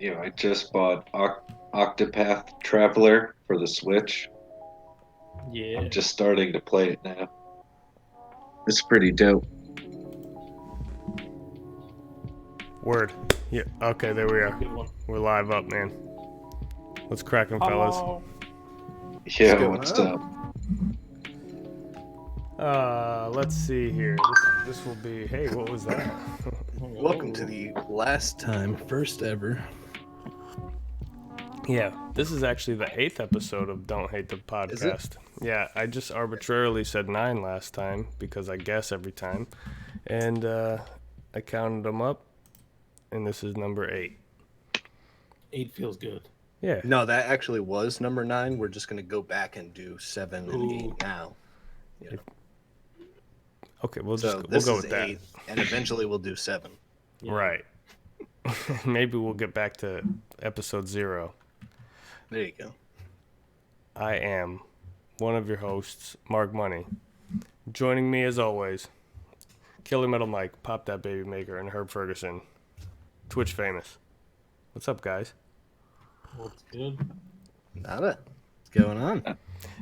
I just bought Octopath Traveler for the Switch. I'm Yeah. just starting to play it now. It's pretty dope. Word. Yeah. Okay, there we are. Good one. We're live up, man. What's cracking, fellas? Hello. What's Yo, going what's on? up? Let's see here. This will be. Hey, what was that? Welcome to the last time, first ever. Yeah, this is actually the 8th episode of Don't Hate the Is it? Podcast. Yeah, I just arbitrarily said 9 last time because I guess every time, and I counted them up, and this is number 8. 8 feels good. Yeah. No, that actually was number 9. We're just gonna go back and do 7 and 8 Ooh. now. Yeah. Okay, we'll So we'll this go is with that. 8, and eventually we'll do 7. Yeah. Right. Maybe we'll get back to episode 0. There you go. I am one of your hosts, Mark Money. Joining me as always, Killer Metal Mike, Pop That Baby Maker, and Herb Ferguson, Twitch famous. What's up, guys? What's good? Nada. What's going on?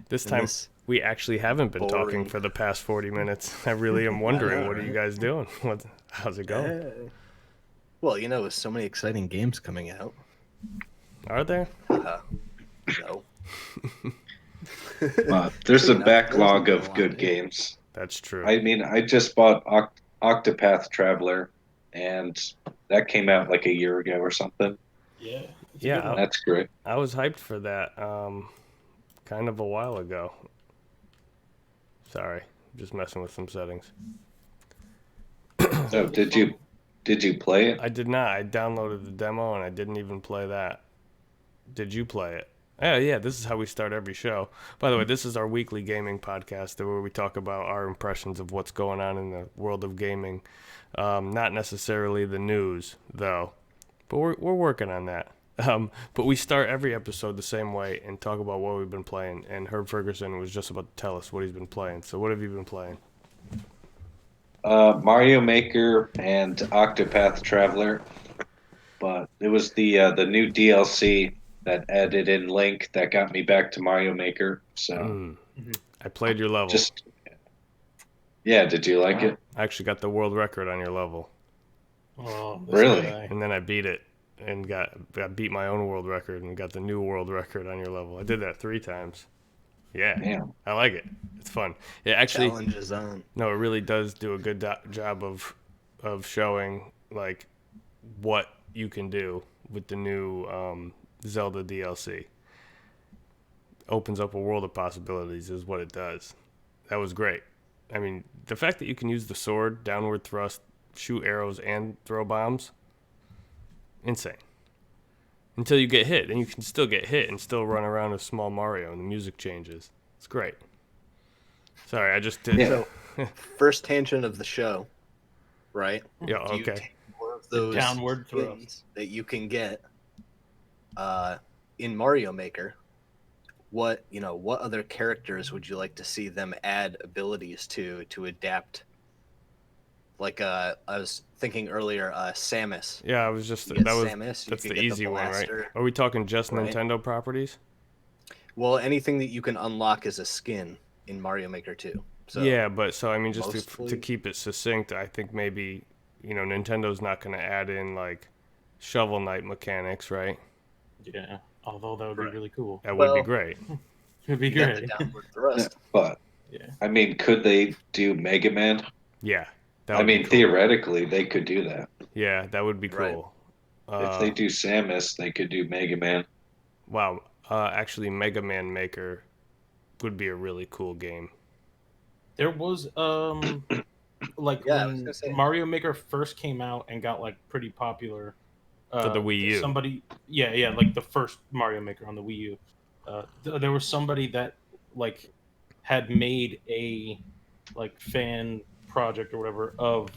This In time this we actually haven't been talking boring- for the past 40 minutes. I really am wondering, know, what are you right? guys doing? How's it going? Hey. Well, with so many exciting games coming out. Are there? No. There's a No, backlog there's of no good idea. games. That's true. I mean, I just bought Octopath Traveler, and that came out like a year ago or something. Yeah. It's a Yeah, good one. That's great. I was hyped for that kind of a while ago. Sorry, just messing with some settings. So, did you play it? I did not. I downloaded the demo and I didn't even play that. Did you play it? Oh, yeah, this is how we start every show. By the way, this is our weekly gaming podcast where we talk about our impressions of what's going on in the world of gaming. Not necessarily the news, though, but we're working on that. But we start every episode the same way and talk about what we've been playing. And Herb Ferguson was just about to tell us what he's been playing. So what have you been playing? Mario Maker and Octopath Traveler, but it was the new DLC that added in Link that got me back to Mario Maker. So I played your level. just yeah, did you like it? I actually got the world record on your level. Oh, this Really? guy. And then I beat it and got beat my own world record and got the new world record on your level. I did that 3 times. Yeah, Damn. I like it. It's fun. It actually, Challenge is on. no, it really does do a good job of showing like what you can do with the new Zelda DLC. Opens up a world of possibilities is what it does. That was great. I mean, the fact that you can use the sword, downward thrust, shoot arrows, and throw bombs, insane. Until you get hit, and you can still get hit and still run around as small Mario, and the music changes. It's great. Sorry, I just did. Yeah. First tangent of the show, right? Yeah, Do you okay. take more of those downward skins thrust. that you can get in Mario Maker? What other characters would you like to see them add abilities to adapt? Like I was thinking earlier, Samus. Yeah, I was just You get that was Samus, you that's could the get the easy one, right? blaster, Are we talking just right? Nintendo properties? Well, anything that you can unlock as a skin in Mario Maker 2. So Yeah, but so I mean, just to mostly- keep it succinct, I think maybe Nintendo's not going to add in like Shovel Knight mechanics, right? Yeah. Although that would be Right. really cool. That would be Well, great. It'd be you got the great. downward thrust. But Yeah. I mean, could they do Mega Man? Yeah, that I would mean, be cool. theoretically, they could do that. Yeah, that would be Right. cool. If they do Samus, they could do Mega Man. Wow, actually, Mega Man Maker would be a really cool game. There was like Yeah, I was when gonna say. Mario Maker first came out and got like pretty popular For the Wii U. Somebody, yeah, like the first Mario Maker on the Wii U. There was somebody that like had made a like fan project or whatever of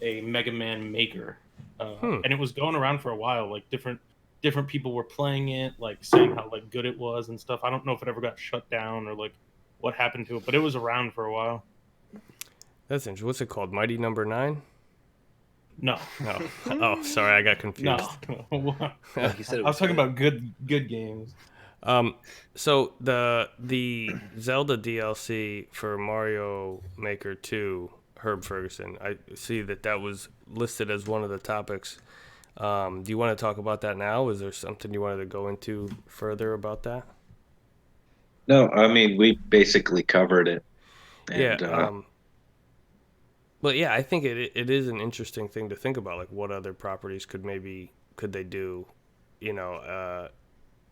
a Mega Man Maker, and it was going around for a while. Like different people were playing it, like saying how like good it was and stuff. I don't know if it ever got shut down or like what happened to it, but it was around for a while. That's interesting. What's it called? Mighty Number 9? No, No. Oh, sorry, I got confused. no. Like you said, it I was talking good. about good games. So the Zelda DLC for Mario Maker 2, Herb Ferguson, I see that was listed as one of the topics. Do you want to talk about that now? Is there something you wanted to go into further about that? No, I mean we basically covered it, Yeah. and But yeah, I think it is an interesting thing to think about. Like, what other properties could they do? You know,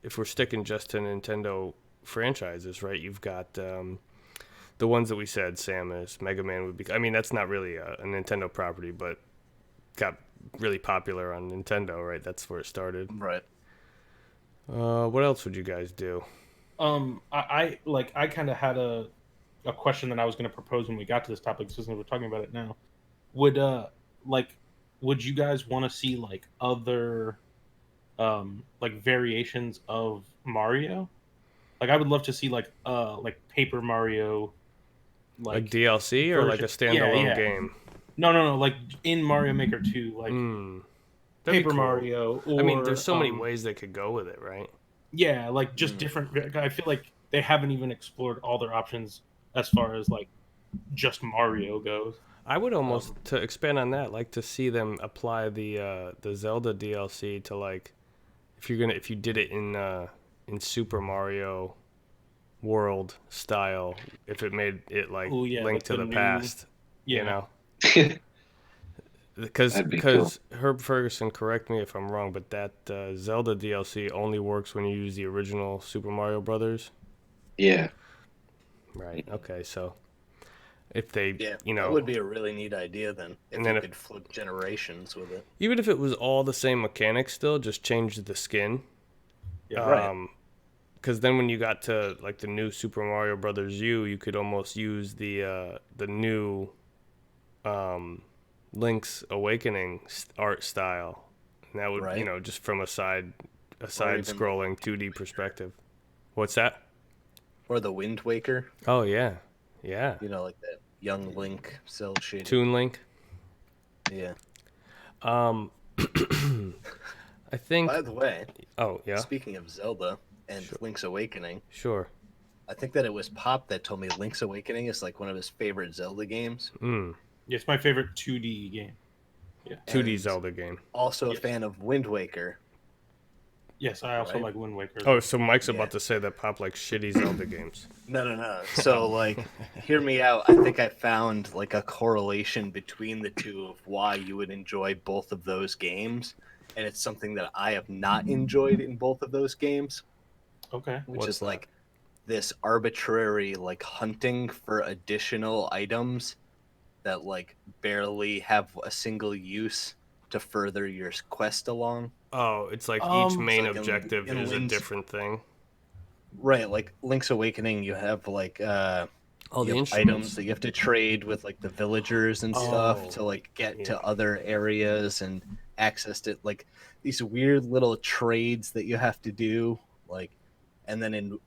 if we're sticking just to Nintendo franchises, right? You've got the ones that we said, Samus, Mega Man would be. I mean, that's not really a Nintendo property, but got really popular on Nintendo, right? That's where it started. Right. What else would you guys do? I kind of had a question that I was going to propose when we got to this topic, since we're talking about it now. Would like would you guys want to see like other like variations of Mario? Like I would love to see like Paper Mario Like like DLC or like a version. Yeah, standalone yeah. game? No, like in Mario Maker 2, like Hmm, that'd be Paper cool. Mario I mean, there's or so many ways they could go with it, right? yeah, like just Mm. different. I feel like they haven't even explored all their options as far as like just Mario goes. I would almost Um, to expand on that, like to see them apply the Zelda DLC to like if you did it in Super Mario World style, if it made it like oh yeah, Link like to the the new Past, you yeah. know, because that'd be cool. Herb Ferguson, correct me if I'm wrong, but that Zelda DLC only works when you use the original Super Mario Brothers. Yeah, Right. Okay. So if they, Yeah, you that know, would be a really neat idea then, and if then you if could flip generations with it. even if it was all the same mechanics, still just change the skin. Yeah. Right. Because then when you got to like the new Super Mario Brothers U, you could almost use the new um, Link's Awakening art style, and that would Right. just from a Or side even scrolling 2D perspective. What's that? or the Wind Waker, Oh yeah, yeah. like that young Link cell shaded. Toon Link. Yeah. Um, I think. By the way, Oh yeah, speaking of Zelda and Sure. Link's Awakening, sure. I think that it was Pop that told me Link's Awakening is like one of his favorite Zelda games. Mm. Yeah, it's my favorite 2D game. Yeah. 2D And Zelda game. Also a Yes. fan of Wind Waker. Yes, I also Right. like Wind Waker. Oh, so Mike's Yeah. about to say that Pop likes shitty Zelda games. No. So like, hear me out. I think I found like a correlation between the two of why you would enjoy both of those games, and it's something that I have not enjoyed in both of those games, Okay. which What's is that? like this arbitrary like hunting for additional items that like barely have a single use to further your quest along. Oh, it's like each main like in- objective in is a Link's- different thing. Right, like Link's Awakening, you have like Oh, you the have instruments. items that you have to trade with like the villagers and stuff Oh, to like get yeah. to other areas and access to like these weird little trades that you have to do, like. And then in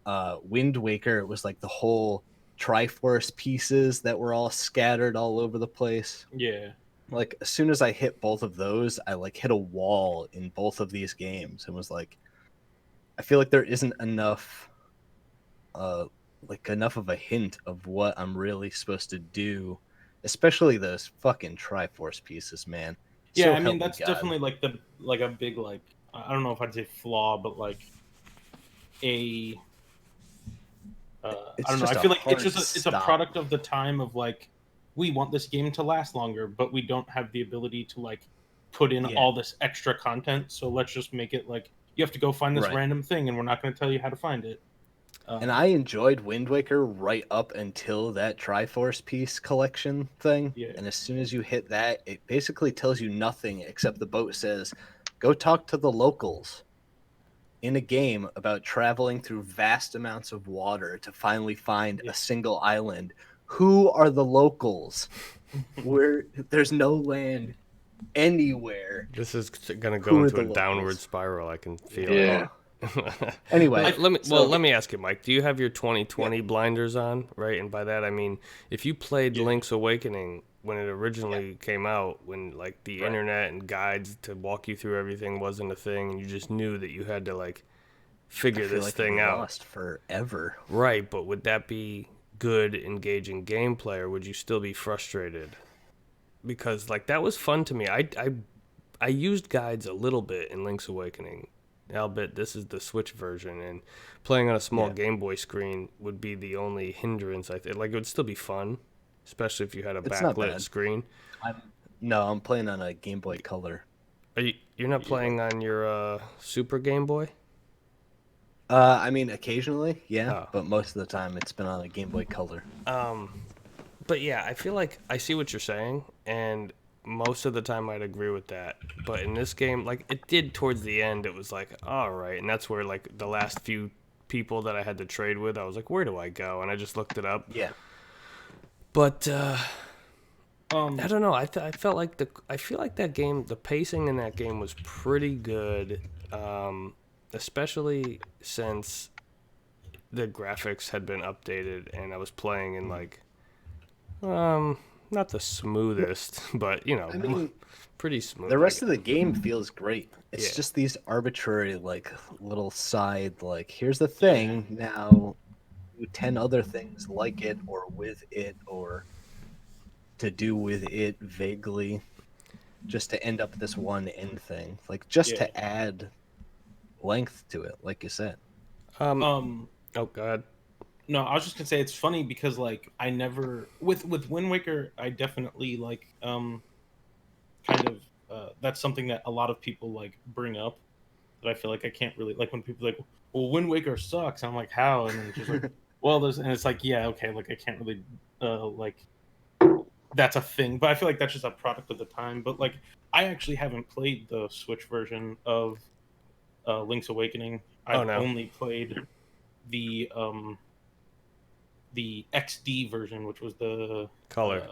Wind Waker it was like the whole Triforce pieces that were all scattered all over the place. Yeah. Like as soon as I hit both of those, I like hit a wall in both of these games and was like, I feel like there isn't enough like enough of a hint of what I'm really supposed to do, especially those fucking Triforce pieces, man. Yeah, So I help mean me that's God. definitely like a big like I don't know if I'd say flaw, but like a It's I don't know. just I a feel like hard it's a stop. product of the time of like we want this game to last longer, but we don't have the ability to like put in Yeah. all this extra content. So let's just make it like you have to go find this Right. random thing, and we're not going to tell you how to find it. And I enjoyed Wind Waker right up until that Triforce piece collection thing. Yeah. And as soon as you hit that, it basically tells you nothing except the boat says, go talk to the locals in a game about traveling through vast amounts of water to finally find Yeah. a single island. Who are the locals? Where there's no land anywhere. This is gonna Who go are into the a locals? downward spiral. I can feel Yeah. it. Anyway, let me ask you, Mike. Do you have your 2020 blinders on? Right, and by that I mean, if you played Link's Awakening when it originally came out, when like the internet and guides to walk you through everything wasn't a thing, and you just knew that you had to like figure I feel this like thing we out. lost forever. Right, but would that be good, engaging gameplay, or would you still be frustrated? Because like that was fun to me. I used guides a little bit in Link's Awakening. Albeit this is the Switch version, and playing on a small Game Boy screen would be the only hindrance. I think like it would still be fun, especially if you had a It's not backlit bad. screen. I'm playing on a Game Boy Color. You're not playing on your Super Game Boy? I mean, occasionally, Oh. but most of the time it's been on a Game Boy Color. But yeah, I feel like I see what you're saying, and most of the time I'd agree with that. But in this game, like it did towards the end, it was like, all right, and that's where like the last few people that I had to trade with, I was like, where do I go? And I just looked it up. Yeah. But I don't know. I felt like I feel like that game, the pacing in that game was pretty good, especially since the graphics had been updated and I was playing in like not the smoothest, but you know, I mean, pretty smooth. the rest of the game feels great. It's Yeah. just these arbitrary, like, little side, like, here's the thing, now do 10 other things like it or with it or to do with it vaguely just to end up this one end thing. Like, just to add length to it, like you said. Um, Oh God. no, I was just gonna say it's funny because like I never with Wind Waker, I definitely like kind of that's something that a lot of people like bring up that I feel like I can't really like when people are like, well, Wind Waker sucks. I'm like, how? And then it's just like, well, there's and it's like, yeah, okay, like I can't really like that's a thing, but I feel like that's just a product of the time. But like, I actually haven't played the Switch version of Link's Awakening. I've no. only played the XD version, which was the Color.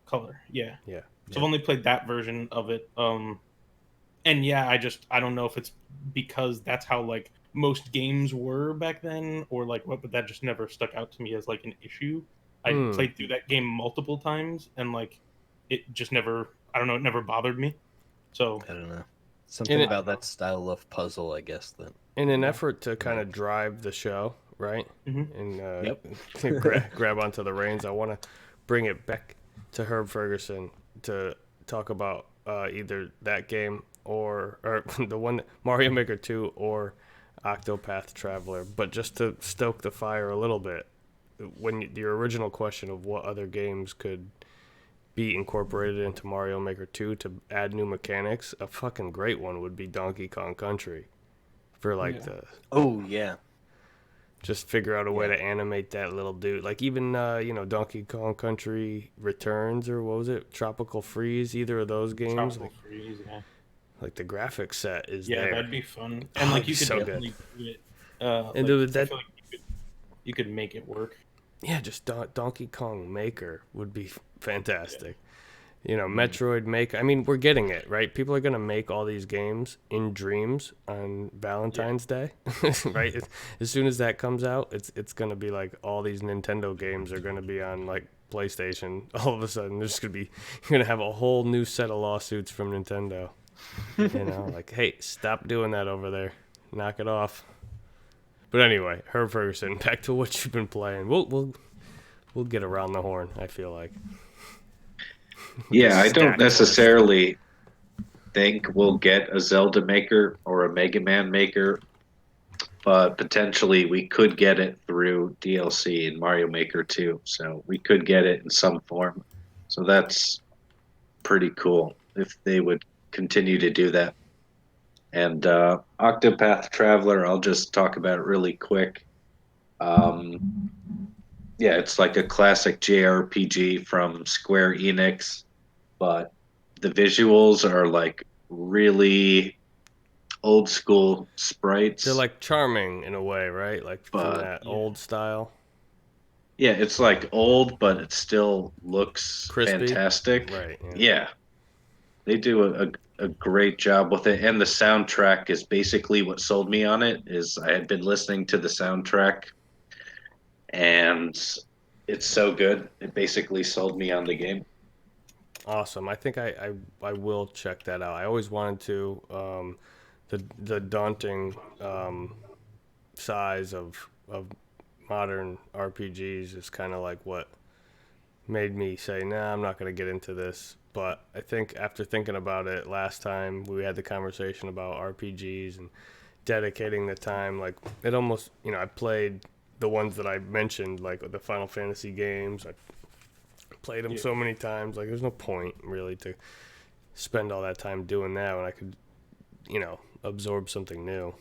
color. Yeah. Yeah. So I've only played that version of it. And yeah, I don't know if it's because that's how like most games were back then, or like what, but that just never stuck out to me as like an issue. I played through that game multiple times, and like it just never, I don't know, it never bothered me. So I don't know. Something about that style of puzzle, I guess, that in an effort to kind of drive the show, right? Mhm. And grab onto the reins, I want to bring it back to Herb Ferguson to talk about either that game or the one Mario Maker 2 or Octopath Traveler. But just to stoke the fire a little bit, when your original question of what other games could be incorporated into Mario Maker 2 to add new mechanics, a fucking great one would be Donkey Kong Country. For like just figure out a way to animate that little dude. Like even Donkey Kong Country Returns, or what was it, Tropical Freeze, either of those games. Tropical Freeze, yeah. Like the graphic set is Yeah, there. that'd be fun. And like you could so definitely do it. And like, that I feel like you could make it work. Yeah, just Donkey Kong Maker would be fantastic. You know, Metroid Maker. I mean, we're getting it, right? People are going to make all these games in dreams on Valentine's Day, right? As soon as that comes out, it's going to be like all these Nintendo games are going to be on like PlayStation. All of a sudden, there's going to be you're going to have a whole new set of lawsuits from Nintendo. You know, like, hey, stop doing that over there. Knock it off. But anyway, Herb Ferguson, back to what you've been playing. We'll get around the horn, I feel like. Yeah, I don't necessarily think we'll get a Zelda maker or a Mega Man maker, but potentially we could get it through DLC in Mario Maker 2. So we could get it in some form. So that's pretty cool if they would continue to do that. And Octopath Traveler, I'll just talk about it really quick. Yeah, it's like a classic JRPG from Square Enix, but the visuals are like really old school sprites. They're like charming in a way, right? Like from that old style. Yeah, it's like old, but it still looks crispy. Fantastic. Right. Yeah. They do a great job with it, and the soundtrack is basically what sold me on it. Is I had been listening to the soundtrack, and it's so good. It basically sold me on the game. Awesome. I think I will check that out. I always wanted to. The daunting size of modern RPGs is kind of like what made me say, nah, I'm not going to get into this. But I think after thinking about it last time, we had the conversation about RPGs and dedicating the time. Like, it almost, I played the ones that I mentioned, like the Final Fantasy games. I played them so many times. Like, there's no point really to spend all that time doing that when I could, absorb something new.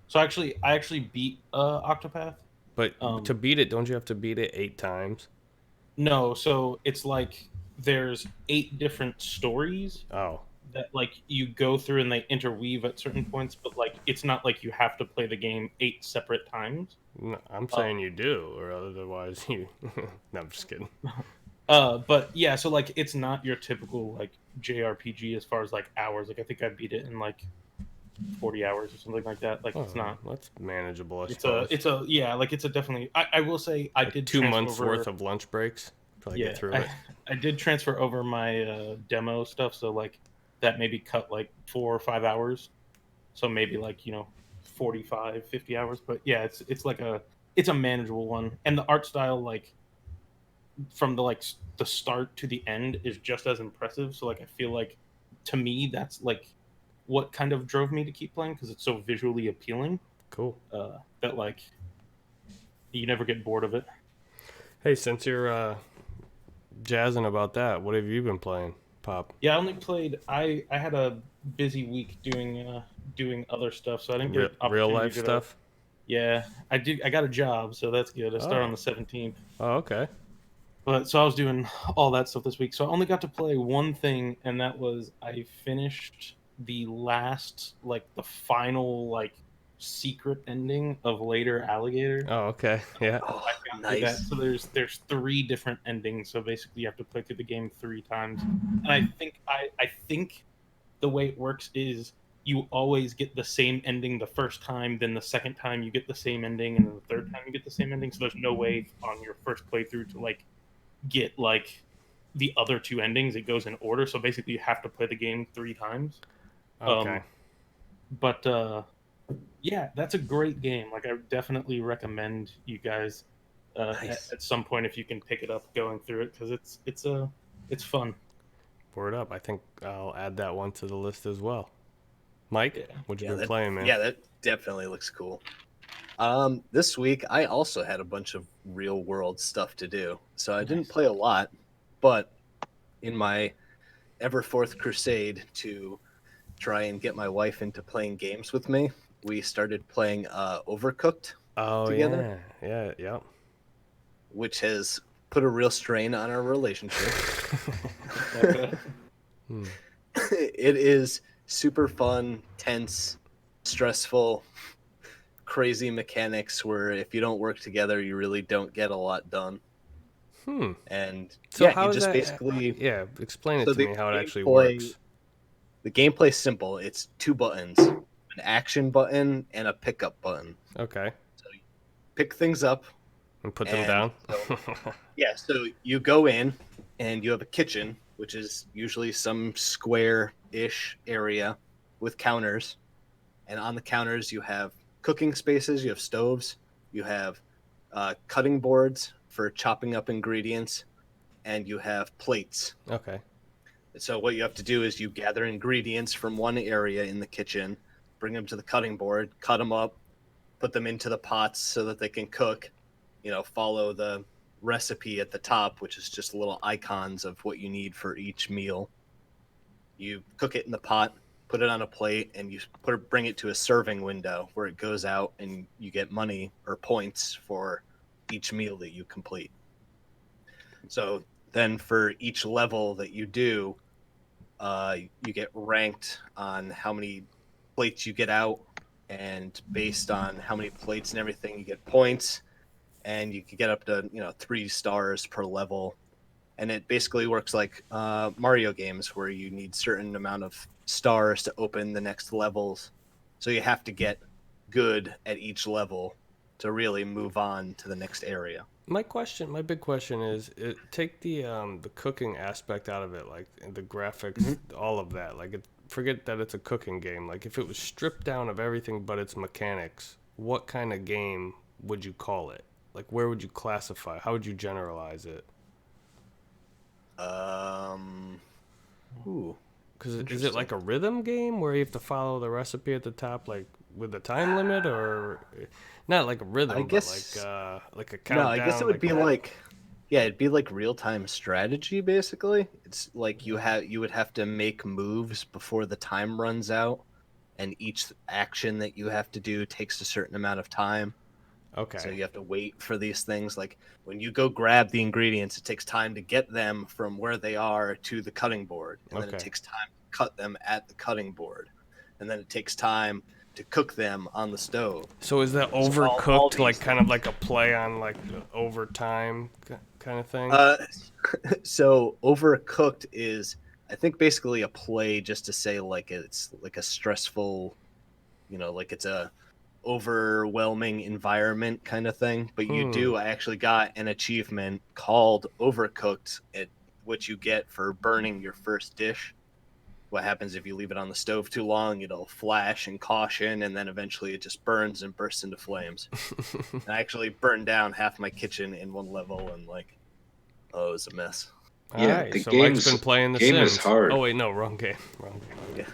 So I actually beat Octopath. But to Um, beat it, don't you have to beat it 8 times? no, so it's like there's 8 different stories Oh, that like you go through and they interweave at certain points, but like it's not like you have to play the game 8 separate times. no, I'm Um, saying you do, or otherwise you. No, I'm just kidding. but yeah, so like it's not your typical like JRPG as far as like hours. Like I think I beat it in like 40 hours or something like that. Like it's Oh, not. that's manageable, I It's a suppose. it's a yeah, like it's a definitely. I will say I Like did two transfer months over. worth of lunch breaks. Probably get Yeah, through I it. I did transfer over my demo stuff, so like that maybe cut like 4 or 5 hours. So maybe like 45, 50 hours. But yeah, it's like it's a manageable one, and the art style like from the start to the end is just as impressive. So like I feel like to me that's like what kind of drove me to keep playing because it's so visually appealing Cool. that like you never get bored of it. Hey, since you're jazzing about that, what have you been playing, Pop? Yeah, I only played. I had a busy week doing other stuff, so I didn't get an Real opportunity life to go to. stuff? Yeah, I did. I got a job, so that's good. I start on Oh. the 17th. Oh, okay. But so I was doing all that stuff this week. So I only got to play one thing, and that was I finished the last, like the final, like secret ending of Later Alligator. Oh, okay. Yeah. Oh, I got through that. nice. So there's 3 different endings. So basically, you have to play through the game 3 times. And I think the way it works is you always get the same ending the first time, then the second time you get the same ending, and then the third time you get the same ending. So there's no way on your first playthrough to like get like the other 2 endings. It goes in order. So basically, you have to play the game 3 times. Okay. Um, but yeah, that's a great game. Like I definitely recommend you guys Nice. at some point if you can pick it up going through it because it's fun. Word up. I think I'll add that one to the list as well. Mike, Yeah. what you Yeah, been playing, man? that definitely looks cool. This week I also had a bunch of real world stuff to do, so I didn't Nice. play a lot. But in my Everforth crusade to try and get my wife into playing games with me, we started playing Overcooked Oh, together, yeah. Yeah, yeah. which has put a real strain on our relationship. Okay. It is super fun, tense, stressful, crazy mechanics where if you don't work together, you really don't get a lot done. Hmm. And So yeah, how you does just that? basically Yeah, explain it so to the me how it actually gameplay works. the gameplay's simple. It's 2 buttons, an action button and a pickup button. Okay. So you pick things up And put them and down. so you go in and you have a kitchen, which is usually some square-ish area with counters. And on the counters, you have cooking spaces, you have stoves, you have cutting boards for chopping up ingredients, and you have plates. Okay. So what you have to do is you gather ingredients from one area in the kitchen, bring them to the cutting board, cut them up, put them into the pots so that they can cook. Follow the recipe at the top, which is just little icons of what you need for each meal. You cook it in the pot, put it on a plate, and you bring it to a serving window where it goes out, and you get money or points for each meal that you complete. So then, for each level that you do, you get ranked on how many plates you get out, and based on how many plates and everything, you get points, and you can get up to 3 stars per level. and it basically works like Mario games where you need certain amount of stars to open the next levels. So you have to get good at each level to really move on to the next area. My big question is, take the cooking aspect out of it, like the graphics, all of that. Like, forget that it's a cooking game. Like, if it was stripped down of everything but its mechanics, what kind of game would you call it? Like, where would you classify? How would you generalize it? Ooh. Because is it like a rhythm game where you have to follow the recipe at the top, like with a time limit, or not like a rhythm, I guess, but like a countdown? No, I guess it would be like, yeah, it'd be like real time strategy basically. It's like you would have to make moves before the time runs out, and each action that you have to do takes a certain amount of time. Okay. So you have to wait for these things. Like when you go grab the ingredients, it takes time to get them from where they are to the cutting board. And then it takes time to cut them at the cutting board. And then it takes time to cook them on the stove. So is that overcooked, all like kind of like a play on like overtime kind of thing? So overcooked is, I think, basically a play just to say like it's like a stressful, like it's a overwhelming environment kind of thing. But I actually got an achievement called Overcooked, which you get for burning your first dish. What happens if you leave it on the stove too long? It'll flash and caution, and then eventually it just burns and bursts into flames. And I actually burned down half my kitchen in one level, and it was a mess. All right, so Mike's been playing the game Sims. is hard. Oh wait, no, wrong game. Yeah.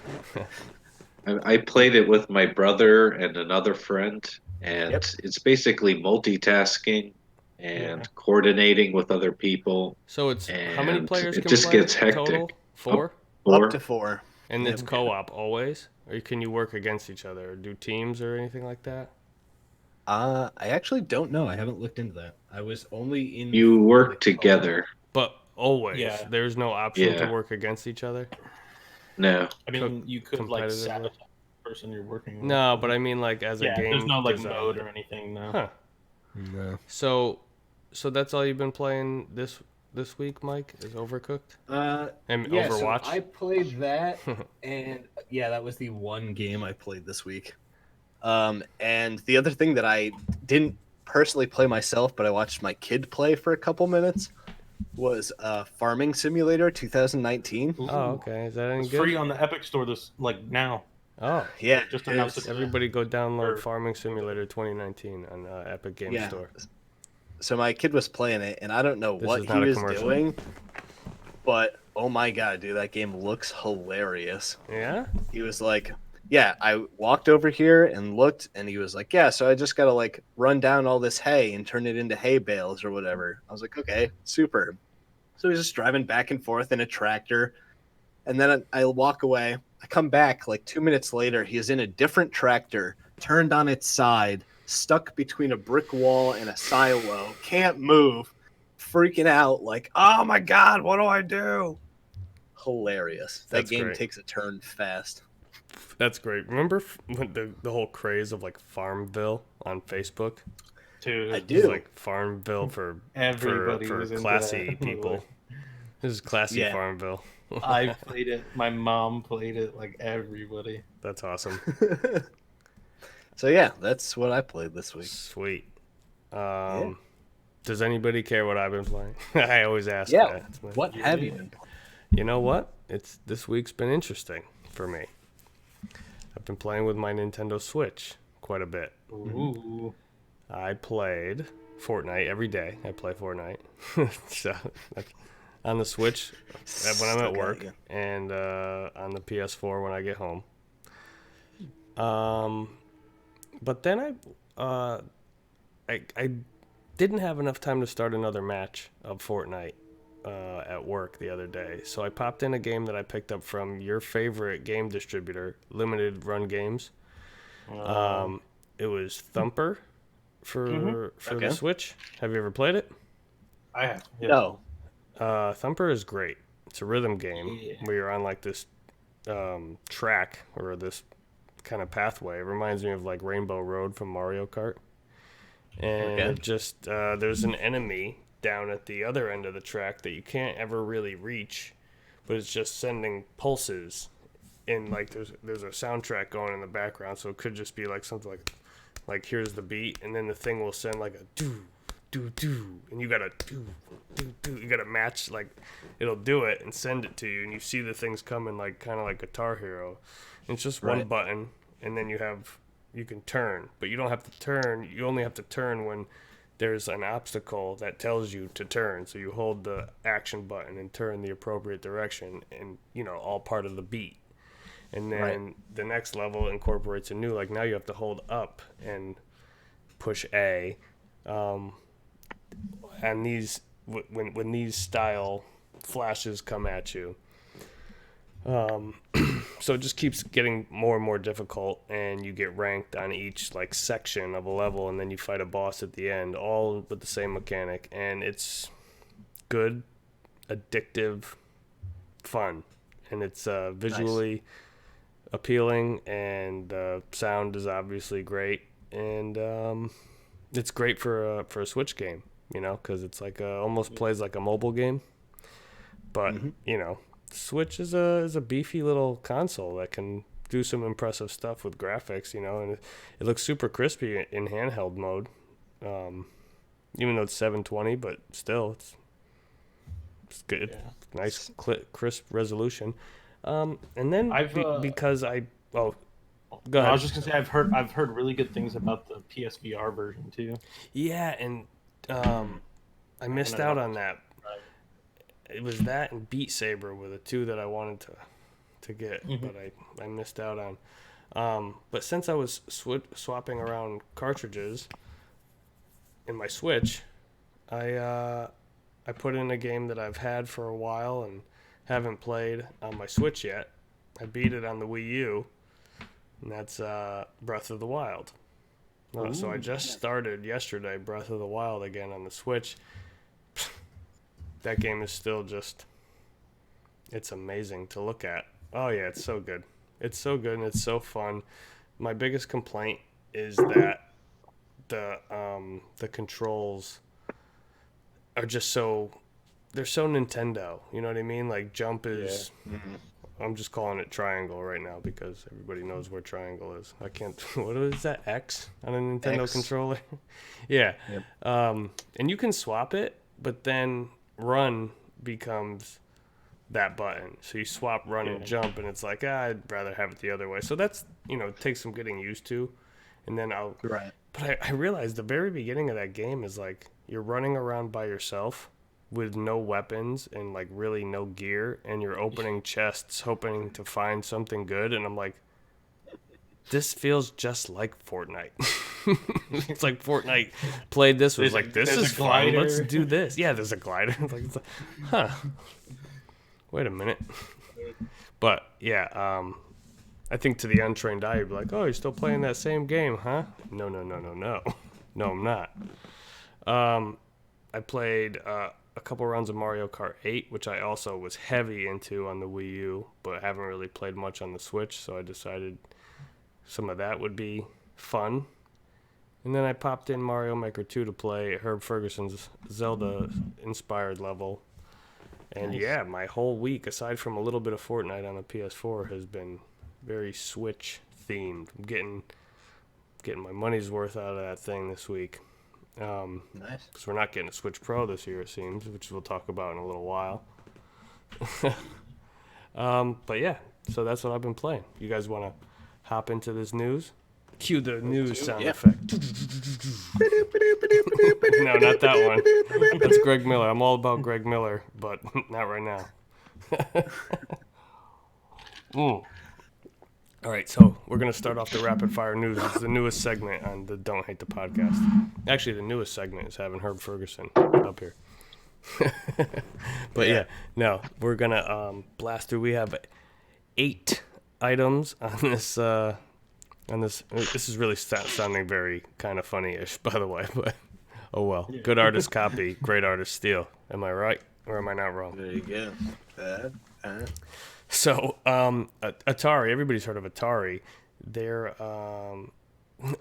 I played it with my brother and another friend, and it's basically multitasking and coordinating with other people. So it's how many and players it can just play gets hectic. total? 4? Up to 4. And it's co-op always? Or can you work against each other or do teams or anything like that? I actually don't know. I haven't looked into that. I was only in. You work together. But always. Yeah. There's no option to Yeah. work against each other? No. I mean, you could like competitively? sabotage the person you're working with. No, but I mean like as a game. There's no like design. mode or anything. No. Huh. No. So that's all you've been playing this week, Mike? Is Overcooked? And Yeah, Overwatch? so I played that, and that was the one game I played this week. And the other thing that I didn't personally play myself, but I watched my kid play for a couple minutes, was Farming Simulator 2019. Ooh. Oh, okay. Is that any It's good? free on the Epic Store now. Oh. Yeah, Just announced it. Everybody go download Or- Farming Simulator 2019 on Epic Game Store. So my kid was playing it, and I don't know This what is he not a was commercial. doing, but oh my god, dude, that game looks hilarious. Yeah? He was like, I walked over here and looked, and he was like, so I just gotta run down all this hay and turn it into hay bales or whatever. I was like, okay, super. So he's just driving back and forth in a tractor, and then I walk away. I come back 2 minutes later. He is in a different tractor, turned on its side, stuck between a brick wall and a silo, can't move, freaking out, oh my god, what do I do? Hilarious. That That's game great. takes a turn fast. That's great. Remember when the whole craze of Farmville on Facebook? Dude, I It do. was Farmville for Everybody for was into classy that. people. This is classy Yeah. Farmville. I played it. My mom played it. Everybody. That's awesome. So that's what I played this week. Sweet. Does anybody care what I've been playing? I always ask Yeah. that. It's my- What have you been playing? You know what? This week's been interesting for me. I've been playing with my Nintendo Switch quite a bit. Ooh. I played Fortnite every day. I play Fortnite. So on the Switch when I'm Still at got work, you. and on the PS4 when I get home. But then I didn't have enough time to start another match of Fortnite at work the other day. So I popped in a game that I picked up from your favorite game distributor, Limited Run Games. It was Thumper for Okay. the Switch. Have you ever played it? I have. Yeah. No. Thumper is great. It's a rhythm game Yeah. where you're on this track or this kind of pathway. It reminds me of Rainbow Road from Mario Kart. And Okay. it just there's an enemy down at the other end of the track that you can't ever really reach, but it's just sending pulses. And like there's a soundtrack going in the background, so it could just be like something like here's the beat, and then the thing will send like a do do do, and you gotta do do do. You gotta match, like it'll do it and send it to you, and you see the things coming like kind of like Guitar Hero. And it's just one button, and then you can turn, but you don't have to turn. You only have to turn when there's an obstacle that tells you to turn. So you hold the action button and turn the appropriate direction, and all part of the beat. And then the next level incorporates a new, like now you have to hold up and push A. And these, when these style flashes come at you, so it just keeps getting more and more difficult, and you get ranked on each like section of a level, and then you fight a boss at the end, all with the same mechanic. And it's good, addictive, fun, and it's visually appealing, and the sound is obviously great, and it's great for a Switch game, because it's like almost plays like a mobile game, but Switch is a beefy little console that can do some impressive stuff with graphics, and it looks super crispy in handheld mode, even though it's 720, but still it's good. Yeah. Nice crisp resolution. And then because go ahead. I was just gonna say I've heard really good things about the PSVR version too. Yeah, and I missed out on that. It was that and Beat Saber were the two that I wanted to get, but I missed out on. But since I was swapping around cartridges in my Switch, I put in a game that I've had for a while and haven't played on my Switch yet. I beat it on the Wii U, and that's Breath of the Wild. So I just started yesterday Breath of the Wild again on the Switch. That game is still it's amazing to look at. Oh yeah, it's so good. It's so good and it's so fun. My biggest complaint is that the controls are just they're so Nintendo. You know what I mean? Like jump is I'm just calling it triangle right now because everybody knows where triangle is. I can't what is that, X on a Nintendo X. controller? Yeah. Yep. And you can swap it, but then run becomes that button. So you swap run and jump, and it's like, I'd rather have it the other way. So that's, it takes some getting used to. And then But I realized the very beginning of that game is like you're running around by yourself with no weapons and like really no gear, and you're opening chests hoping to find something good. And I'm like, this feels just like Fortnite. It's like Fortnite played this, was like, this is fun, let's do this. Yeah, there's a glider. It's like, huh, wait a minute. But yeah, I think to the untrained eye, you'd be like, oh, you're still playing that same game, huh? No. No, I'm not. I played a couple runs of Mario Kart 8, which I also was heavy into on the Wii U, but haven't really played much on the Switch, so I decided some of that would be fun. And then I popped in Mario Maker 2 to play Herb Ferguson's Zelda-inspired level. And yeah, my whole week, aside from a little bit of Fortnite on the PS4, has been very Switch-themed. I'm getting my money's worth out of that thing this week. Nice. Because we're not getting a Switch Pro this year, it seems, which we'll talk about in a little while. But yeah, so that's what I've been playing. You guys want to hop into this news? Cue the news sound effect. No, not that one. That's Greg Miller. I'm all about Greg Miller, but not right now. All right, so we're going to start off the rapid fire news. It's the newest segment on the Don't Hate the Podcast. Actually, the newest segment is having Herb Ferguson up here. But yeah, no, we're going to blast through. We have 8 items on this. This is really sounding very kind of funny-ish, by the way, but oh well. Good artist copy, great artist steal. Am I right, or am I not wrong? There you go. So, Atari, everybody's heard of Atari. They're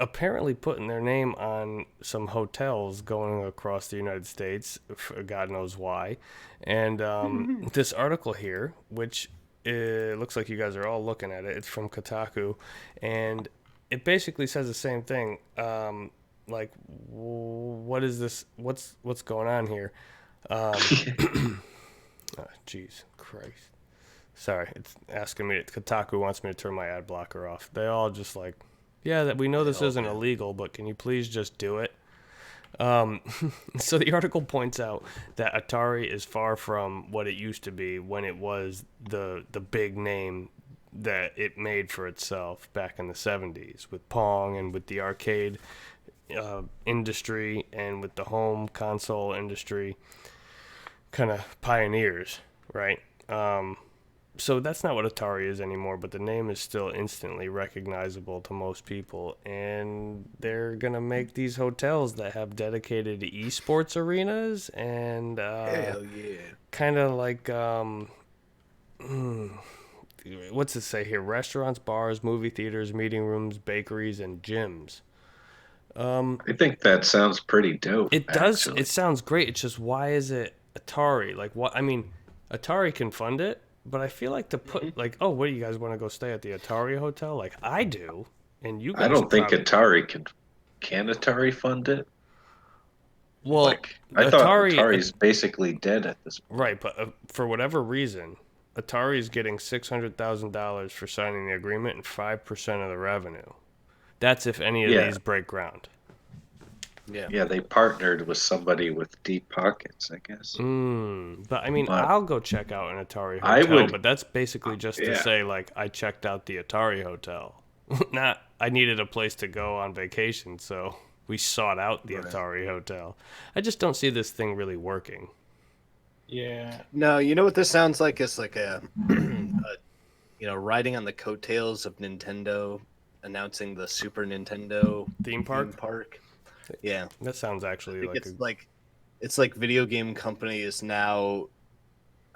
apparently putting their name on some hotels going across the United States, God knows why. And this article here, which it looks like you guys are all looking at it, it's from Kotaku, and it basically says the same thing. Like, what is this? What's going on here? Jeez, Christ. Sorry, it's asking me. Kotaku wants me to turn my ad blocker off. They all just like, yeah, that we know this isn't illegal, but can you please just do it? So the article points out that Atari is far from what it used to be when it was the big name that it made for itself back in the 70s with Pong and with the arcade industry and with the home console industry kind of pioneers, right? So that's not what Atari is anymore, but the name is still instantly recognizable to most people. And they're going to make these hotels that have dedicated esports arenas and Hell yeah. kind of like, what's it say here? Restaurants, bars, movie theaters, meeting rooms, bakeries, and gyms. I think that sounds pretty dope. It does. Actually. It sounds great. It's just, why is it Atari? Like, what? I mean, Atari can fund it, but I feel like to put like, oh, what do you guys want to go stay at the Atari hotel? Like I do, and you guys. I don't think probably, Atari can Atari fund it. well, Like I thought Atari, Atari's basically dead at this point. right? But for whatever reason, Atari's getting $600,000 for signing the agreement and 5% of the revenue. That's if any of Yeah. these break ground. Yeah. Yeah, they partnered with somebody with deep pockets, I guess. But I mean, But I'll go check out an Atari I hotel, would- but that's basically just to yeah. say, like, I checked out the Atari hotel. Not, I needed a place to go on vacation, so we sought out the Atari hotel. I just don't see this thing really working. Yeah. No, you know what this sounds like? It's like riding on the coattails of Nintendo announcing the Super Nintendo Theme park? Yeah, That sounds I actually think like it's like video game companies now.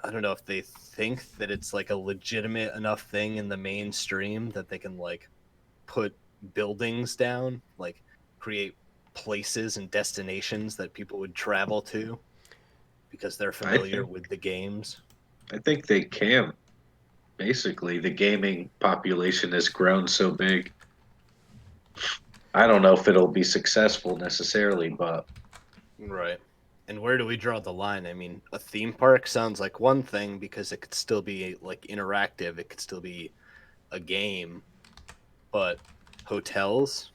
I don't know if they think that it's like a legitimate enough thing in the mainstream that they can like put buildings down, like create places and destinations that people would travel to because they're familiar think- with the games. I think they can. Basically, the gaming population has grown so big. I don't know if it'll be successful necessarily, but Right. And where do we draw the line? I mean, a theme park sounds like one thing because it could still be like interactive, it could still be a game. But hotels?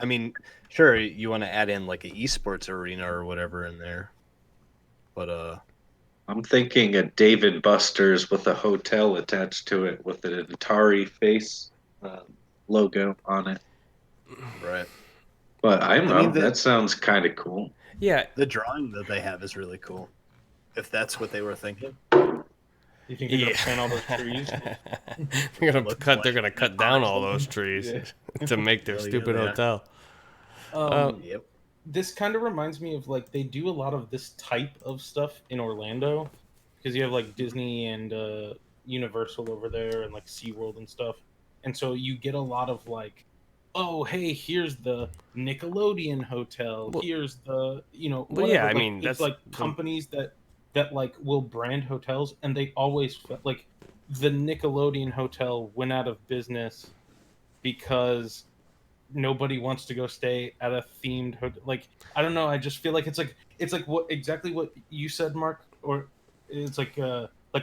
I mean, sure, you want to add in like an esports arena or whatever in there. But I'm thinking a Dave and Buster's with a hotel attached to it with an Atari face logo on it. right. But I don't I know. mean, That sounds kind of cool. yeah. The drawing that they have is really cool. If that's what they were thinking. You think they're gonna plant all those trees? They're gonna cut down all those trees to make their Hell yeah, stupid they are. hotel. Yep. This kind of reminds me of like they do a lot of this type of stuff in Orlando because you have like Disney and Universal over there and like SeaWorld and stuff. And so you get a lot of like, oh, hey, here's the Nickelodeon hotel. Well- Here's the, Well, whatever. yeah, I Like, mean, it's that's like the- companies that like will brand hotels and they always like the Nickelodeon hotel went out of business because nobody wants to go stay at a themed hotel. Like I don't know. I just feel like it's like what exactly what you said, Mark. Or it's like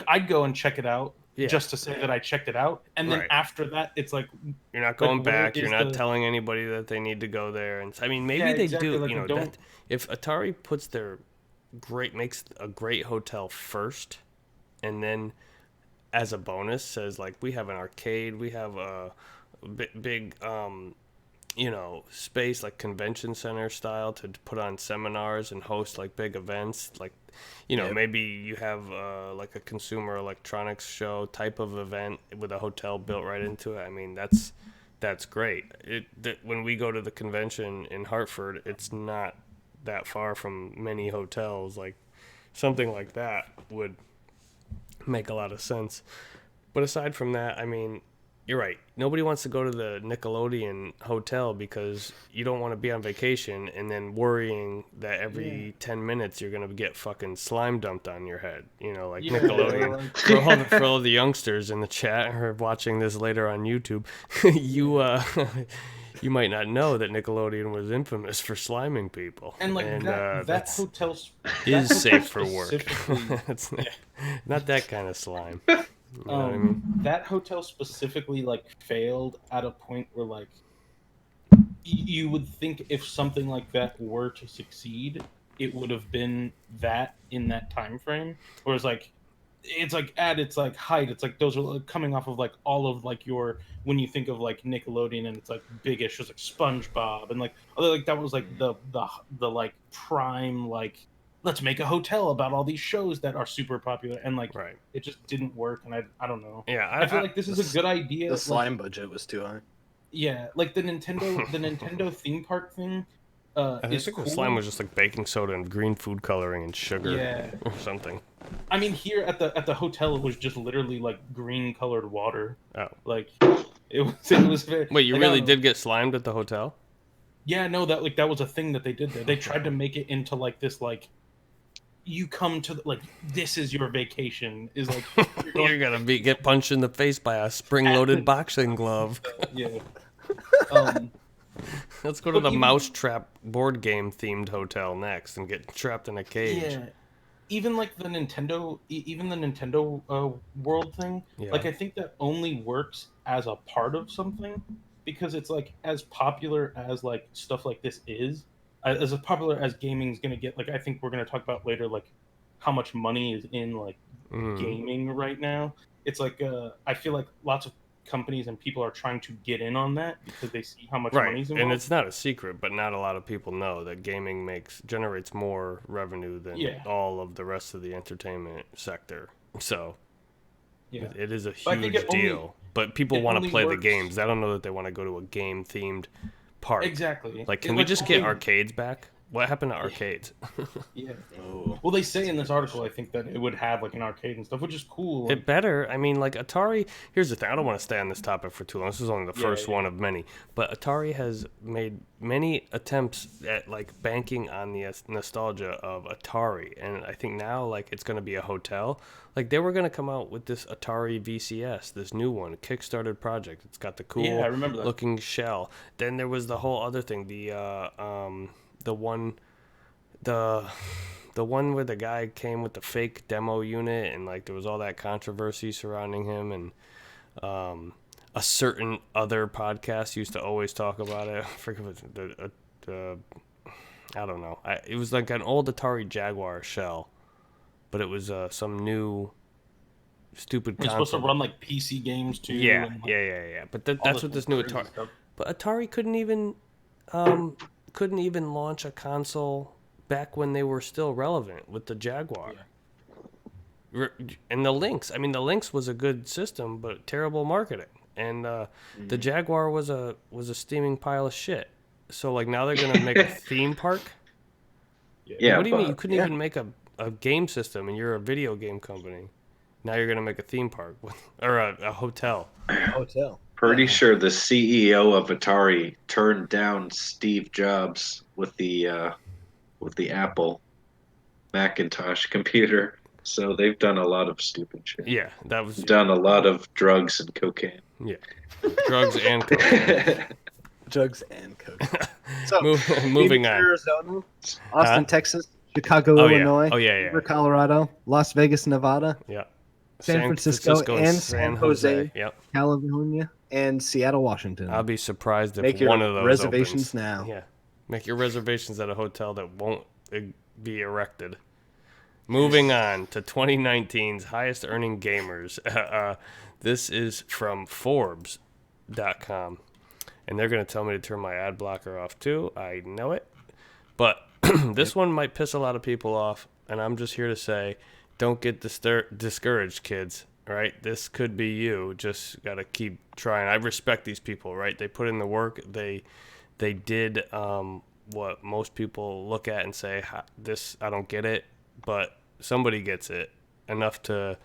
I'd go and check it out Yeah. just to say that I checked it out, and then Right. after that, it's like You're not going where back. You're is not the- telling anybody that they need to go there. And I mean, maybe Yeah, they exactly, do. like, You know, don't- that, if Atari puts their makes a great hotel first, and then as a bonus says like we have an arcade, we have a big space like convention center style to put on seminars and host like big events like Yep. maybe you have like a consumer electronics show type of event with a hotel built right into it. I mean, that's great. When we go to the convention in Hartford, it's not that far from many hotels. Like something like that would make a lot of sense. But aside from that, I mean, you're right. Nobody wants to go to the Nickelodeon hotel because you don't want to be on vacation and then worrying that every 10 minutes you're going to get fucking slime dumped on your head. You know, like Yeah, Nickelodeon. like- For all the youngsters in the chat or watching this later on YouTube, you might not know that Nickelodeon was infamous for sliming people. And like that that's hotel is that safe hotel for work. specifically- It's not that kind of slime. You know what I mean? That hotel specifically like failed at a point where like you would think if something like that were to succeed, it would have been that in that time frame. Whereas like it's like at its like height, it's like those are like, coming off of like all of like your when you think of like Nickelodeon and it's like big issues like SpongeBob and like other like that was like the like prime like let's make a hotel about all these shows that are super popular and like Right. it just didn't work and I don't know. Yeah, I feel like this is a good idea. The like- slime budget was too high. yeah, like the Nintendo theme park thing. I Is think cool. the slime was just like baking soda and green food coloring and sugar Yeah. or something. I mean, here at the hotel, it was just literally like green colored water. Oh. Like it was very. Wait, you like, I really don't know. did get slimed at the hotel? Yeah, no, that was a thing that they did there. They tried to make it into like this like. You come to like this is your vacation is like You're gonna get punched in the face by a spring-loaded boxing glove. yeah. Let's go to But the even- Mousetrap board game themed hotel next and get trapped in a cage. Yeah, even like the Nintendo, even the Nintendo World thing. Yeah. Like I think that only works as a part of something because it's like as popular as like stuff like this is, as popular as gaming's gonna get. Like I think we're gonna talk about later, like how much money is in like Mm. gaming right now. It's like I feel like lots of companies and people are trying to get in on that because they see how much Right, money's involved. and it's not a secret, but not a lot of people know that gaming generates more revenue than Yeah. all of the rest of the entertainment sector. So yeah. it is a But I think huge it only- deal. But people it want to only play the works- games. I don't know that they want to go to a game themed park. Exactly. Like, can It, we just get only- arcades back? What happened to arcades? Yeah. Oh. Well, they say in this article, I think that it would have like an arcade and stuff, which is cool. It better. I mean, like Atari. Here's the thing. I don't want to stay on this topic for too long. This is only the Yeah, first yeah. one of many. But Atari has made many attempts at like banking on the nostalgia of Atari, and I think now like it's going to be a hotel. Like they were going to come out with this Atari VCS, this new one, Kickstarted project. It's got the cool Yeah, I remember that. looking shell. Then there was the whole other thing. The one where the guy came with the fake demo unit and like there was all that controversy surrounding him and a certain other podcast used to always talk about it. I forget what the I don't know. It was like an old Atari Jaguar shell, but it was some new stupid It's supposed to console. run like PC games too. Yeah, and, like, yeah. But all that's what this new crazy Atari. stuff. But Atari couldn't even launch a console back when they were still relevant with the Jaguar. And the Lynx. I mean, the Lynx was a good system, but terrible marketing. And the Jaguar was a steaming pile of shit. So like now they're gonna make a theme park. Yeah, What do you mean? You but- couldn't even make a game system, and you're a video game company. Now you're gonna make a theme park or a hotel. Hotel. Pretty sure the CEO of Atari turned down Steve Jobs with the Apple Macintosh computer. So they've done a lot of stupid shit. Yeah, that was Done a lot of drugs and cocaine. yeah, drugs and cocaine. Drugs and coke. So Moving Phoenix, on. Arizona, Austin, Huh? Texas, Chicago, Oh, yeah. Illinois, Oh, yeah, yeah. Denver, Colorado, Las Vegas, Nevada, Yeah. San Francisco and San Jose. Yep. California, and Seattle, Washington. I'll be surprised if Make your one of those reservations opens. now. Yeah. Make your reservations at a hotel that won't be erected. Moving on to 2019's highest earning gamers. This is from Forbes.com. And they're going to tell me to turn my ad blocker off too. I know it. But this one might piss a lot of people off. And I'm just here to say, don't get discouraged, kids. Right? This could be you. Just got to keep trying. I respect these people, right? They put in the work. They did what most people look at and say, this, I don't get it. But somebody gets it enough to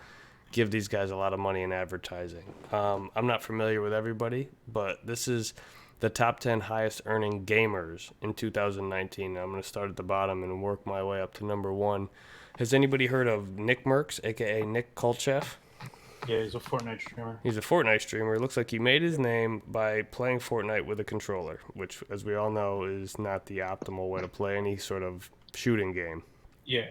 give these guys a lot of money in advertising. I'm not familiar with everybody, but this is the top 10 highest earning gamers in 2019. I'm going to start at the bottom and work my way up to number 1. Has anybody heard of Nick Merckx, aka Nick Kolcheff? Yeah, he's a Fortnite streamer. He's a Fortnite streamer. It looks like he made his name by playing Fortnite with a controller, which, as we all know, is not the optimal way to play any sort of shooting game. Yeah.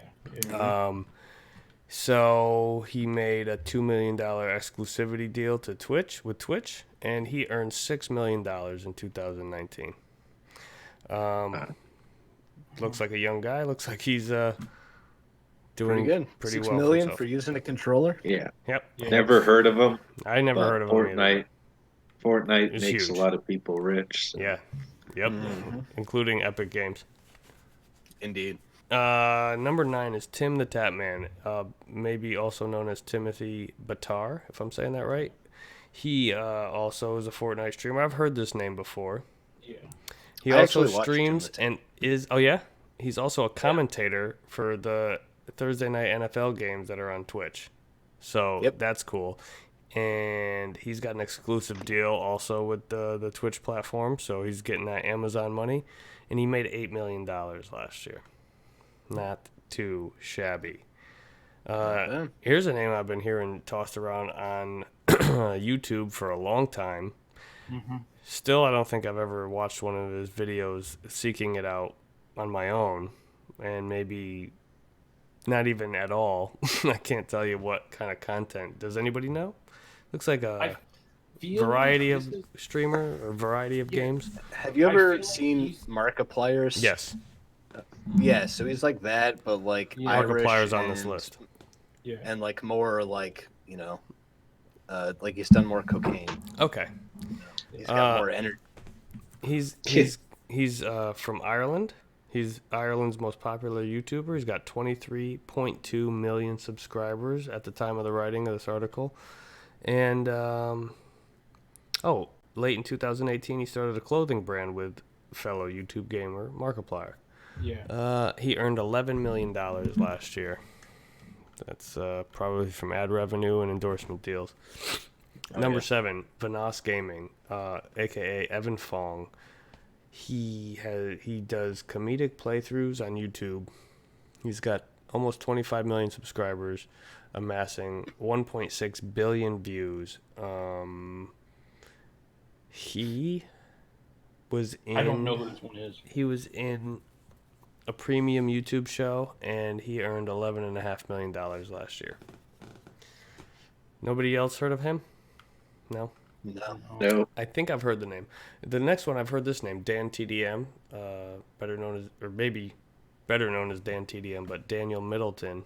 So he made a $2 million exclusivity deal to with Twitch, and he earned $6 million in 2019. Looks like a young guy. Looks like he's doing Pretty good. pretty $6 well million himself. for using a controller. Yeah. Yep. Yeah. Never heard of him. I never but heard of him either. Fortnite It's makes huge. a lot of people rich. So. Yeah. Yep. Including Epic Games. Indeed. Number 9 is Tim the Tapman, maybe also known as Timothy Batar, if I'm saying that right. He also is a Fortnite streamer. I've heard this name before. Yeah. He I also actually watched streams Tim and is he's also a commentator for the Thursday night NFL games that are on Twitch. So Yep. that's cool. And he's got an exclusive deal also with the Twitch platform, so he's getting that Amazon money. And he made $8 million last year. Not too shabby. bad. Here's a name I've been hearing tossed around on YouTube for a long time. Still, I don't think I've ever watched one of his videos seeking it out on my own, and maybe not even at all. I can't tell you what kind of content. Does anybody know? Looks like a variety of streamer or variety of games. Have you I ever feel like seen he's- Markiplier's? Yes, Yeah, so he's like that, but like Yeah. Irish Markiplier's on this and- list. Yeah. and like more like like he's done more cocaine. Okay. He's got more energy. He's from Ireland. He's Ireland's most popular YouTuber. He's got 23.2 million subscribers at the time of the writing of this article. And late in 2018, he started a clothing brand with fellow YouTube gamer Markiplier. Yeah. He earned $11 million last year. That's probably from ad revenue and endorsement deals. Number 7, Vanos Gaming, aka Evan Fong. He does comedic playthroughs on YouTube. He's got almost 25 million subscribers, amassing 1.6 billion views. He was in. I don't know who this one is. He was in a premium YouTube show, and he earned $11.5 million last year. Nobody else heard of him? No? No. No. I think I've heard the name. The next one, I've heard this name, Dan TDM, better known as, or maybe better known as Dan TDM, but Daniel Middleton.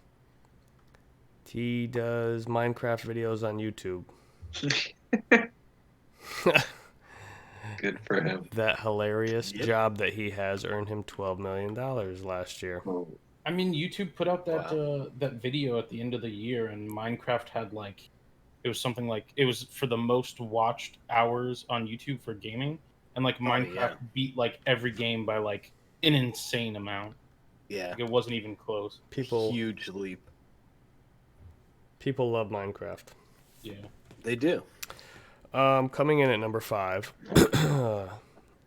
He does Minecraft videos on YouTube. Good for him. That hilarious Yep. job that he has earned him $12 million last year. I mean, YouTube put out that that video at the end of the year, and Minecraft had like, it was something like, it was for the most watched hours on YouTube for gaming, and like Minecraft yeah. beat like every game by like an insane amount. Yeah. Like, it wasn't even close. People Huge leap. love Minecraft. Yeah. They do. Coming in at number 5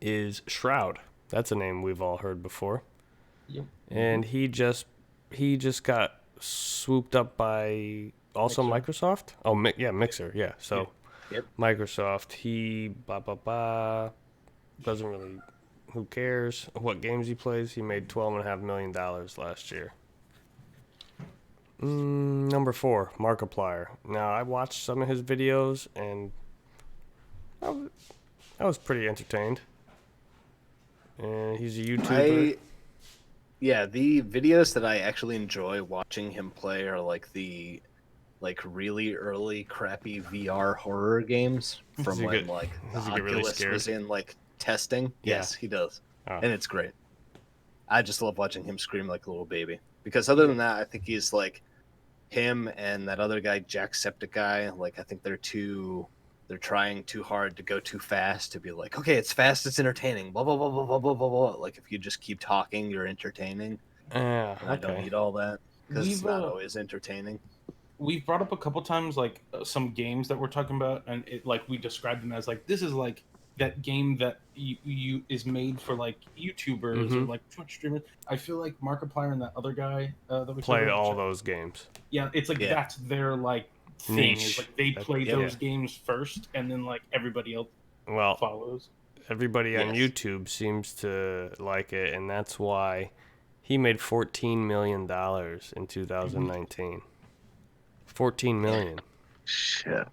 is Shroud. That's a name we've all heard before. Yep. And he just got swooped up by also Mixer. Microsoft. Oh, Mixer. Yeah. So Yep. Microsoft. He doesn't really. Who cares what games he plays? He made $12.5 million last year. Number 4, Markiplier. Now I watched some of his videos and I was pretty entertained. And he's a YouTuber. The videos that I actually enjoy watching him play are like the really early crappy VR horror games from he when get- like the does he get really Oculus scared? was in like testing. Yeah. Yes, he does. Oh. And it's great. I just love watching him scream like a little baby. Because other than that, I think he's like him and that other guy, Jacksepticeye, like I think they're trying too hard to go too fast to be like, okay, it's fast, it's entertaining, blah blah blah blah blah blah blah blah. Like if you just keep talking, you're entertaining. And I don't Okay. need all that because it's We've, not always entertaining. we've brought up a couple times like some games that we're talking about, and it like we described them as like this is like that game that you is made for like YouTubers or Mhm. like Twitch streamers. I feel like Markiplier and that other guy that we Play talked all about, those games. yeah, it's like Yeah. that's their like thing. Niche. Is like they That- play yeah. those games first, and then like everybody else Well, follows. everybody on Yes. YouTube seems to like it, and that's why he made $14 million in 2019. 14 million. Shit.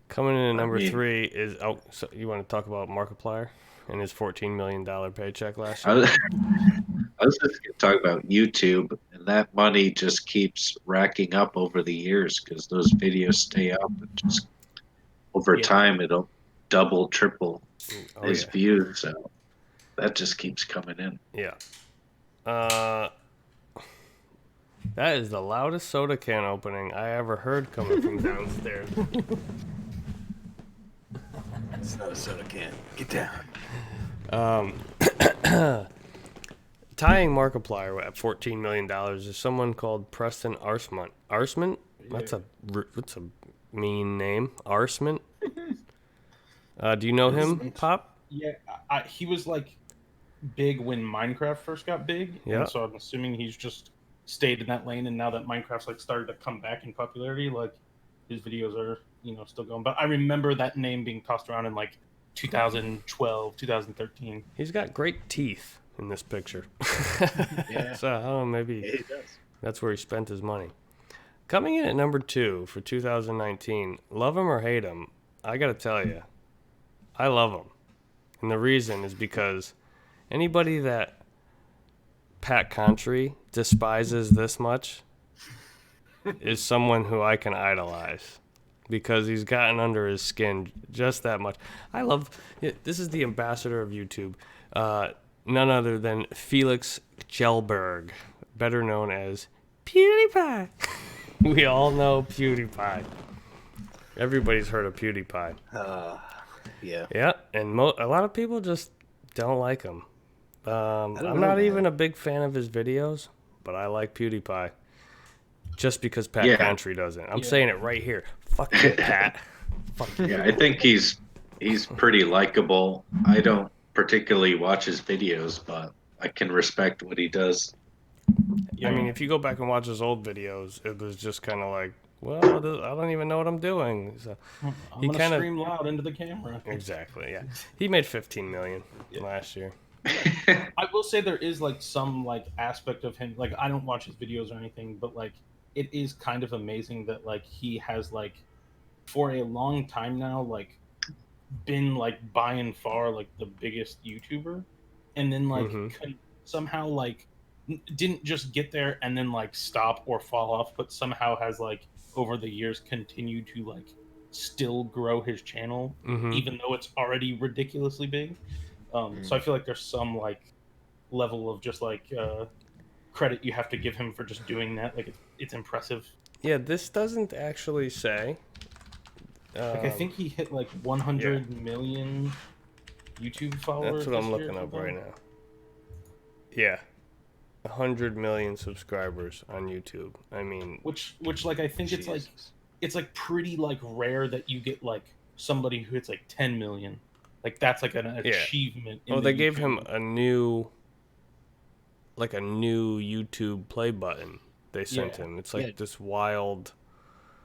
Coming in at number mean- 3 is so you want to talk about Markiplier and his $14 million paycheck last I year? was, I was just going to talk about YouTube, and that money just keeps racking up over the years because those videos stay up, and just over Yeah. time it'll double, triple Oh his yeah. views. So that just keeps coming in. Yeah. That is the loudest soda can opening I ever heard coming from downstairs. It's not a soda can. Get down. Tying Markiplier at $14 million is someone called Preston Arsmont. Arsmont? That's a mean name. Arsmont? Do you know him, Arsmont. Pop? Yeah, he was like big when Minecraft first got big. Yeah. And so I'm assuming he's just stayed in that lane, and now that Minecraft's like started to come back in popularity, like his videos are still going. But I remember that name being tossed around in like 2012, 2013. He's got great teeth in this picture. Yeah. So I don't know, maybe Yeah, he does. that's where he spent his money. Coming in at number 2 for 2019, love him or hate him, I gotta tell you, I love him. And the reason is because anybody that Pat Contry despises this much is someone who I can idolize because he's gotten under his skin just that much. This is the ambassador of YouTube, none other than Felix Kjellberg, better known as PewDiePie. We all know PewDiePie. Everybody's heard of PewDiePie. Yeah. Yeah, and a lot of people just don't like him. I'm know, not man. even a big fan of his videos, but I like PewDiePie. Just because Pat Yeah. Contry doesn't. I'm Yeah. saying it right here. Fuck you, Pat. Fuck you. Yeah, I think he's pretty likable. I don't particularly watch his videos, but I can respect what he does. I mean, if you go back and watch his old videos, it was just kind of like, well, I don't even know what I'm doing. So, I'm he gonna kinda- scream loud into the camera. exactly, yeah. He made 15 million last year. I will say there is like some like aspect of him, like I don't watch his videos or anything, but like it is kind of amazing that like he has like for a long time now like been like by and far like the biggest YouTuber, and then like Mhm. somehow like didn't just get there and then like stop or fall off, but somehow has like over the years continued to like still grow his channel Mhm. even though it's already ridiculously big. So I feel like there's some like level of just like credit you have to give him for just doing that. Like it's impressive. Yeah, this doesn't actually say. Like I think he hit like 100 million YouTube followers. That's what I'm this year looking or up something. right now. Yeah. 100 million subscribers on YouTube. I mean, Which like I think it's like pretty like rare that you get like somebody who hits like 10 million. Like that's like an achievement. in oh, the they gave him YouTube. a new YouTube play button they sent Yeah. him. It's like Yeah. this wild,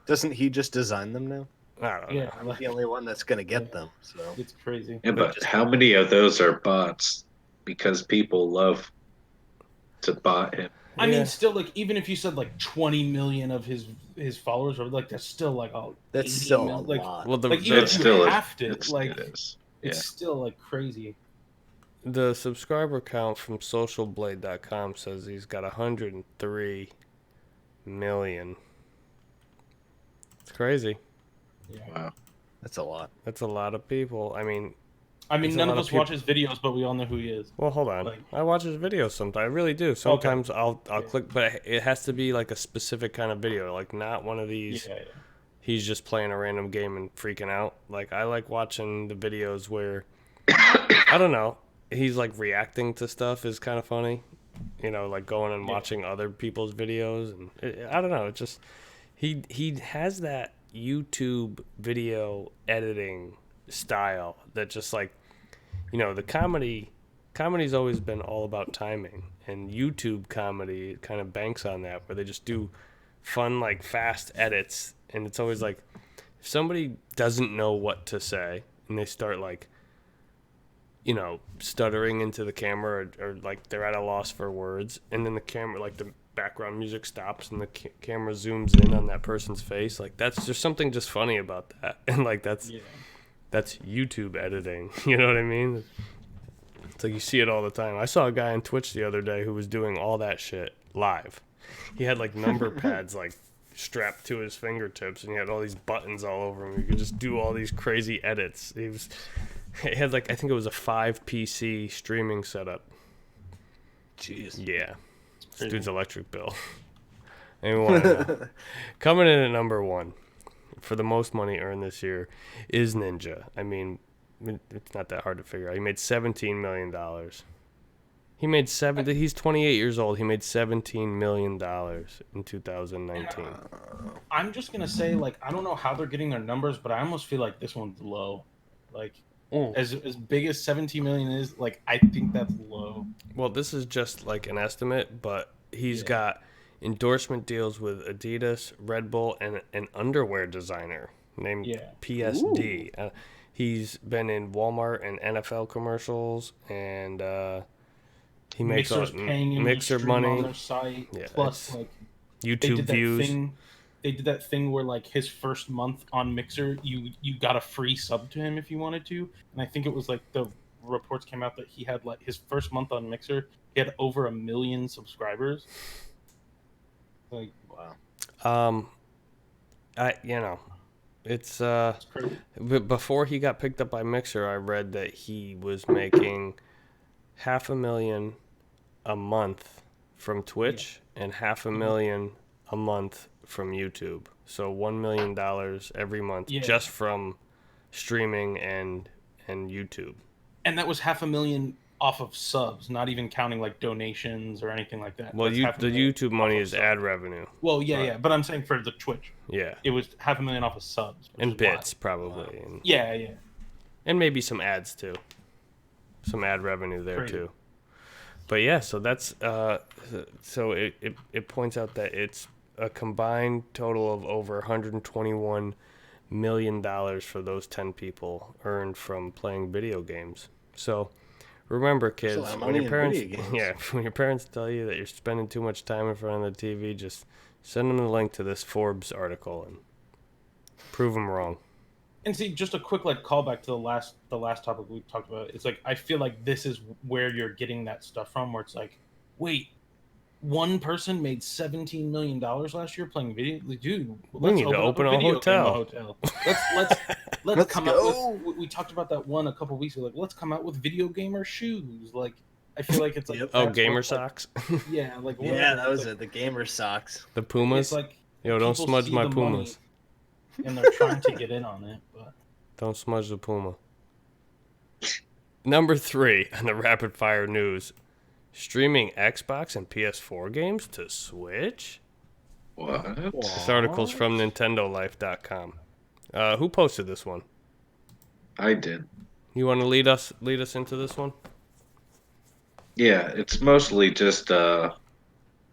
Doesn't he just design them now? I don't Yeah, know. I'm like, the only one that's gonna get them. So it's crazy. Yeah, but how many of those are bots? Because people love to bot him. I Yeah. mean, still, like, even if you said like 20 million of his followers, or like that's still like that's 80 still a mil- like, lot. Well, like even It's if still you a- have to, It's, like, it is. it's still like crazy. The subscriber count from socialblade.com says he's got 103 million. It's crazy. Yeah. Wow. That's a lot. That's a lot of people. I mean, I mean, There's a none lot of of us watch his videos, but we all know who he is. well, hold on. Like- I watch his videos sometimes. I really do. Sometimes I'll click, but it has to be like a specific kind of video, like not one of these. Yeah, He's just playing a random game and freaking out. Like I like watching the videos where I don't know. He's like reacting to stuff is kind of funny. You know, like going and Yeah. watching other people's videos and I don't know. It just He has that YouTube video editing style that just like, the comedy's always been all about timing, and YouTube comedy kind of banks on that, where they just do fun, like, fast edits, and it's always like, if somebody doesn't know what to say and they start like, stuttering into the camera, or like they're at a loss for words, and then the camera, like the background music stops and the camera zooms in on that person's face, like that's just something just funny about that. And like that's YouTube editing. You know what I mean? It's like you see it all the time. I saw a guy on Twitch the other day who was doing all that shit live. He had like number pads like strapped to his fingertips, and he had all these buttons all over him. You could just do all these crazy edits. He had like, I think it was a 5 PC streaming setup. Jeez. Yeah. This dude's electric bill. Anyway, coming in at number 1 for the most money earned this year is Ninja. I mean, it's not that hard to figure out. He made $17 million. He's 28 years old. He made $17 million in 2019. I'm just gonna say, like, I don't know how they're getting their numbers, but I almost feel like this one's low. Like, as big as 17 million is, like, I think that's low. Well, this is just like an estimate, but he's got endorsement deals with Adidas, Red Bull, and an underwear designer named PSD. He's been in Walmart and NFL commercials, and he makes Mixer money on their site. Yeah, plus, like, YouTube views. They did that thing where, like, his first month on Mixer, you got a free sub to him if you wanted to. And I think it was like the reports came out that he had, like, his first month on Mixer, he had over 1 million subscribers. Like, wow. It's crazy. but before he got picked up by Mixer, I read that he was making $500,000 a month from Twitch and $500,000 a month from YouTube. So $1 million every month just from streaming and YouTube. And that was $500,000 off of subs, not even counting like donations or anything like that. Well, the YouTube money is ad revenue. Well, yeah, but I'm saying for the Twitch, yeah, it was $500,000 off of subs and bits probably. Wow. And, yeah, and maybe some ads too, some ad revenue there too. But yeah, so that's so it points out that it's a combined total of over $121 million for those 10 people earned from playing video games. So remember, kids, when your parents tell you that you're spending too much time in front of the TV, just send them the link to this Forbes article and prove them wrong. And see, just a quick like callback to the last topic we talked about. It's like I feel like this is where you're getting that stuff from, where it's like, wait, one person made $17 million last year playing video. Like, dude, we need to open a hotel. Let's come out with. We talked about that one a couple weeks ago. Like, let's come out with video gamer shoes. Like, I feel like it's like gamer socks. Yeah, like that was it. The gamer socks. The Pumas. It's like, don't smudge my Pumas. And they're trying to get in on it, but don't smudge the Puma. Number 3 on the rapid fire news: streaming Xbox and PS4 games to Switch. What? This article's from NintendoLife.com. Who posted this one? I did. You want to lead us into this one? Yeah, it's mostly just I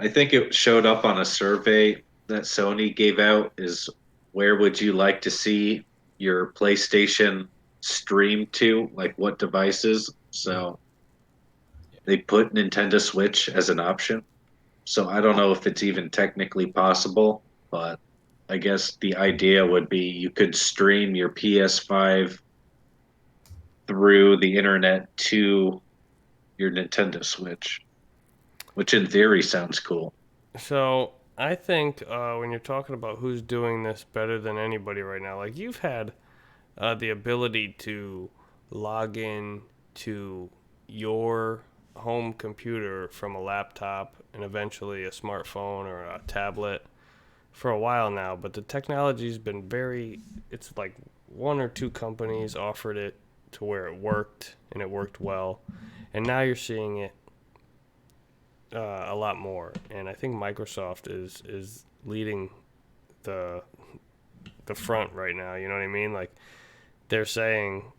think it showed up on a survey that Sony gave out, is where would you like to see your PlayStation stream to, like what devices? So they put Nintendo Switch as an option. So I don't know if it's even technically possible, but I guess the idea would be you could stream your PS5 through the internet to your Nintendo Switch, which in theory sounds cool. So I think when you're talking about who's doing this better than anybody right now, like you've had the ability to log in to your home computer from a laptop and eventually a smartphone or a tablet for a while now, but the technology's been it's like 1 or 2 companies offered it to where it worked and it worked well, and now you're seeing it a lot more, and I think Microsoft is leading the front right now. You know what I mean? Like they're saying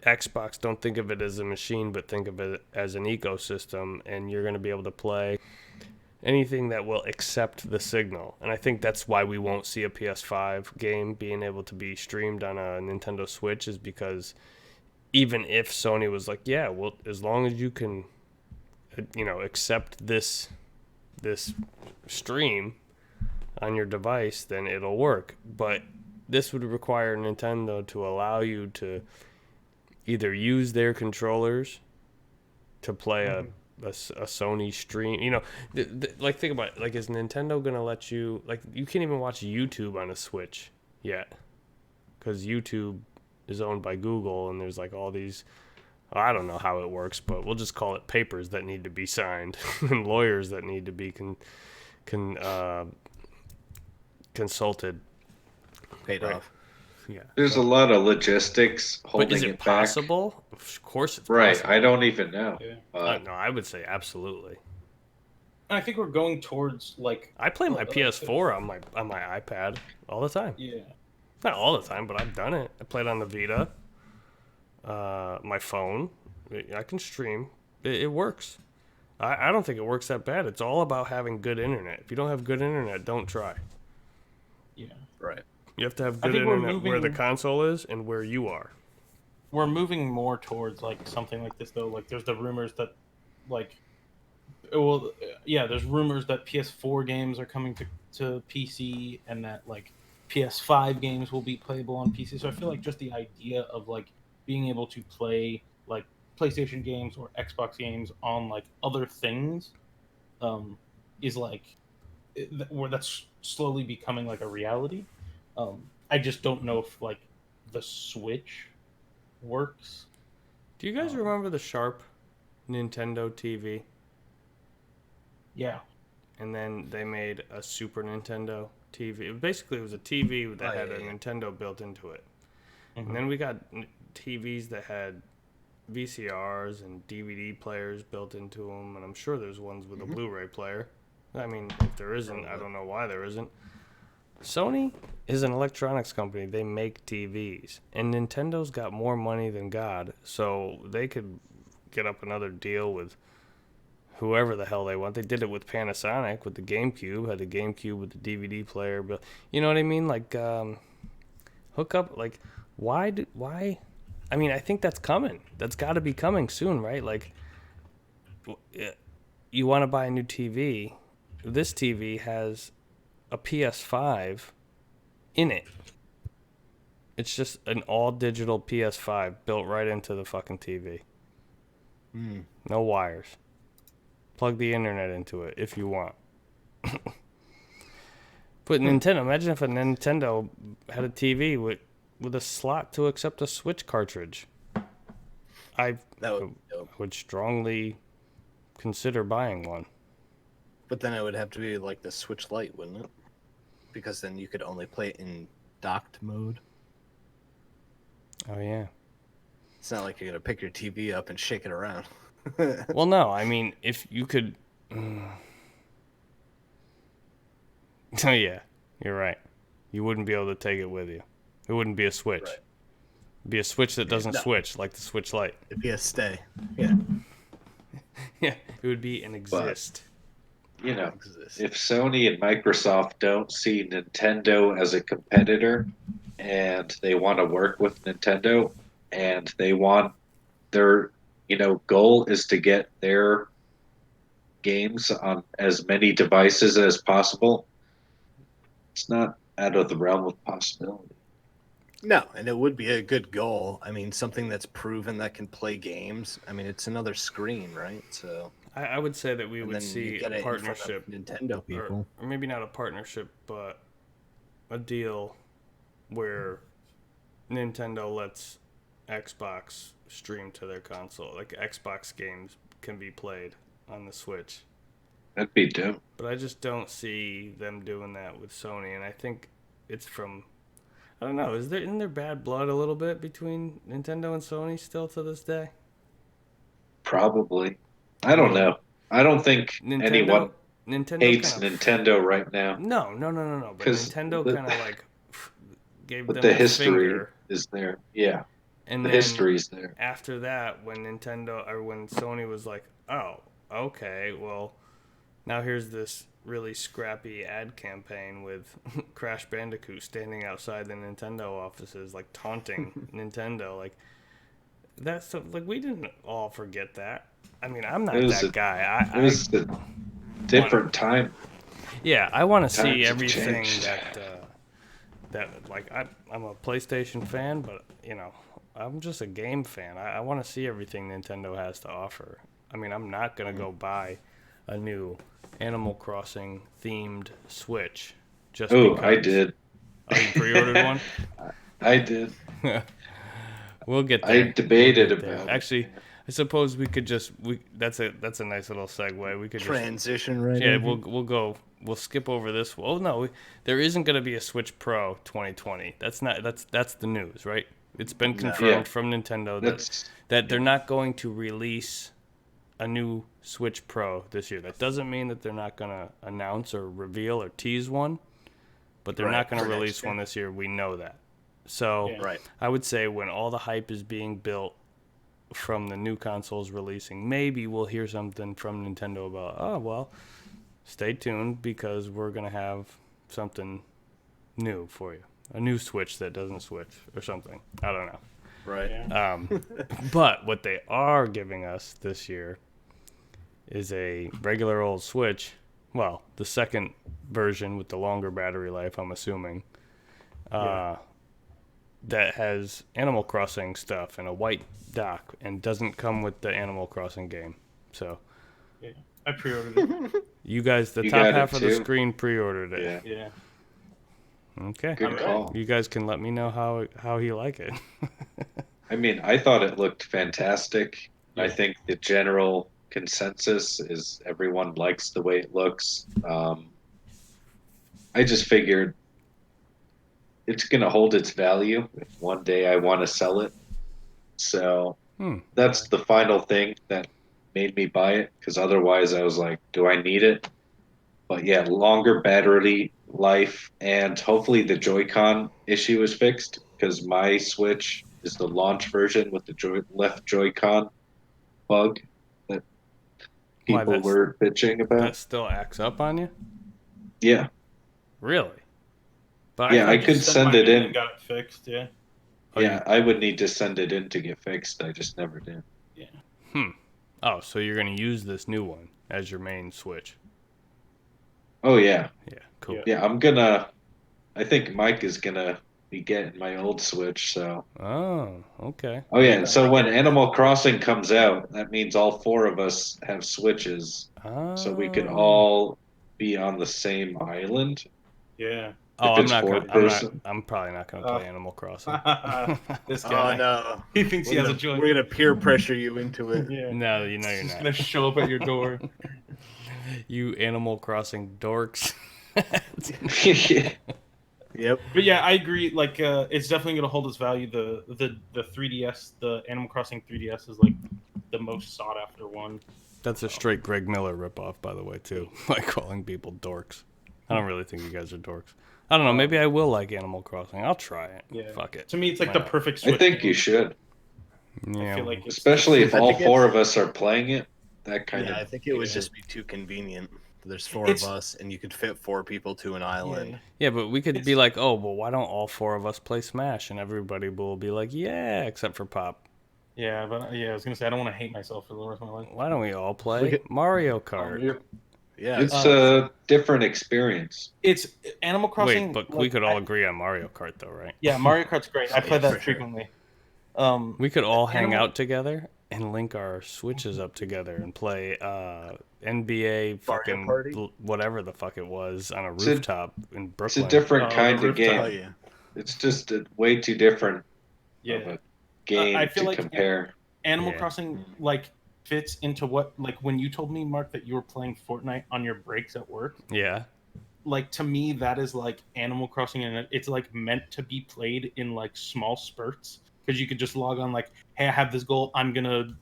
Xbox, don't think of it as a machine, but think of it as an ecosystem, and you're going to be able to play anything that will accept the signal. And I think that's why we won't see a PS5 game being able to be streamed on a Nintendo Switch, is because even if Sony was like, yeah, well, as long as you can, accept this stream on your device, then it'll work. But this would require Nintendo to allow you to either use their controllers to play a Sony stream. Like think about it. Like, is Nintendo gonna let you, like, you can't even watch YouTube on a Switch yet, because YouTube is owned by Google, and there's like all these, I don't know how it works, but we'll just call it papers that need to be signed and lawyers that need to be consulted. Paid Right. off. Yeah. There's a lot of logistics holding But is it it back. possible? Of course it's Right. possible. I don't even know. Yeah. No, I would say absolutely. And I think we're going towards like I play my PS4 on my iPad all the time. yeah. Not all the time, but I've done it. I played on the Vita. My phone. I can stream. It works. I don't think it works that bad. It's all about having good internet. If you don't have good internet, don't try. Yeah. Right. You have to have I good think we're internet where the moving- console is and where you are. We're moving more towards like something like this though. Like there's the rumors that like there's rumors that PS4 games are coming to PC, and that like PS5 games will be playable on PC. So I feel like just the idea of like being able to play like PlayStation games or Xbox games on like other things is like where that's slowly becoming like a reality. I just don't know if like the Switch works. Do you guys remember the Sharp Nintendo TV? Yeah. And then they made a Super Nintendo TV. Basically, it was a TV that had a Nintendo built into it. Mhm. And then we got TVs that had VCRs and DVD players built into them, and I'm sure there's ones with a Blu-ray player. I mean, if there isn't, I don't know why there isn't. Sony is an electronics company. They make TVs, and Nintendo's got more money than God, so they could get up another deal with whoever the hell they want. They did it with Panasonic with the GameCube, had the GameCube with the DVD player, but you know what I mean? Like, hook up, like, why? I mean, I think that's coming. That's got to be coming soon, right? Like, you want to buy a new TV. This TV has a PS5 in it. It's just an all-digital PS5 built right into the fucking TV. No wires. Plug the internet into it if you want. But Nintendo, imagine if a Nintendo had a TV with a slot to accept a Switch cartridge. I That would be dope. would strongly consider buying one. But then it would have to be like the Switch Lite, wouldn't it? Because then you could only play it in docked mode. Oh, yeah. It's not like you're gonna pick your TV up and shake it around. Well, no, I mean, if you could... Oh, yeah, you're right. You wouldn't be able to take it with you. It wouldn't be a Switch. Right. It'd be a Switch that doesn't No. switch, like the Switch Lite. It'd be a stay. Yeah. Yeah, it would be an exist. You know, Exists. if Sony and Microsoft don't see Nintendo as a competitor, and they want to work with Nintendo, and they want their goal is to get their games on as many devices as possible, it's not out of the realm of possibility. No, and it would be a good goal. I mean, something that's proven that can play games. I mean, it's another screen, right? So I would say that we and would then you see get a it in front of partnership, Nintendo people. or maybe not a partnership, but a deal where Nintendo lets Xbox stream to their console. Like, Xbox games can be played on the Switch. That'd be dope. But I just don't see them doing that with Sony, and I think it's from, I don't know, isn't there bad blood a little bit between Nintendo and Sony still to this day? Probably. I don't know. I don't think Nintendo, anyone. Nintendo hates kind of Nintendo right now no. But 'cause Nintendo the- kind of like gave but them the the history finger, is there. Yeah, and the then history's there. after that, when Sony was like, oh, okay, well, now here's this really scrappy ad campaign with Crash Bandicoot standing outside the Nintendo offices, like taunting Nintendo, like that's like we didn't all forget that. I mean, I'm It not was that a guy. it was a different time. Yeah, I want to see Times have everything changed. that like I'm a PlayStation fan, but I'm just a game fan. I want to see everything Nintendo has to offer. I mean, I'm not gonna go buy a new Animal Crossing themed Switch just Oh, because. I did. Oh, you pre-ordered one? I did. We'll get I there. debated We'll get there. about Actually, it. I suppose we could just that's a nice little segue. We could just Transition right yeah, in. we'll skip over this. Oh no, there isn't going to be a Switch Pro 2020. That's the news, right? It's been confirmed Yeah. from Nintendo That's that they're not going to release a new Switch Pro this year. That doesn't mean that they're not going to announce or reveal or tease one, but they're Right, not going to for next release year. one this year. We know that. So Yeah. Right. I would say when all the hype is being built from the new consoles releasing, maybe we'll hear something from Nintendo about, oh, well, stay tuned because we're going to have something new for you. A new Switch that doesn't switch or something. I don't know. Right. Yeah. But what they are giving us this year is a regular old Switch. Well, the second version with the longer battery life, I'm assuming. Yeah. That has Animal Crossing stuff and a white dock and doesn't come with the Animal Crossing game. So Yeah. I pre-ordered it. you guys, the You top got it half of the too? screen pre-ordered it. yeah. Yeah. Okay. Good Alright. call. You guys can let me know how you like it. I mean, I thought it looked fantastic. I Yeah. think the general consensus is everyone likes the way it looks. I just figured it's going to hold its value if one day I want to sell it. So that's the final thing that made me buy it because otherwise I was like, do I need it? But yeah, longer battery life and hopefully the Joy-Con issue is fixed because my Switch is the launch version with the left Joy-Con bug that Why, people that's- were bitching about. That still acts up on you? Yeah. Really? But Yeah, I thought- could Just send mine it in. and got it fixed. Yeah. Oh, Yeah, I would need to send it in to get fixed. I just never did. Oh, so you're gonna use this new one as your main Switch? Oh yeah. Yeah, cool. Yeah. I think Mike is gonna be getting my old Switch, so Oh, okay. oh yeah, so when Animal Crossing comes out, that means all four of us have Switches. So we could Oh. all be on the same island. Yeah. Oh, if I'm it's not four gonna. person. I'm probably not gonna Oh. play Animal Crossing. This Oh guy. no. He thinks he We're has a gonna, joy. we're gonna peer pressure you into it. Yeah. No, you know He's you're just not. gonna show up at your door. You Animal Crossing dorks. Yep. But yeah, I agree. Like, it's definitely gonna hold its value. The 3DS, the Animal Crossing 3DS, is like the most sought after one. That's a straight Greg Miller ripoff, by the way, too. By calling people dorks. I don't really think you guys are dorks. I don't know. Maybe I will like Animal Crossing. I'll try it. Yeah. Fuck it. To me, it's like Why the not? perfect. I Switch think game. you should. Yeah. I feel like it's Especially if I all think four it's- of us are playing it. That kind Yeah, I of think it would Yeah. just be too convenient. There's four It's- of us, and you could fit four people to an island. Yeah. Yeah, but we could be It's- like, oh, well, why don't all four of us play Smash? And everybody will be like, yeah, except for Pop. Yeah, but I was gonna say I don't want to hate myself for the rest of my life. Why don't we all play We could- Mario Kart? Yeah. it's a different experience. It's Animal Crossing. Wait, but we like, could all agree on Mario Kart, though, right? Yeah, Mario Kart's great. I play Yeah, that for sure. frequently. We could all hang Animal- out together and link our Switches up together and play NBA fucking Party? whatever the fuck it was on a a- rooftop in It's Brooklyn. a different the kind of rooftop. game. Oh yeah. It's just a way too different of Yeah, a game I feel to like- compare. Animal Yeah. Crossing like fits into what like when you told me, Mark, that you were playing Fortnite on your breaks at work. Yeah. Like to me, that is like Animal Crossing, and it's like meant to be played in like small spurts because you could just log on like, hey, I have this goal. I'm gonna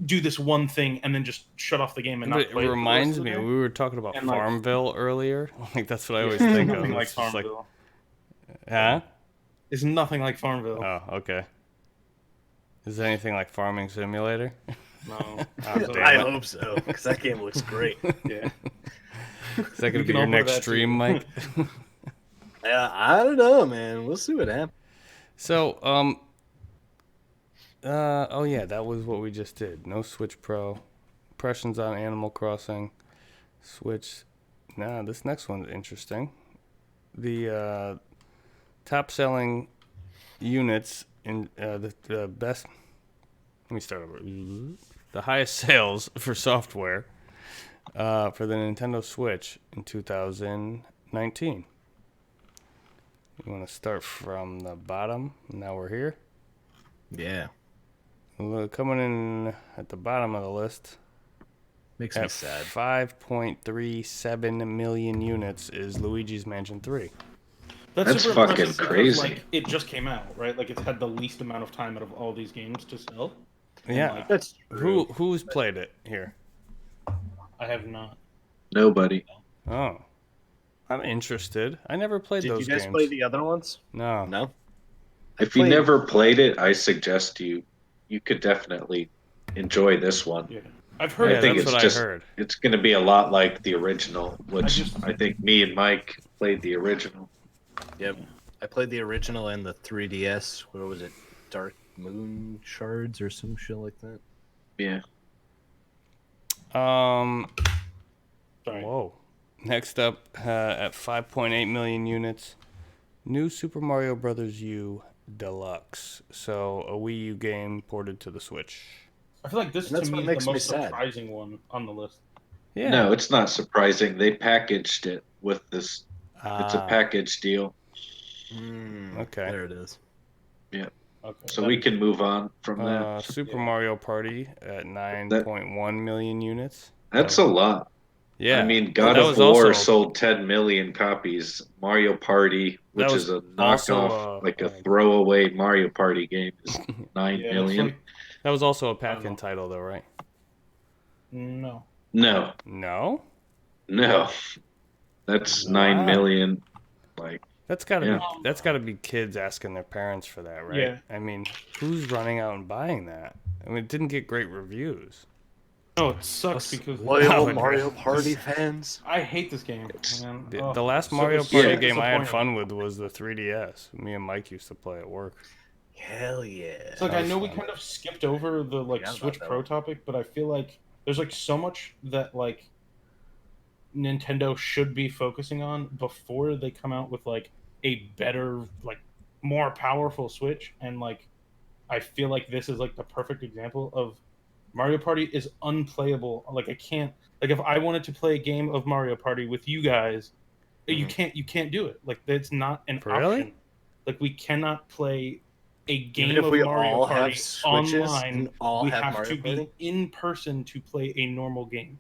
do this one thing and then just shut off the game and But not it play. For the rest reminds of the me, day. we were talking about And, like- Farmville earlier. Like that's what I always Yeah, think nothing of. like It's just like, Farmville. huh? It's nothing like Farmville. Oh, okay. Is there anything like Farming Simulator? No. Oh, I damn it. hope so, because that game looks great. Yeah. Is that We gonna be can your all play next that stream, too. Mike? Yeah, I don't know, man. We'll see what happens. So, oh yeah, that was what we just did. No Switch Pro. Impressions on Animal Crossing. Switch. Nah, this next one's interesting. The top selling units in the best. Let me start over. The highest sales for software for the Nintendo Switch in 2019. You want to start from the bottom? Now we're here. Yeah, Coming in at the bottom of the list makes me at sad. 5.37 million units is Luigi's Mansion 3. That's super fucking impressive because, crazy. Like, it just came out, right? Like it's had the least amount of time out of all these games to sell. And, Yeah. like, That's Who's played it here? I have not. Nobody. Oh. I'm interested. I never played Did those you guys games. play the other ones? No. No. If you played- never played it, I suggest you could definitely enjoy this one. Yeah, I've heard. Yeah, I think that's it's what just I heard. it's going to be a lot like the original, which just- I think me and Mike played the original. Yep. I played the original and the 3DS. What was it? Dark Moon Shards or some shit like that. Yeah. Um. Sorry. Whoa. Next up, at 5.8 million units, New Super Mario Bros. U Deluxe. So a Wii U game ported to the Switch. I feel like this And that's to me what is makes the me most sad. surprising one on the list. Yeah. No, it's not surprising. They packaged it with this. It's a Ah, package deal, Okay. There it is. Okay. so we can move on from that. Super Yeah. Mario Party at 9.1 million units. That's a lot. Yeah. I mean, God that of was War also- sold 10 million copies. Mario Party, which was is a also, knockoff, like a like- throwaway Mario Party game, is 9 Yeah, million. it's like, That was also a don't know. pack-in title, though, right? no. No, No. no, that's Wow. 9 million. Like, That's gotta Yeah. be kids asking their parents for that, right? Yeah. I mean, who's running out and buying that? I mean, it didn't get great reviews. No, it sucks because Loyal Oh, Mario man. Party fans. I hate this game. Man. The, Oh, the last so- Mario it's Party so game I had disappointing. fun with was the 3DS. Me and Mike used to play at work. Hell yeah. It's like That I was know we fun. kind of skipped over the like Yeah, Switch that Pro one. topic, but I feel like there's like so much that like Nintendo should be focusing on before they come out with like a better, like more powerful Switch. And like I feel like this is like the perfect example of Mario Party is unplayable. Like I can't, like if I wanted to play a game of Mario Party with you guys, you can't do it. Like that's not an Mm-hmm. Really? option. Like we cannot play a game Even if of we Mario all Party have Switches online. and all We have have Mario to be Party. in person to play a normal game.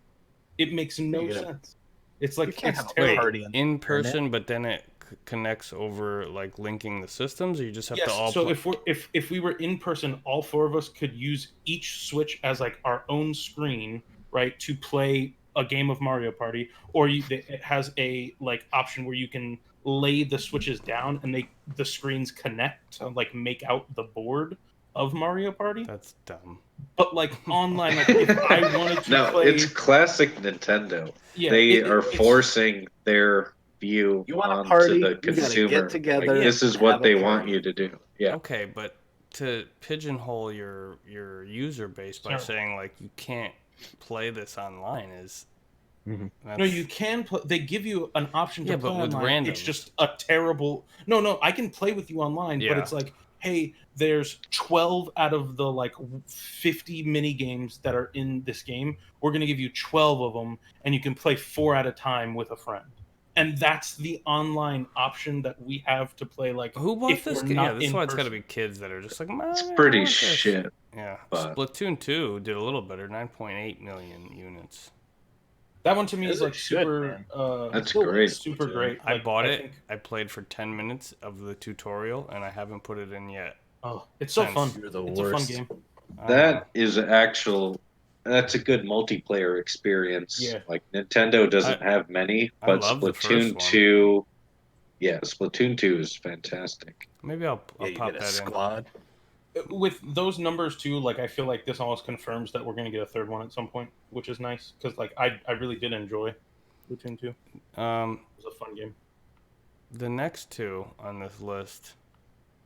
It makes no You gotta- sense. It's like You can't it's have a terrible. party on In person, but then it connects over like linking the systems, or you just have Yes. to all So play. if we were in person, all four of us could use each Switch as like our own screen, right, to play a game of Mario Party. Or it has a like option where you can lay the Switches down and the screens connect to like make out the board of Mario Party. That's dumb. But like online, like if I wanted to no, play, it's classic Nintendo. yeah, They are it's- forcing their view You want a onto party, the you gotta consumer. get together, Like, this is have what a they party. want you to do. Yeah. Okay, but to pigeonhole your user base by Sure. saying like you can't play this online is No, you can play. They give you an option to Yeah, play but with online. It's randoms. just a terrible. No, I can play with you online, but Yeah. it's like, hey, there's 12 out of the like 50 mini games that are in this game. We're gonna give you 12 of them, and you can play 4 at a time with a friend. And that's the online option that we have to play. Like, Who bought if this we're game? not Yeah, this is in why it's got to person. be kids that are just like, It's "Man, I pretty want this." shit. Yeah, but- Splatoon 2 did a little better, 9.8 million units. That one to me It is like looks good, super. man. That's Still great. Super Splatoon. great. I Like, bought it. think- I played for 10 minutes of the tutorial, and I haven't put it in yet. oh, it's so Sense. fun. You're the It's worst. a fun game. I don't know. That is actual that's a good multiplayer experience. Yeah. Like Nintendo doesn't have many, I but love the first Splatoon one. 2, yeah, Splatoon 2 is fantastic. Maybe I'll Yeah, you pop get a that in. squad. With those numbers too, like I feel like this almost confirms that we're gonna get a third one at some point, which is nice because like I really did enjoy Splatoon 2. It was a fun game. The next two on this list,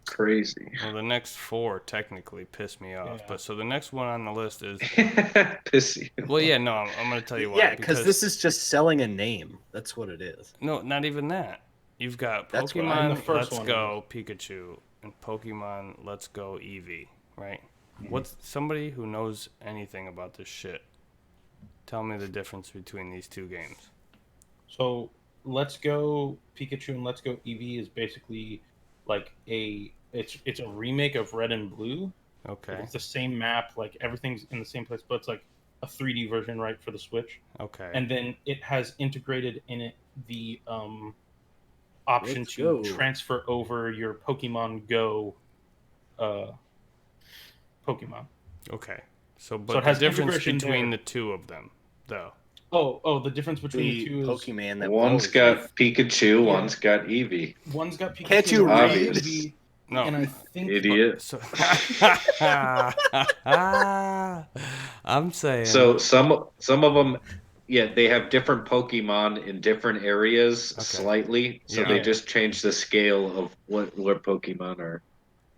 Crazy. well, the next four technically piss me off. Yeah. But so the next one on the list is, Pissy. well, yeah, no, I'm going to tell you why. Yeah, because this is just selling a name. That's what it is. No, not even that. You've got That's what And the Pokemon first Let's one Go Pikachu and Pokemon Let's Go Eevee, right? What's somebody who knows anything about this shit? Tell me the difference between these two games. So Let's Go Pikachu and Let's Go Eevee is basically like it's a remake of Red and Blue. Okay. It's the same map, like everything's in the same place, but it's like a 3D version, right, for the Switch. Okay. And then it has integrated in it the option Let's to go. transfer over your Pokemon Go Pokemon. Okay. So, but So it the has difference integration between there. the two of them, though. Oh, the difference between the The two is Pokemon that One's always got have- Pikachu, Yeah. one's got Eevee. one's got Pikachu, Can't you one's got read? Eevee, No. and I think Idiot. So, I'm saying. So some of them, yeah, they have different Pokemon in different areas slightly. So Yeah. they just change the scale of what Pokemon are.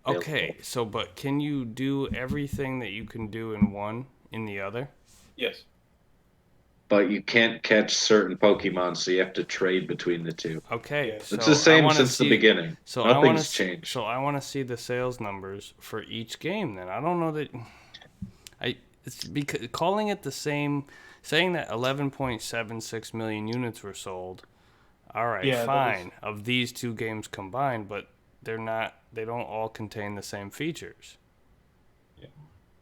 Okay, so but can you do everything that you can do in one in the other? yes. But you can't catch certain Pokemon, so you have to trade between the two. Okay, Yeah. so It's the I same wanna since the see- beginning. So I want Nothing's to changed. So I want to see the sales numbers for each game. Then I don't know that. It's because calling it the same, saying that 11.76 million units were sold. All right, Yeah, that fine. Of these two games combined, but they're not. They don't all contain the same features.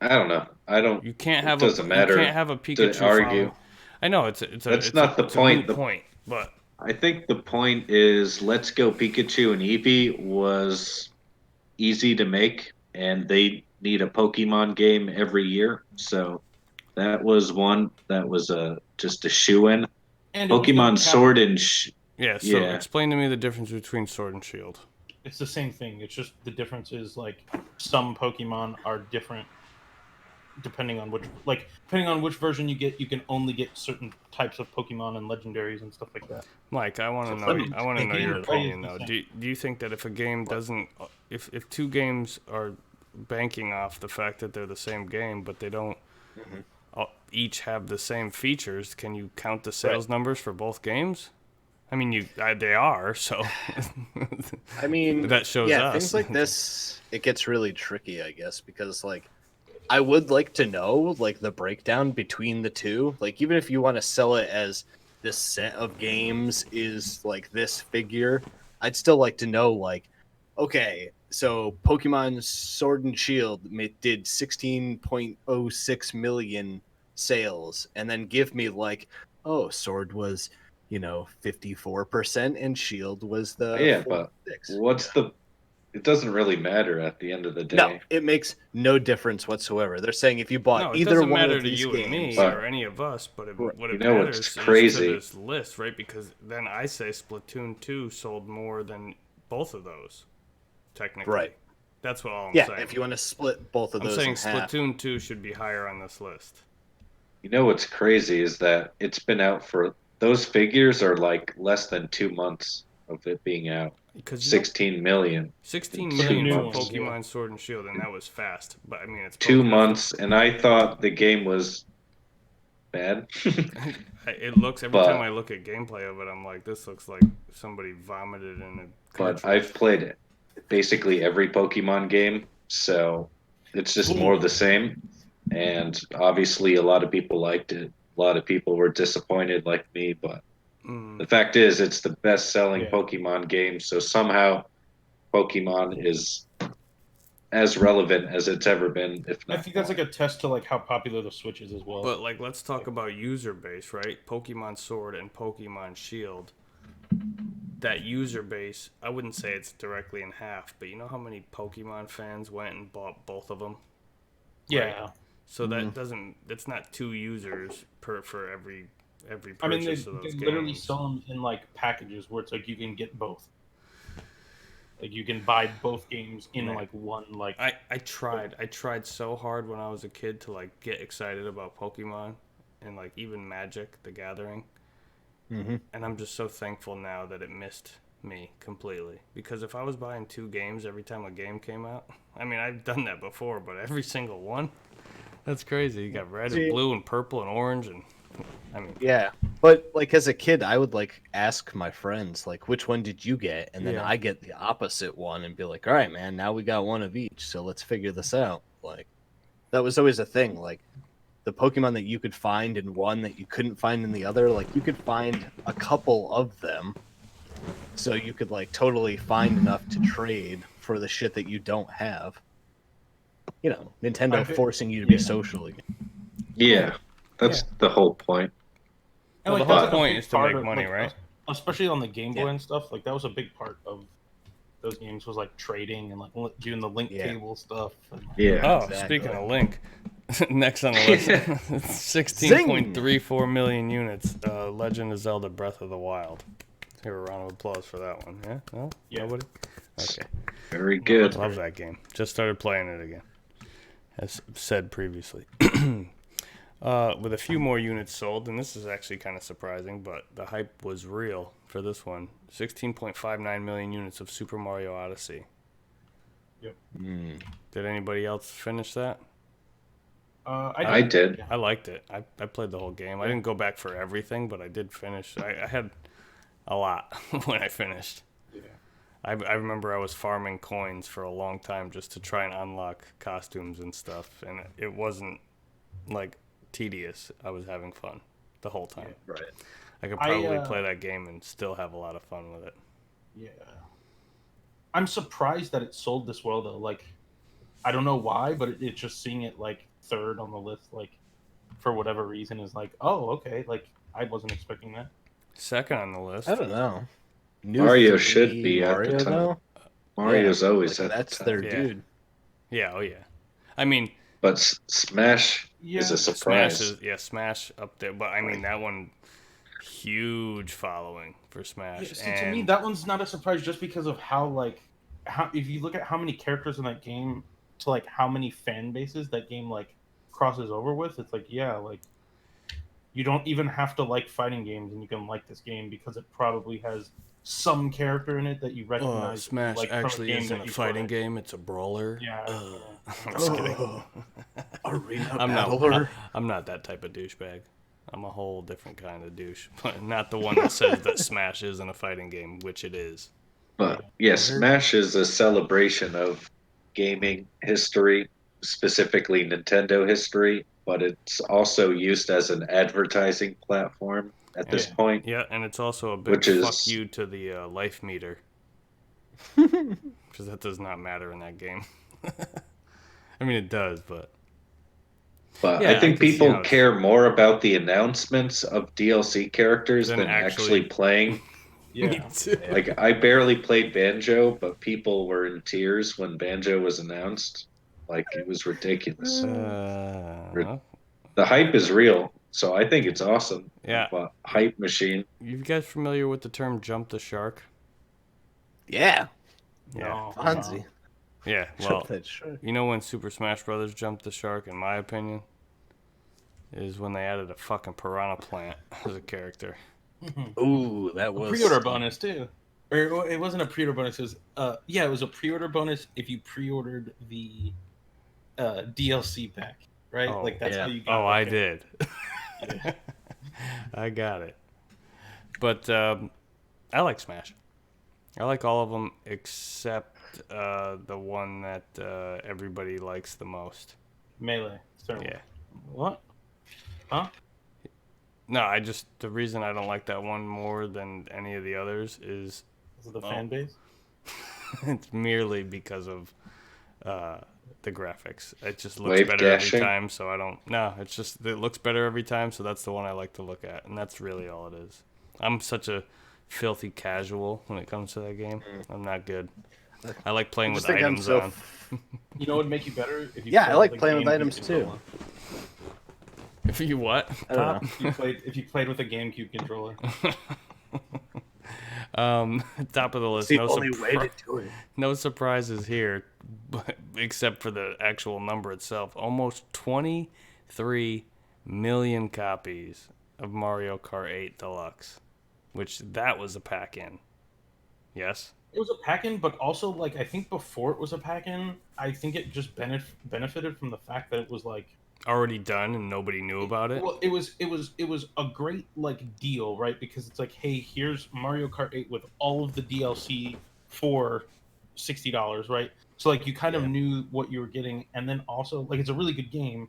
I don't know. I don't. You can't It have doesn't matter You can't have a Pikachu argue. farm. I know it's That's it's not the it's point. A moot point, but I think the point is Let's Go Pikachu and Eevee was easy to make, and they need a Pokemon game every year. So that was one that was just a shoe-in. And it was the Pokemon cap- Sword and yeah. So Yeah. explain to me the difference between Sword and Shield. It's the same thing. It's just the difference is like some Pokemon are different depending on which version you get. You can only get certain types of Pokemon and legendaries and stuff like that. Mike, I want to So know. funny. I want to know your Gameplay is opinion the though. same. Do you think that if a game doesn't, if two games are banking off the fact that they're the same game, but they don't each have the same features, can you count the sales numbers for both games? I mean, they are, so I mean, that shows yeah, us. things like this, it gets really tricky, I guess, because like, I would like to know like the breakdown between the two. Like, even if you want to sell it as this set of games is like this figure, I'd still like to know like, okay, so Pokemon Sword and Shield did 16.06 million sales, and then give me like, oh, Sword was 54% and Shield was the Yeah, but 46. it doesn't really matter at the end of the day. No, it makes no difference whatsoever. They're saying if you bought no, it either doesn't one matter of to these you and me games, But- or any of us, but what You it know matters what's is crazy? to this list, right? Because then I say Splatoon 2 sold more than both of those, technically. Right. That's what all I'm yeah, saying. if you want to split both of I'm those saying in half, Splatoon 2 should be higher on this list. You know what's crazy is that it's been out for those figures are like less than 2 months of it being out. Because 16 million. 16 2 million for months. Pokemon Sword and Shield, and that was fast. But I mean, it's 2 Pokemon. months, and I thought the game was bad. It looks every But- time I look at gameplay of it, I'm like, this looks like somebody vomited in a But cartridge. I've played basically every Pokemon game, so it's just more of the same. And obviously, a lot of people liked it. A lot of people were disappointed, like me. But the fact is, it's the best-selling Yeah. Pokemon game. So somehow, Pokemon is as relevant as it's ever been. If I not, think that's more. like a test to like how popular the Switch is as well. But like, let's talk about user base, right? Pokemon Sword and Pokemon Shield. That user base, I wouldn't say it's directly in half, but you know how many Pokemon fans went and bought both of them? yeah, So that doesn't. It's not 2 users for every I mean, purchase of those they literally games. sell them in like packages where it's like you can get both. Like you can buy both games in Man. like one like. I tried so hard when I was a kid to like get excited about Pokemon and like even Magic the Gathering. Mm-hmm. And I'm just so thankful now that it missed me completely. Because if I was buying 2 games every time a game came out, I mean, I've done that before, but every single one, that's crazy. You got red and blue and purple and orange, and I mean, Yeah, but like as a kid, I would like ask my friends like, which one did you get, and then Yeah. I get the opposite one and be like, all right, man, now we got one of each, so let's figure this out. Like that was always a thing. Like the Pokemon that you could find in one that you couldn't find in the other, like you could find a couple of them, so you could like totally find enough to trade for the shit that you don't have. You know, Nintendo I thi- forcing you to be yeah. social again. Yeah, that's the whole point. And, Well, like, the whole that's a point big is to part make of, money, like, right? Especially on the Game Boy Yeah. and stuff. Like that was a big part of those games was like trading and like doing the link Yeah. table stuff. And, Yeah. Oh, Exactly. speaking of Link, next on the list, 16.34 million units. Legend of Zelda: Breath of the Wild. Here, a round of applause for that one. Yeah, no, Yeah. nobody. Okay, Very good. love that game. Just started playing it again, as said previously. With a few more units sold, and this is actually kind of surprising, but the hype was real for this one. 16.59 million units of Super Mario Odyssey. Mm. Did anybody else finish that? I did. Yeah. I liked it. I played the whole game. I didn't go back for everything, but I did finish. I had a lot when I finished. Yeah. I remember I was farming coins for a long time just to try and unlock costumes and stuff, and it wasn't like tedious. I was having fun the whole time. Right. I could probably I, play that game and still have a lot of fun with it. Yeah. I'm surprised that it sold this well though. Like, I don't know why, but it's just seeing it like third on the list, like for whatever reason, is like, oh, okay. Like I wasn't expecting that. Second on the list. I don't know. New Mario 3D should be at the Mario, top. though? Mario's always Like, at that's the top. their Yeah. dude. Yeah, oh yeah. I mean, But Smash Yeah. is a Smash surprise. is Smash up there, but I mean that one huge following for Smash. Yeah, see, to and me, that one's not a surprise just because of how if you look at how many characters in that game to like how many fan bases that game like crosses over with, it's like yeah, like you don't even have to like fighting games and you can like this game because it probably has some character in it that you recognize. Smash like, from a actually game isn't that a you fighting play. game; it's a brawler. Yeah. I'm just kidding. Arena I'm Battler. not. I'm not that type of douchebag. I'm a whole different kind of douche, but not the one that says that Smash isn't a fighting game, which it is. But yeah, Smash is a celebration of gaming history, specifically Nintendo history, but it's also used as an advertising platform at this Yeah. point. Yeah, and it's also a big Which is- fuck you to the life meter, because that does not matter in that game. I mean, it does, but But Yeah, I I think can see how people it's- care more about the announcements of DLC characters Than than actually actually- playing. Yeah. Like I barely played Banjo, but people were in tears when Banjo was announced. Like it was ridiculous. The hype is real, so I think it's awesome. Yeah. But hype machine. You guys familiar with the term "jump the shark"? Yeah. Yeah, No, Fonzie. yeah. Well, Jump that shit. you know when Super Smash Brothers jumped the shark, in my opinion, is when they added a fucking piranha plant as a character. Ooh, that was Pre-order bonus too. Or it wasn't a pre-order bonus. It was it was a pre-order bonus if you pre-ordered the DLC pack, right? Oh, like that's yeah. how you got. Oh, I okay. did. I got it. But I like Smash. I like all of them except the one that everybody likes the most. Melee. Certainly. Yeah. What? Huh? No, the reason I don't like that one more than any of the others is Is it the fan base? it's merely because of the graphics. It just looks Wave better dashing? every time, so I don't. No, it's just it looks better every time, so that's the one I like to look at, and that's really all it is. I'm such a filthy casual when it comes to that game. I'm not good. I like playing I with just think I'm items so. on. You know what would make you better? If you Yeah, played I like with a playing with GameCube items too. controller. If you what? I don't Pop? know. If you played with a GameCube controller. Top of the list. It's the only way to do it. No surprises here, except for the actual number itself. Almost 23 million copies of Mario Kart 8 Deluxe, which that was a pack-in. Yes? It was a pack-in, but also like I think before it was a pack-in, I think it just benefited from the fact that it was like Already done and nobody knew about it? well, it was a great like deal, right? Because it's like, hey, here's Mario Kart 8 with all of the DLC for $60, right? So like you kind of Yeah. knew what you were getting, and then also like it's a really good game,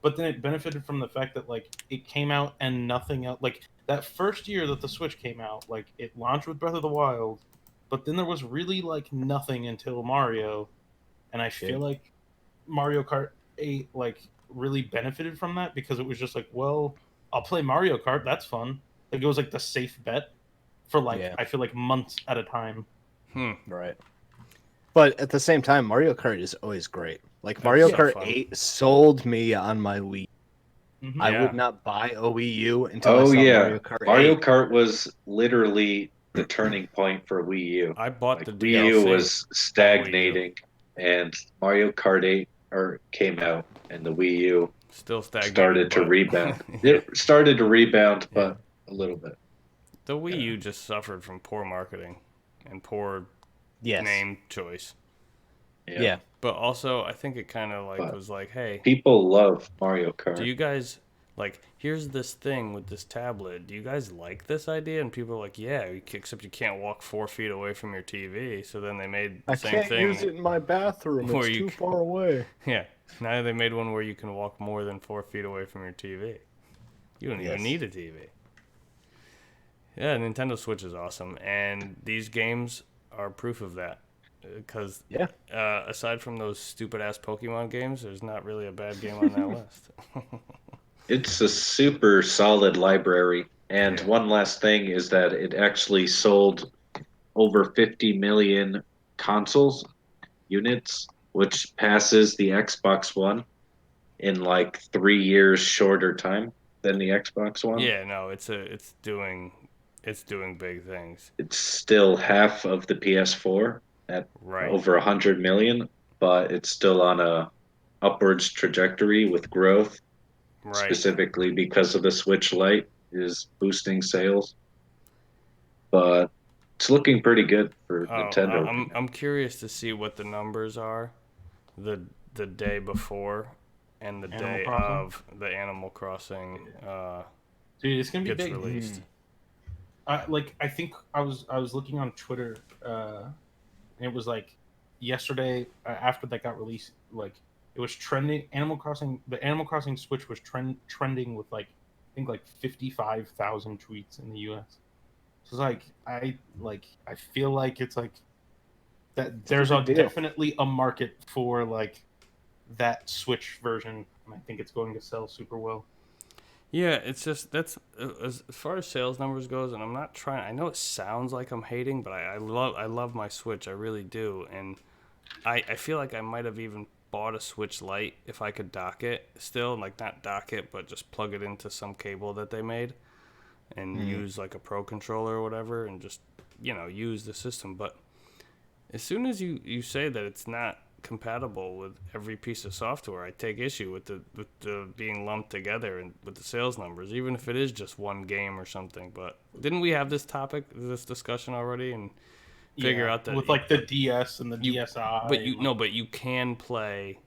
but then it benefited from the fact that like it came out and nothing else. Like that first year that the Switch came out, like it launched with Breath of the Wild, but then there was really like nothing until Mario, and I feel like Mario Kart 8 like really benefited from that because it was just like, well, I'll play Mario Kart, that's fun. Like it was like the safe bet for like Yeah. I feel like months at a time. Right. But at the same time, Mario Kart is always great. Like Mario so Kart fun. 8 sold me on my Wii. Mhm. I Yeah. would not buy a Wii U until I Oh saw yeah, Mario Kart Mario 8. Kart was literally the turning point for Wii U. I bought Like the Wii U DLC. was stagnating, and Mario Kart 8 came out, and the Wii U Still stagnated. started to but- rebound. Yeah. It started to rebound, but a little bit. The Wii U just suffered from poor marketing and poor Yes. name choice. Yeah. But also, I think it kind of like But- was like, hey, People love Mario Kart. do you guys like? Here's this thing with this tablet. Do you guys like this idea? And people are like, yeah, except you can't walk 4 feet away from your TV. So then they made the I same can't thing. use it in my bathroom. Where It's you too c- far away. Yeah. Now they made one where you can walk more than 4 feet away from your TV. You don't Yes. even need a TV. Yeah, Nintendo Switch is awesome, and these games are proof of that. Because Yeah. aside from those stupid ass Pokemon games, there's not really a bad game on that list. It's a super solid library. And Yeah. one last thing is that it actually sold over 50 million consoles units, which passes the Xbox One in like 3 years shorter time than the Xbox One. Yeah, no, it's doing big things. It's still half of the PS4 at Right. over 100 million, but it's still on a upwards trajectory with growth, Right. specifically because of the Switch Lite is boosting sales. But it's looking pretty good for Nintendo. I'm curious to see what the numbers are the day before and the Animal day Crossing? of the Animal Crossing Dude, it's gonna be gets big. released. I think I was looking on Twitter, and it was like yesterday after that got released, like it was trending. The Animal Crossing Switch was trending with like I think like 55,000 tweets in the U.S. So it's like I feel like it's like that. There's big deal. definitely a market for like that Switch version, and I think it's going to sell super well. Yeah, it's just that's as far as sales numbers goes, and I'm not trying. I know it sounds like I'm hating, but I love my Switch. I really do, and I feel like I might have even bought a Switch Lite if I could dock it still, like not dock it, but just plug it into some cable that they made, and use like a Pro controller or whatever, and just use the system. But as soon as you say that it's not compatible with every piece of software, I take issue with the being lumped together and with the sales numbers, even if it is just one game or something. But didn't we have this discussion already and figure out that with like the DS and the DSi. but you can play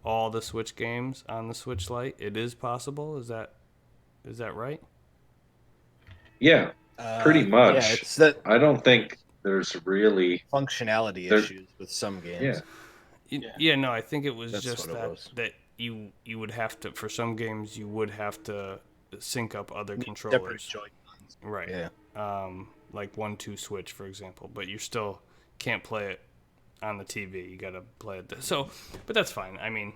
all the Switch games on the Switch Lite. It is possible. Is that right? Yeah, pretty much. Yeah, it's that I don't think there's really. functionality There- issues with some games. Yeah. Yeah, no, I think it was That's just what it that was. that you would have to, for some games you would have to sync up other Separate controllers. Joy-Cons. Right. Yeah. Like 1-2 Switch, for example, but you still can't play it on the TV. You gotta play it but that's fine. I mean,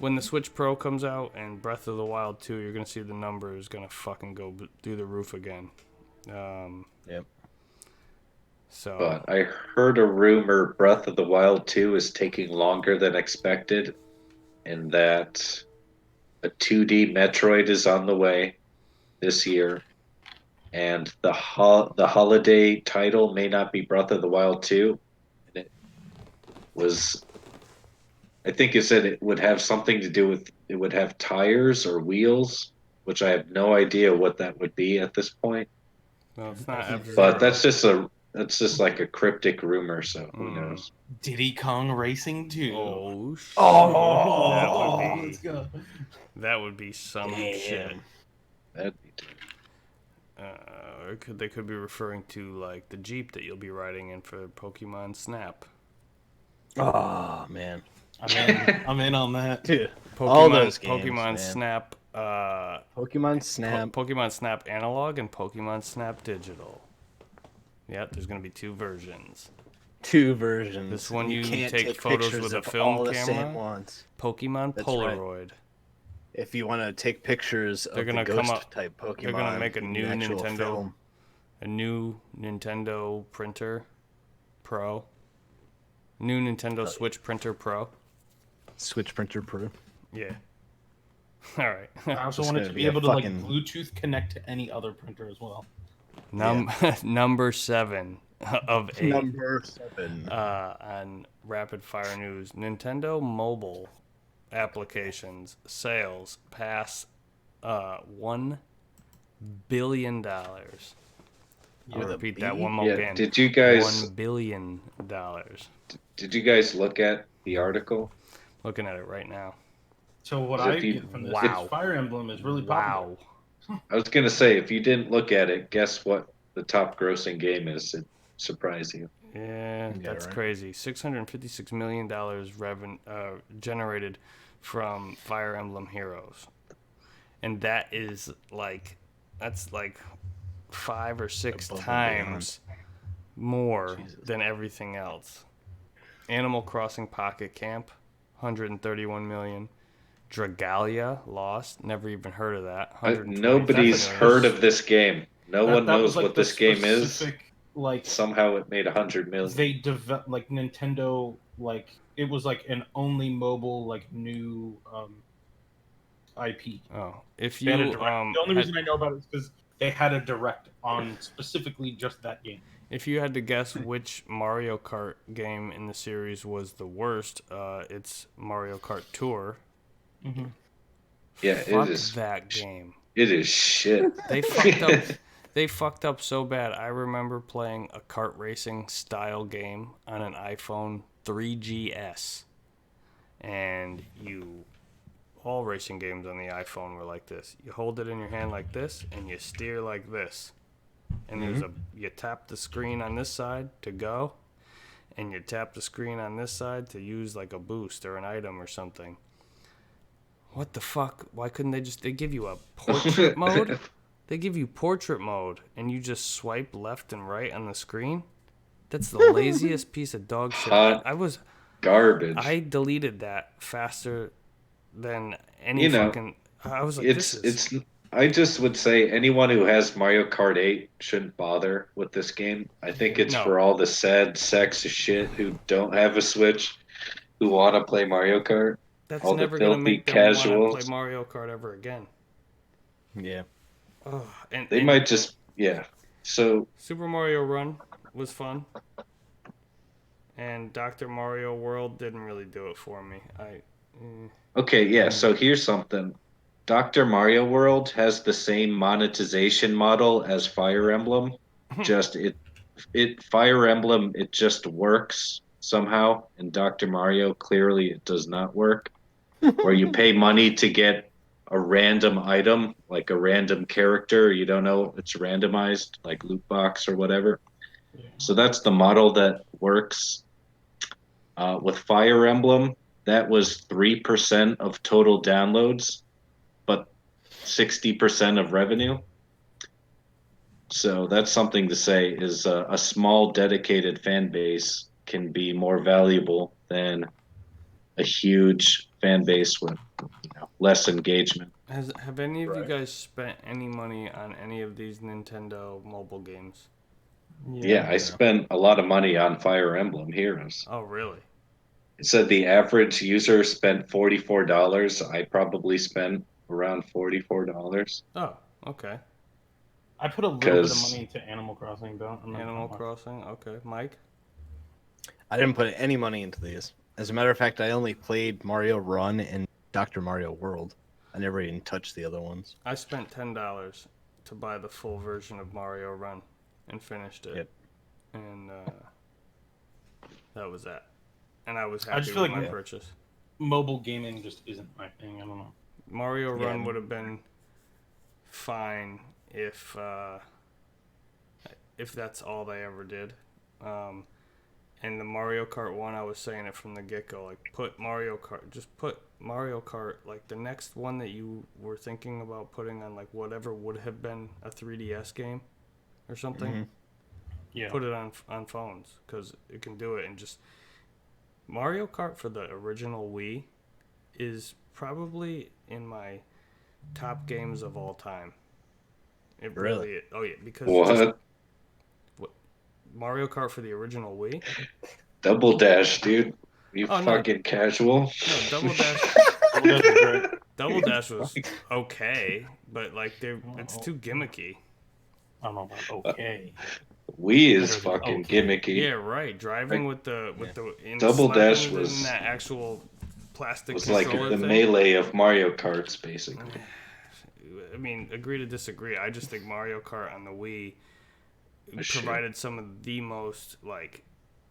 when the Switch Pro comes out and Breath of the Wild 2, you're gonna see the numbers gonna fucking go through the roof again. Yep. So But I heard a rumor Breath of the Wild 2 is taking longer than expected, and that a 2D Metroid is on the way this year, and the holiday title may not be Breath of the Wild 2. And it was, I think it said it would have something to do with it would have tires or wheels, which I have no idea what that would be at this point. well, it's not F-Zero. But that's just like a cryptic rumor, so who knows? Diddy Kong Racing 2. Oh shit! Oh, let's go. That would be some Damn. shit. That'd be They could be referring to like the Jeep that you'll be riding in for Pokemon Snap. Oh man, I'm in on that. dude, Pokemon, all those games, Pokemon man. Snap, Pokemon Snap. Pokemon Snap Analog and Pokemon Snap Digital. Yeah, there's gonna be 2 versions. 2 versions. This one you can't take photos pictures with a of film all the camera. same ones. Pokemon That's right. Polaroid. If you want to take pictures They're of the gonna come ghost up- type Pokemon, they're gonna make a in new actual Nintendo- film. A new Nintendo printer Pro. New Nintendo Switch printer Pro. Switch Printer Pro. Yeah. All right. I also It's want it gonna to be be a able to fucking- like Bluetooth connect to any other printer as well. Number 7 of 8 Number 7. on Rapid Fire News. Nintendo mobile applications sales pass $1 billion. I'll With a repeat B? that one more Yeah. again. Did you guys $1 billion. look at the article? Looking at it right now. So what If I you- get from this Wow. is Fire Emblem is really popular. Wow. I was gonna say, if you didn't look at it, guess what the top grossing game is? It'd surprise you. Yeah, that's right. crazy. $656 million generated from Fire Emblem Heroes. And that's like 5 or 6 Above and times more Jesus. than everything else. Animal Crossing Pocket Camp, 131 million. Dragalia Lost, never even heard of that. 125 Nobody's million. heard of this game. No one That knows was, like, what the this game is. specific, Like Somehow it made 100 million. they develop like Nintendo, like it was like an only mobile like new IP. Oh, if They had a you direct. The only reason I know about it is because they had a direct on specifically just that game. if you had to guess which Mario Kart game in the series was the worst, it's Mario Kart Tour. Mm-hmm. Yeah, Fuck it is. that game. It is shit. They fucked up. They fucked up so bad. I remember playing a kart racing style game on an iPhone 3GS, and all racing games on the iPhone were like this. You hold it in your hand like this, and you steer like this. And you tap the screen on this side to go, and you tap the screen on this side to use like a boost or an item or something. What the fuck? Why couldn't they give you a portrait mode? They give you portrait mode, and you just swipe left and right on the screen. That's the laziest piece of dog shit. Hot Garbage. I deleted that faster than any You know, fucking. I was like, it's. I just would say anyone who has Mario Kart 8 shouldn't bother with this game. I think it's No. for all the sad sacks of shit who don't have a Switch, who want to play Mario Kart. that's all the never gonna filthy make them want to casuals. play Mario Kart ever again. Yeah. Ugh, and, They and might just, yeah. So Super Mario Run was fun, and Dr. Mario World didn't really do it for me. okay, yeah. So here's something. Dr. Mario World has the same monetization model as Fire Emblem. Just Fire Emblem, it just works somehow, and Dr. Mario clearly it does not work. Where you pay money to get a random item, like a random character, you don't know it's randomized, like loot box or whatever. So that's the model that works. With Fire Emblem, that was 3% of total downloads, but 60% of revenue. So that's something to say is a small dedicated fan base can be more valuable than a huge fan base with less engagement. Have any of you guys spent any money on any of these Nintendo mobile games? Yeah, I spent a lot of money on Fire Emblem Heroes. Oh, really? It said the average user spent $44. I probably spent around $44 Oh, okay. I put a little bit of because money into Animal Crossing, though. I'm not Animal gonna lie. Crossing. Okay, Mike. I didn't put any money into these. As a matter of fact, I only played Mario Run and Dr. Mario World. I never even touched the other ones. I spent $10 to buy the full version of Mario Run, and finished it. Yep. And that was that. And I was I happy just feel with like my purchase. Mobile gaming just isn't my thing. I don't know. Mario Run Yeah. would have been fine if that's all they ever did. And the Mario Kart one, I was saying it from the get go. Like, put Mario Kart, like the next one that you were thinking about putting on, like whatever would have been a 3DS game or something. Mhm. Yeah. Put it on phones, because it can do it. And just Mario Kart for the original Wii is probably in my top games of all time. It Really? really, oh yeah, because what? Mario Kart for the original Wii. Double Dash, dude. You Oh, no. fucking casual. No, Double Dash. Well, that's great. Double Dash was okay, but like it's too gimmicky. I don't know about okay. Wii is Better than fucking okay. gimmicky. Yeah, right. Driving with the Double slapping Dash it in was- that actual plastic was like controller the thing. melee of Mario Karts, basically. I mean, agree to disagree. I just think Mario Kart on the Wii Shit. provided some of the most like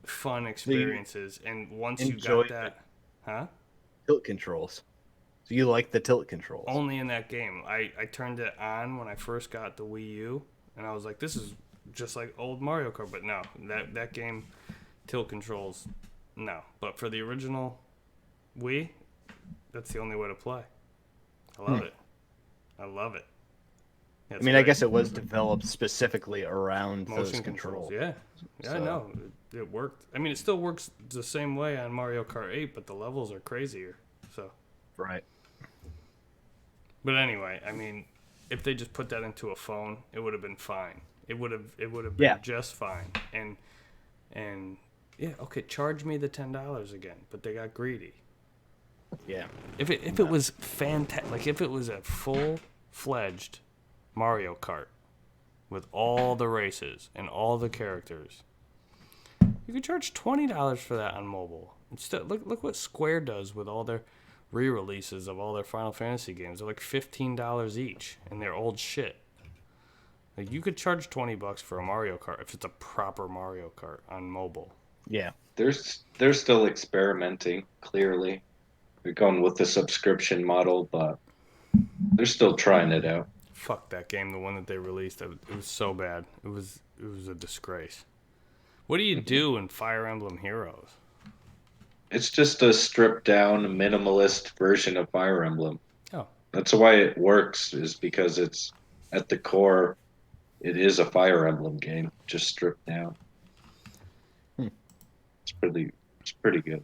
fun experiences, and once you enjoyed got that, huh? Tilt controls. So you like the tilt controls? Only in that game. I turned it on when I first got the Wii U, and I was like, this is just like old Mario Kart. But no, that game, tilt controls, no. But for the original Wii, that's the only way to play. I love it. I love it. Yeah, I it's mean, I great. guess it was developed specifically around Motion those controls. controls. Yeah, So- no, it worked. I mean, it still works the same way on Mario Kart 8, but the levels are crazier. So, Right. but anyway, I mean, if they just put that into a phone, it would have been fine. It would have been Yeah. just fine. And yeah, okay, charge me the $10 again, but they got greedy. Yeah. If it was fantastic, like if it was a full-fledged Mario Kart with all the races and all the characters, you could charge $20 for that on mobile. Instead, look what Square does with all their re-releases of all their Final Fantasy games. They're like $15 each, and they're old shit. Like, you could charge $20 for a Mario Kart if it's a proper Mario Kart on mobile. Yeah. They're still experimenting, clearly. They're going with the subscription model, but they're still trying it out. Fuck that game, the one that they released. It was so bad. It was a disgrace. What do you do in Fire Emblem Heroes? It's just a stripped down, minimalist version of Fire Emblem. Oh. That's why it works, is because it's at the core, it is a Fire Emblem game, just stripped down. It's pretty good.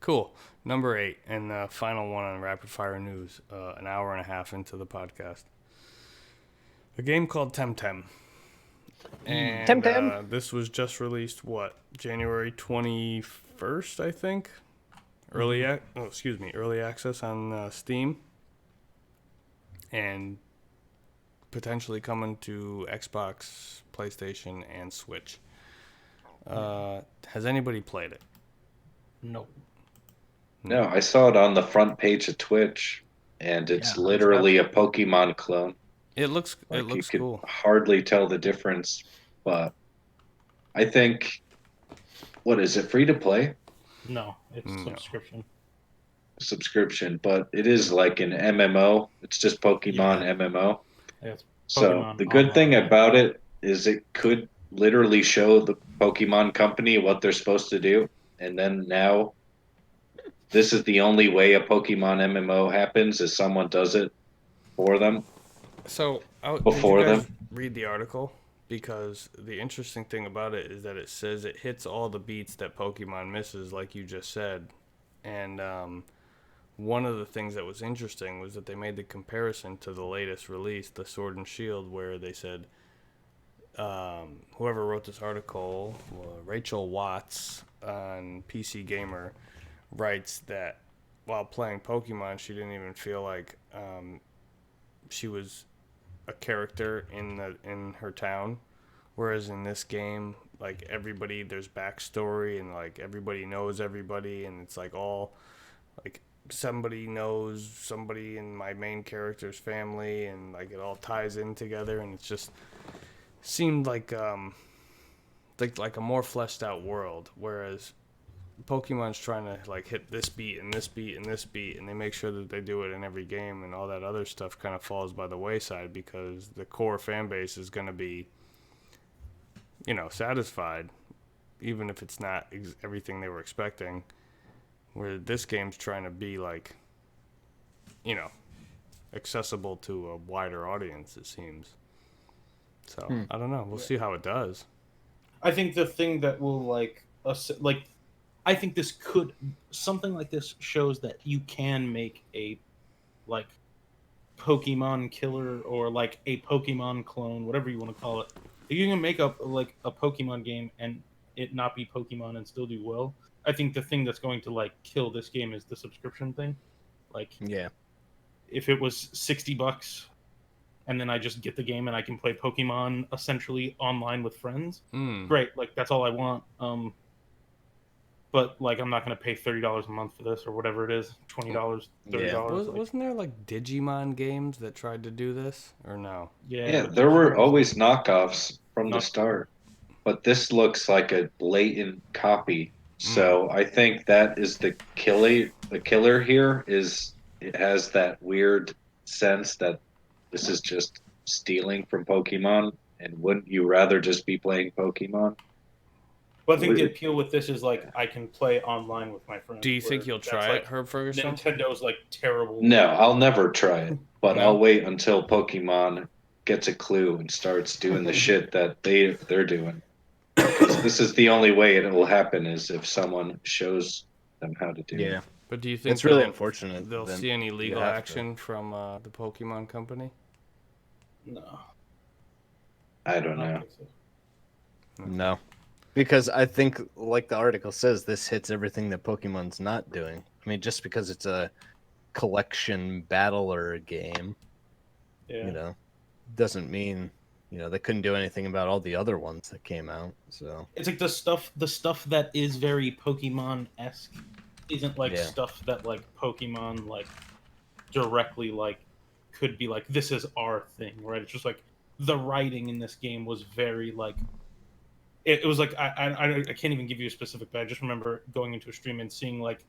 Cool. Number 8, and the final one on Rapid Fire News, an hour and a half into the podcast. A game called Temtem. And Temtem. This was just released, January 21st, I think? Early access on Steam. And potentially coming to Xbox, PlayStation, and Switch. Has anybody played it? No. No, I saw it on the front page of Twitch, and it's Yeah, literally a Pokemon clone. It looks Like, you could cool. hardly tell the difference, but I think, what is it, free to play? No, it's No. subscription. Subscription, but it is like an MMO. It's just Pokemon Yeah. MMO. Yeah, it's So Pokemon the good thing Online. about it is it could literally show the Pokemon company what they're supposed to do, and then now this is the only way a Pokemon MMO happens is someone does it for them. So, Before did you guys them? read the article? Because the interesting thing about it is that it says it hits all the beats that Pokemon misses, like you just said. And one of the things that was interesting was that they made the comparison to the latest release, the Sword and Shield, where they said whoever wrote this article, Rachel Watts on PC Gamer, writes that while playing Pokemon, she didn't even feel like she was a character in her town, whereas in this game, like everybody, there's backstory and like everybody knows everybody, and it's like all like somebody knows somebody in my main character's family, and like it all ties in together, and it's just seemed like like a more fleshed out world, whereas Pokemon's trying to like hit this beat and this beat and this beat, and they make sure that they do it in every game, and all that other stuff kind of falls by the wayside because the core fan base is going to be, satisfied, even if it's not everything they were expecting. Where this game's trying to be like, accessible to a wider audience, it seems. So I don't know. We'll see how it does. I think the thing that will I think something like this shows that you can make a like Pokemon killer or like a Pokemon clone, whatever you want to call it. If you can make up like a Pokemon game and it not be Pokemon and still do well, I think the thing that's going to like kill this game is the subscription thing. Like, Yeah. if it was $60 and then I just get the game and I can play Pokemon essentially online with friends, great. Like, that's all I want. But like, I'm not going to pay $30 a month for this or whatever it is, $20, $30. Yeah. Wasn't there like Digimon games that tried to do this, or no? Yeah, there were always knockoffs from the start, but this looks like a blatant copy. So I think that is the killer. The killer here is it has that weird sense that this is just stealing from Pokemon, and wouldn't you rather just be playing Pokemon? But I think the appeal with this is like I can play online with my friends. Do you think you'll try it, Herb Ferguson? Nintendo's like terrible. No, I'll never try it, but No? I'll wait until Pokemon gets a clue and starts doing the shit that they're doing. Because this is the only way it will happen is if someone shows them how to do it. Yeah. But do you think It's really unfortunate. they'll that see any legal you have to. action from the Pokemon company? No. I don't I don't know. think so. No. Because I think, like the article says, this hits everything that Pokemon's not doing. I mean, just because it's a collection battler game, Yeah. doesn't mean, they couldn't do anything about all the other ones that came out. So It's like the stuff that is very Pokemon-esque isn't like Yeah. stuff that like Pokemon like directly like could be like this is our thing, right? It's just like the writing in this game was very like it was like I can't even give you a specific, but I just remember going into a stream and seeing like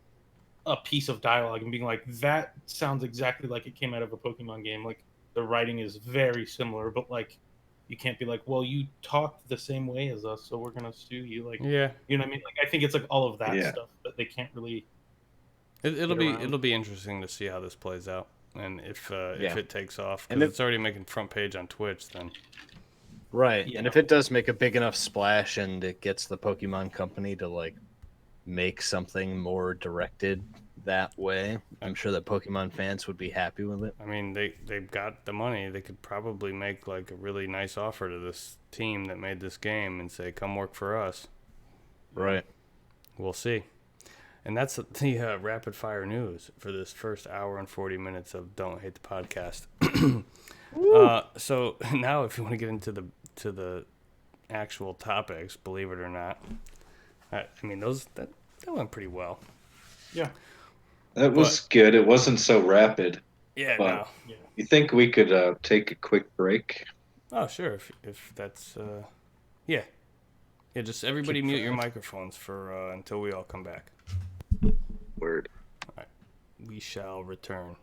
a piece of dialogue and being like, that sounds exactly like it came out of a Pokemon game. Like the writing is very similar, but like you can't be like, well, you talked the same way as us, so we're gonna sue you. Like, Yeah, you know what I mean? Like, I think it's like all of that Yeah. stuff that they can't really. it'll Get around. be interesting to see how this plays out, and if Yeah. it takes off, And because if- it's already making front page on Twitch. Then right, Yeah. and if it does make a big enough splash and it gets the Pokemon Company to like make something more directed that way, I'm sure that Pokemon fans would be happy with it. I mean, they've got the money. They could probably make like a really nice offer to this team that made this game and say, "Come work for us." Right. We'll see. And that's the rapid fire news for this first hour and 40 minutes of Don't Hate the Podcast. So now, if you want to get into the actual topics, believe it or not, I mean that went pretty well. Yeah. That was good. It wasn't so rapid. Yeah. But- No. You think we could take a quick break? Oh, sure. If that's yeah. Just everybody mute your microphones for until we all come back. Word. We shall return.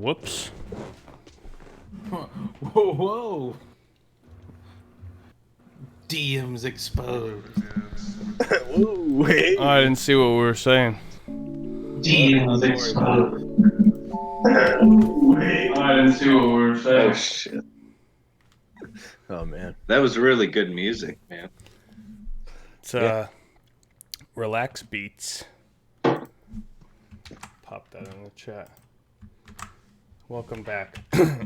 Whoops. Whoa. DM's exposed. Ooh, hey. I didn't see what we were saying. DM's exposed. I didn't see what we were Oh shit! Oh man. That was really good music, man. It's Yeah. Relax Beats. Pop that in the chat. Welcome back.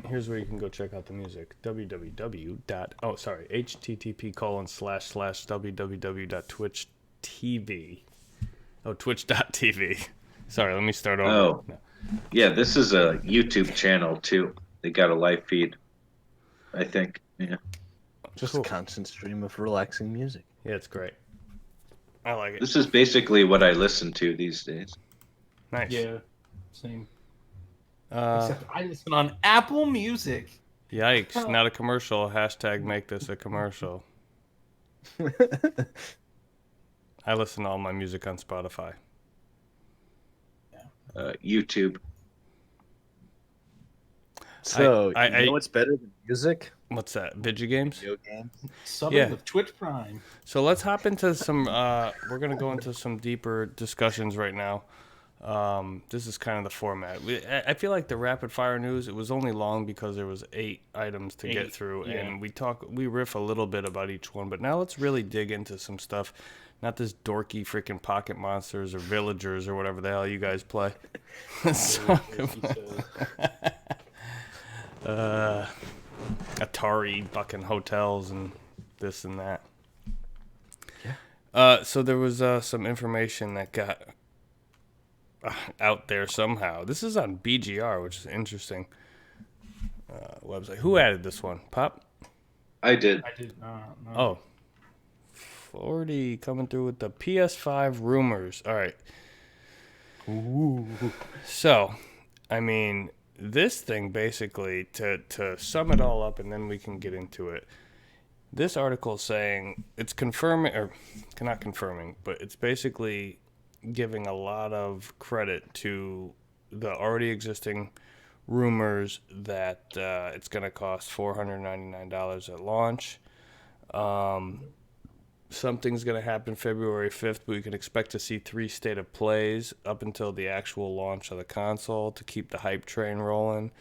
Here's where you can go check out the music. http://www.twitch.tv. Oh, twitch.tv. Sorry, let me start over. Oh. No. Yeah, this is a YouTube channel too. They got a live feed, I think. Yeah. Just Cool. a constant stream of relaxing music. Yeah, it's great. I like it. This is basically what I listen to these days. Nice. Yeah, same. Uh, Except I listen on Apple Music. yikes. Not a commercial. Hashtag make this a commercial. I listen to all my music on Spotify. YouTube. So, I- you know what's better than music? What's that? Video games? Video games. Subbing Yeah. with Twitch Prime. So let's hop into some. We're gonna go into some deeper discussions right now. This is kind of the format. I feel like the rapid fire news. It was only long because there was 8 items to get 8, through, yeah. and we riff a little bit about each one. But now let's really dig into some stuff. Not this dorky freaking Pocket Monsters or Villagers or whatever the hell you guys play. Let's talk about Atari fucking hotels and this and that. So there was some information that got out there somehow. This is on BGR, which is interesting website. Who added this one? Pop? I did. I did not. No. Oh. 40 coming through with the PS5 rumors. All right. So, I mean, this thing basically, to sum it all up and then we can get into it. This article is saying it's confirming, or not confirming, but it's basically giving a lot of credit to the already existing rumors that it's going to cost $499 at launch. Something's going to happen February 5th, but we can expect to see 3 state of plays up until the actual launch of the console to keep the hype train rolling.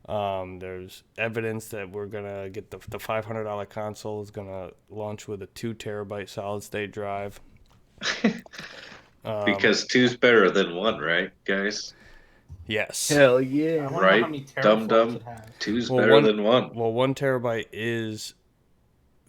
There's evidence that we're going to get the $500 console is going to launch with a 2 terabyte solid state drive. Because 2's better than 1, right, guys? Yes. Hell I yeah. wonder Right, how many Dum teraflops Dum. it has. 2's Well, better one- than 1. Well, 1 terabyte is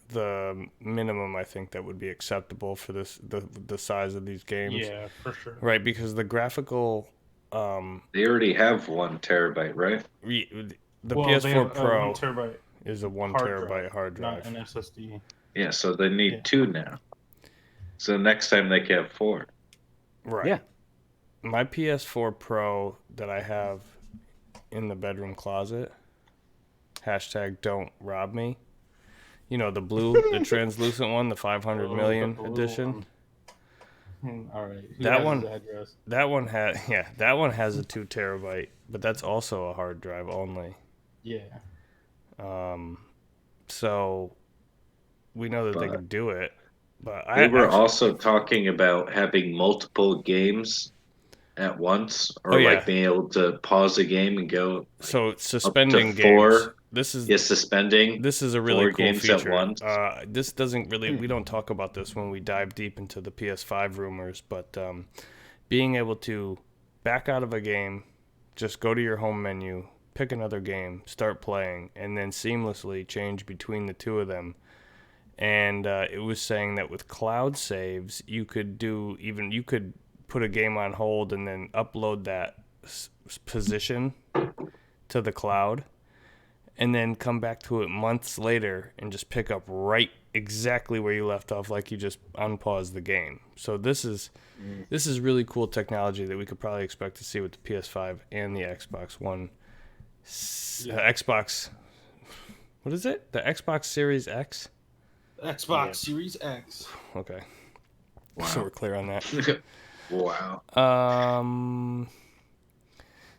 the minimum I think that would be acceptable for the size of these games. Yeah, for sure. Right, because the graphical They already have 1 terabyte, right? the Well, they PS4 have, Pro 1 terabyte is a 1 hard terabyte drive, hard drive. not an SSD. Yeah, so they need Yeah. 2 now. So next time they can have 4. Right. Yeah. My PS4 Pro that I have in the bedroom closet. Hashtag don't rob me. You know, the blue, the translucent one, the 500 Oh, million the blue edition. one. All right. Who That has one- his address? That one has a 2 terabyte, but that's also a hard drive only. Yeah. So we know that they But- can do it, but They were actually- also talking about having multiple games at once, or Oh, yeah. like being able to pause a game and go so suspending games. 4. This is suspending. This is a really 4 cool games at feature. once. This doesn't really. We don't talk about this when we dive deep into the PS5 rumors, but being able to back out of a game, just go to your home menu, pick another game, start playing, and then seamlessly change between the two of them. And it was saying that with cloud saves, you could put a game on hold and then upload that position to the cloud, and then come back to it months later and just pick up right exactly where you left off, like you just unpaused the game. So this is really cool technology that we could probably expect to see with the PS5 and the Xbox One. Xbox, what is it? The Xbox Series X? Xbox Series X. Okay. So we're clear on that. Wow.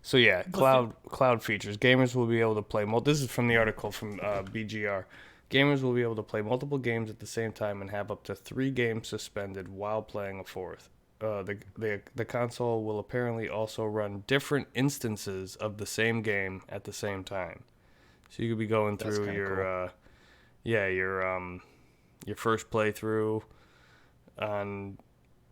So yeah, cloud features. Gamers will be able to play. This is from the article from BGR. Gamers will be able to play multiple games at the same time and have up to 3 games suspended while playing a fourth. The console will apparently also run different instances of the same game at the same time. So you could be going through your your first playthrough on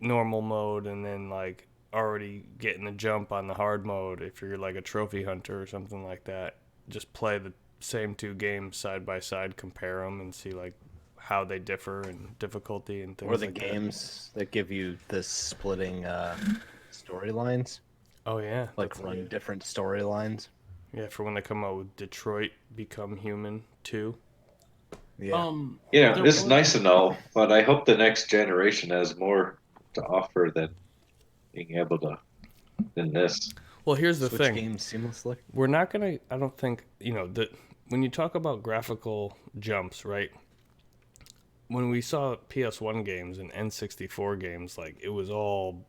normal mode, and then like already getting the jump on the hard mode if you're like a trophy hunter or something like that. Just play the same 2 games side by side, compare them, and see like how they differ in difficulty and things. Or the like games that give you the splitting storylines, Oh yeah, like run different storylines. yeah, for when they come out with Detroit Become Human 2. Yeah. It's nice and all, but I hope the next generation has more to offer than being able to than this. Well, here's the Switch thing. games seamlessly. We're not gonna. I don't think that when you talk about graphical jumps, right? When we saw PS1 games and N64 games, like it was all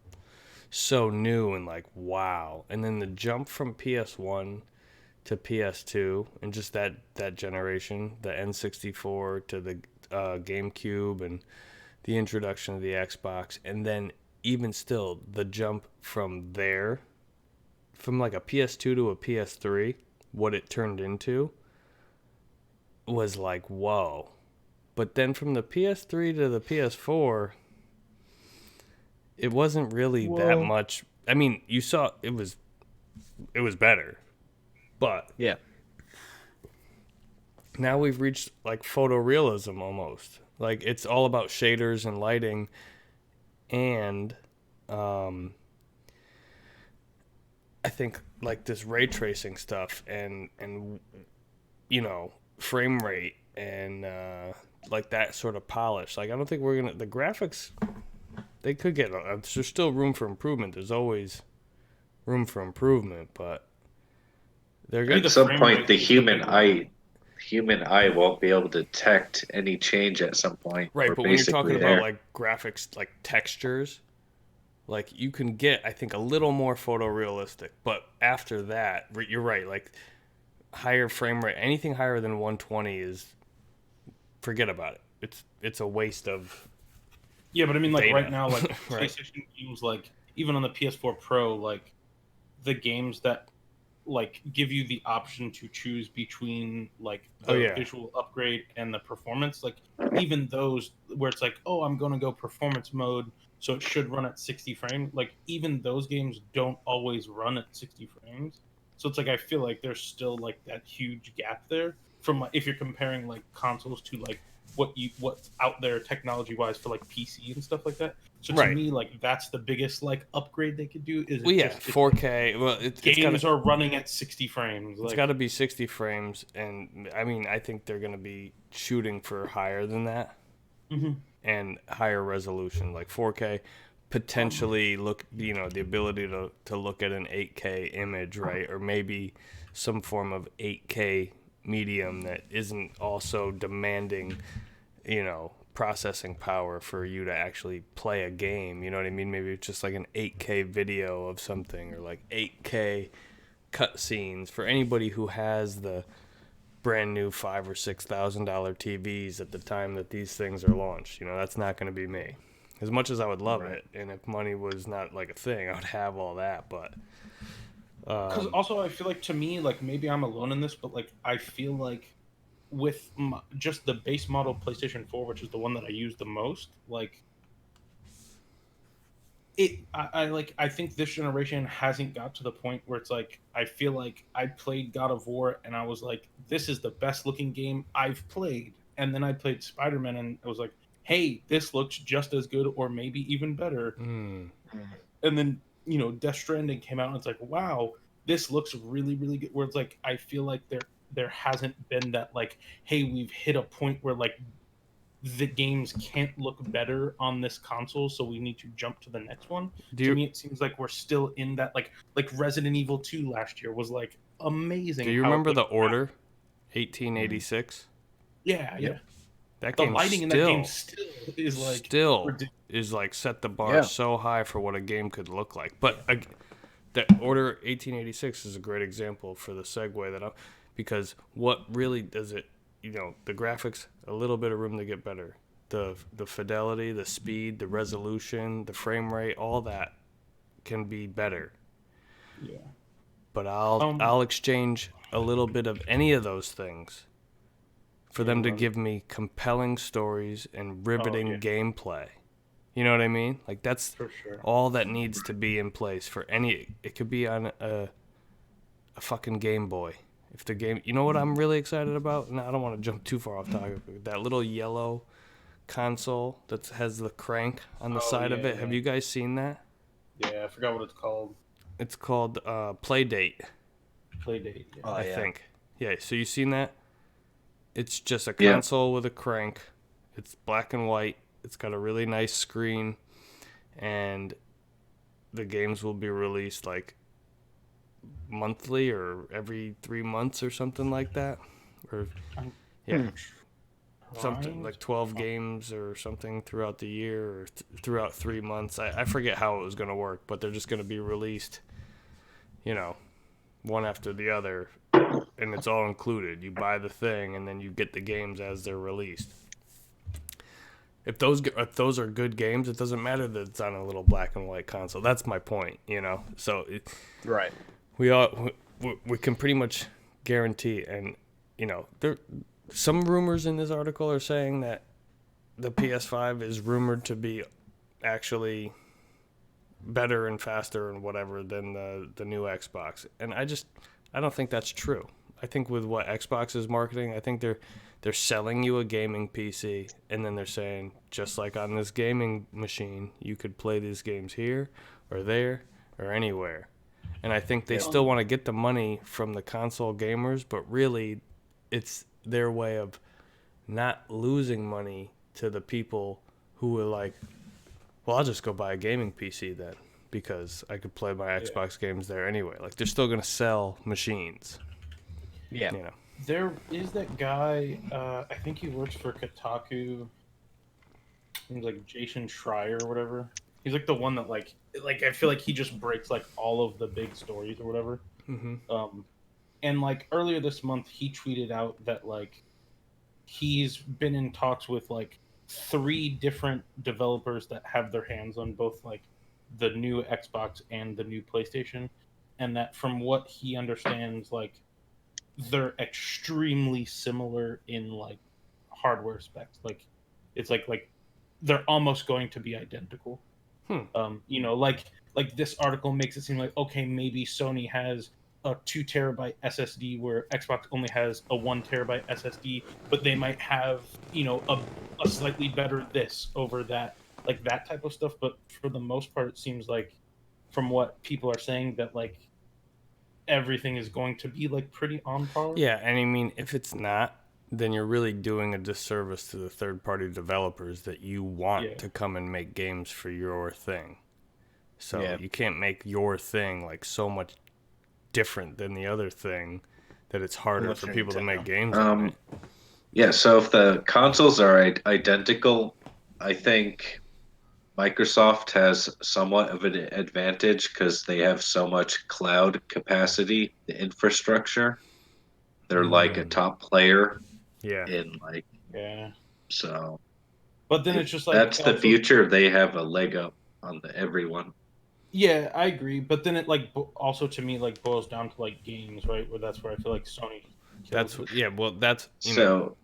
so new and like wow. And then the jump from PS1 to PS2 and just that generation, the N64 to the GameCube and the introduction of the Xbox, and then even still the jump from there, from like a PS2 to a PS3, what it turned into was like whoa. But then from the PS3 to the PS4, it wasn't really that much. I mean, you saw it was better. But Yeah. now we've reached like photorealism almost. Like it's all about shaders and lighting and I think like this ray tracing stuff and frame rate and like that sort of polish. Like I don't think the graphics, they could get, there's still room for improvement. There's always room for improvement, but they're going At some point, the human eye won't be able to detect any change at some point. right. We're But when you're talking basically there. about like graphics, like textures, like you can get, I think, a little more photorealistic. But after that, you're right. Like higher frame rate, anything higher than 120 is, forget about it. It's a waste of. Yeah, but I mean, like data. right now, like Right. PlayStation games, like even on the PS4 Pro, like the games that like give you the option to choose between like the visual upgrade and the performance, like even those where it's like, oh, I'm going to go performance mode, so it should run at 60 frames. Like even those games don't always run at 60 frames. So it's like I feel like there's still like that huge gap there from like, if you're comparing like consoles to like what's out there technology wise for like PC and stuff like that. So to me, like that's the biggest like upgrade they could do is 4K. Well, games are running at 60 frames. It's got to be 60 frames, and I mean I think they're going to be shooting for higher than that, and higher resolution, like 4K. Potentially the ability to look at an 8K image, right, or maybe some form of 8K medium that isn't also demanding, processing power for you to actually play a game. You know what I mean? Maybe it's just like an 8K video of something, or like 8K cutscenes for anybody who has the brand new $5,000 or $6,000 TVs at the time that these things are launched. That's not going to be me. As much as I would love it, and if money was not like a thing, I would have all that. But because also I feel like, to me, like maybe I'm alone in this, but like I feel like with just the base model PlayStation 4, which is the one that I use the most, like I think this generation hasn't got to the point where it's like I feel like I played God of War and I was like, this is the best looking game I've played, and then I played Spider-Man and I was like, hey, this looks just as good or maybe even better. And then, Death Stranding came out and it's like, wow, this looks really, really good. Where it's like, I feel like there hasn't been that like, hey, we've hit a point where like the games can't look better on this console, so we need to jump to the next one. To me, it seems like we're still in that like Resident Evil 2 last year was like amazing. Do you remember The Order, 1886? Yeah. That the game lighting in that game still is like set the bar so high for what a game could look like. But that Order 1886 is a great example for the segue that I'm, because what really does it, the graphics, a little bit of room to get better. The fidelity, the speed, the resolution, the frame rate, all that can be better. Yeah. But I'll exchange a little bit of any of those things for them to give me compelling stories and riveting gameplay. You know what I mean? Like, that's For sure. all that needs to be in place for any. It could be on a fucking Game Boy. If the game, you know what I'm really excited about? And I don't want to jump too far off topic. But that little yellow console that has the crank on the side of it. Yeah. Have you guys seen that? Yeah, I forgot what it's called. It's called Playdate. Playdate. Yeah. Oh, I yeah. think. Yeah, so you seen that? It's just a Yeah. console with a crank. It's black and white. It's got a really nice screen, and the games will be released like monthly or every 3 months or something like that. Or yeah, something like 12 games or something throughout the year or throughout 3 months. I forget how it was going to work, but they're just going to be released, one after the other, and it's all included. You buy the thing and then you get the games as they're released. If those are good games, it doesn't matter that it's on a little black and white console. That's my point, So Right. we can pretty much guarantee, and there some rumors in this article are saying that the PS5 is rumored to be actually better and faster and whatever than the new Xbox, and I don't think that's true. I think with what Xbox is marketing, I think they're selling you a gaming PC, and then they're saying, just like on this gaming machine, you could play these games here or there or anywhere. And I think they still want to get the money from the console gamers, but really it's their way of not losing money to the people who are like, well, I'll just go buy a gaming PC then, because I could play my Xbox games there anyway. Like, they're still going to sell machines. Yeah. There is that guy, I think he works for Kotaku. He's like Jason Schreier or whatever. He's like the one that like I feel like he just breaks like all of the big stories or whatever. Mm-hmm. And like earlier this month, he tweeted out that like he's been in talks with like 3 different developers that have their hands on both like the new Xbox and the new PlayStation, and that from what he understands, like they're extremely similar in like hardware specs. Like it's like they're almost going to be identical. Like this article makes it seem like, okay, maybe Sony has a 2 terabyte SSD where Xbox only has a 1 terabyte SSD, but they might have a slightly better this over that, like that type of stuff. But for the most part, it seems like from what people are saying that like everything is going to be like pretty on par. Yeah, and I mean, if it's not, then you're really doing a disservice to the third-party developers that you want to come and make games for your thing. So you can't make your thing like so much different than the other thing that it's harder for people to make games on it. Yeah, so if the consoles are identical, I think Microsoft has somewhat of an advantage because they have so much cloud capacity, the infrastructure. They're like a top player in like so. But then it's just like that's the future. They have a leg up on everyone. Yeah, I agree. But then it like also to me like boils down to like games, right? Where that's where I feel like Sony. That's well, that's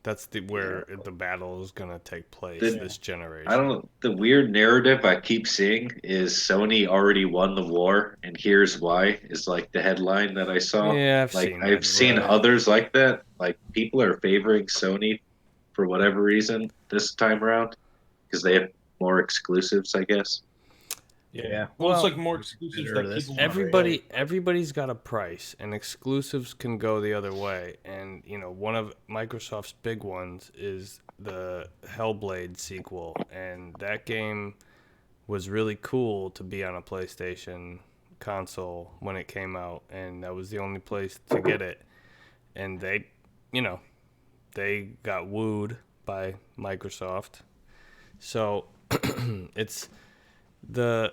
that's where the battle is gonna take place this generation. I don't know. The weird narrative I keep seeing is Sony already won the war, and here's why. Is like the headline that I saw. Yeah, I've seen others like that. Like people are favoring Sony for whatever reason this time around because they have more exclusives, I guess. Yeah. Well, it's like more exclusives that people everybody's got a price, and exclusives can go the other way. And one of Microsoft's big ones is the Hellblade sequel, and that game was really cool to be on a PlayStation console when it came out, and that was the only place to get it. And they got wooed by Microsoft. So it's the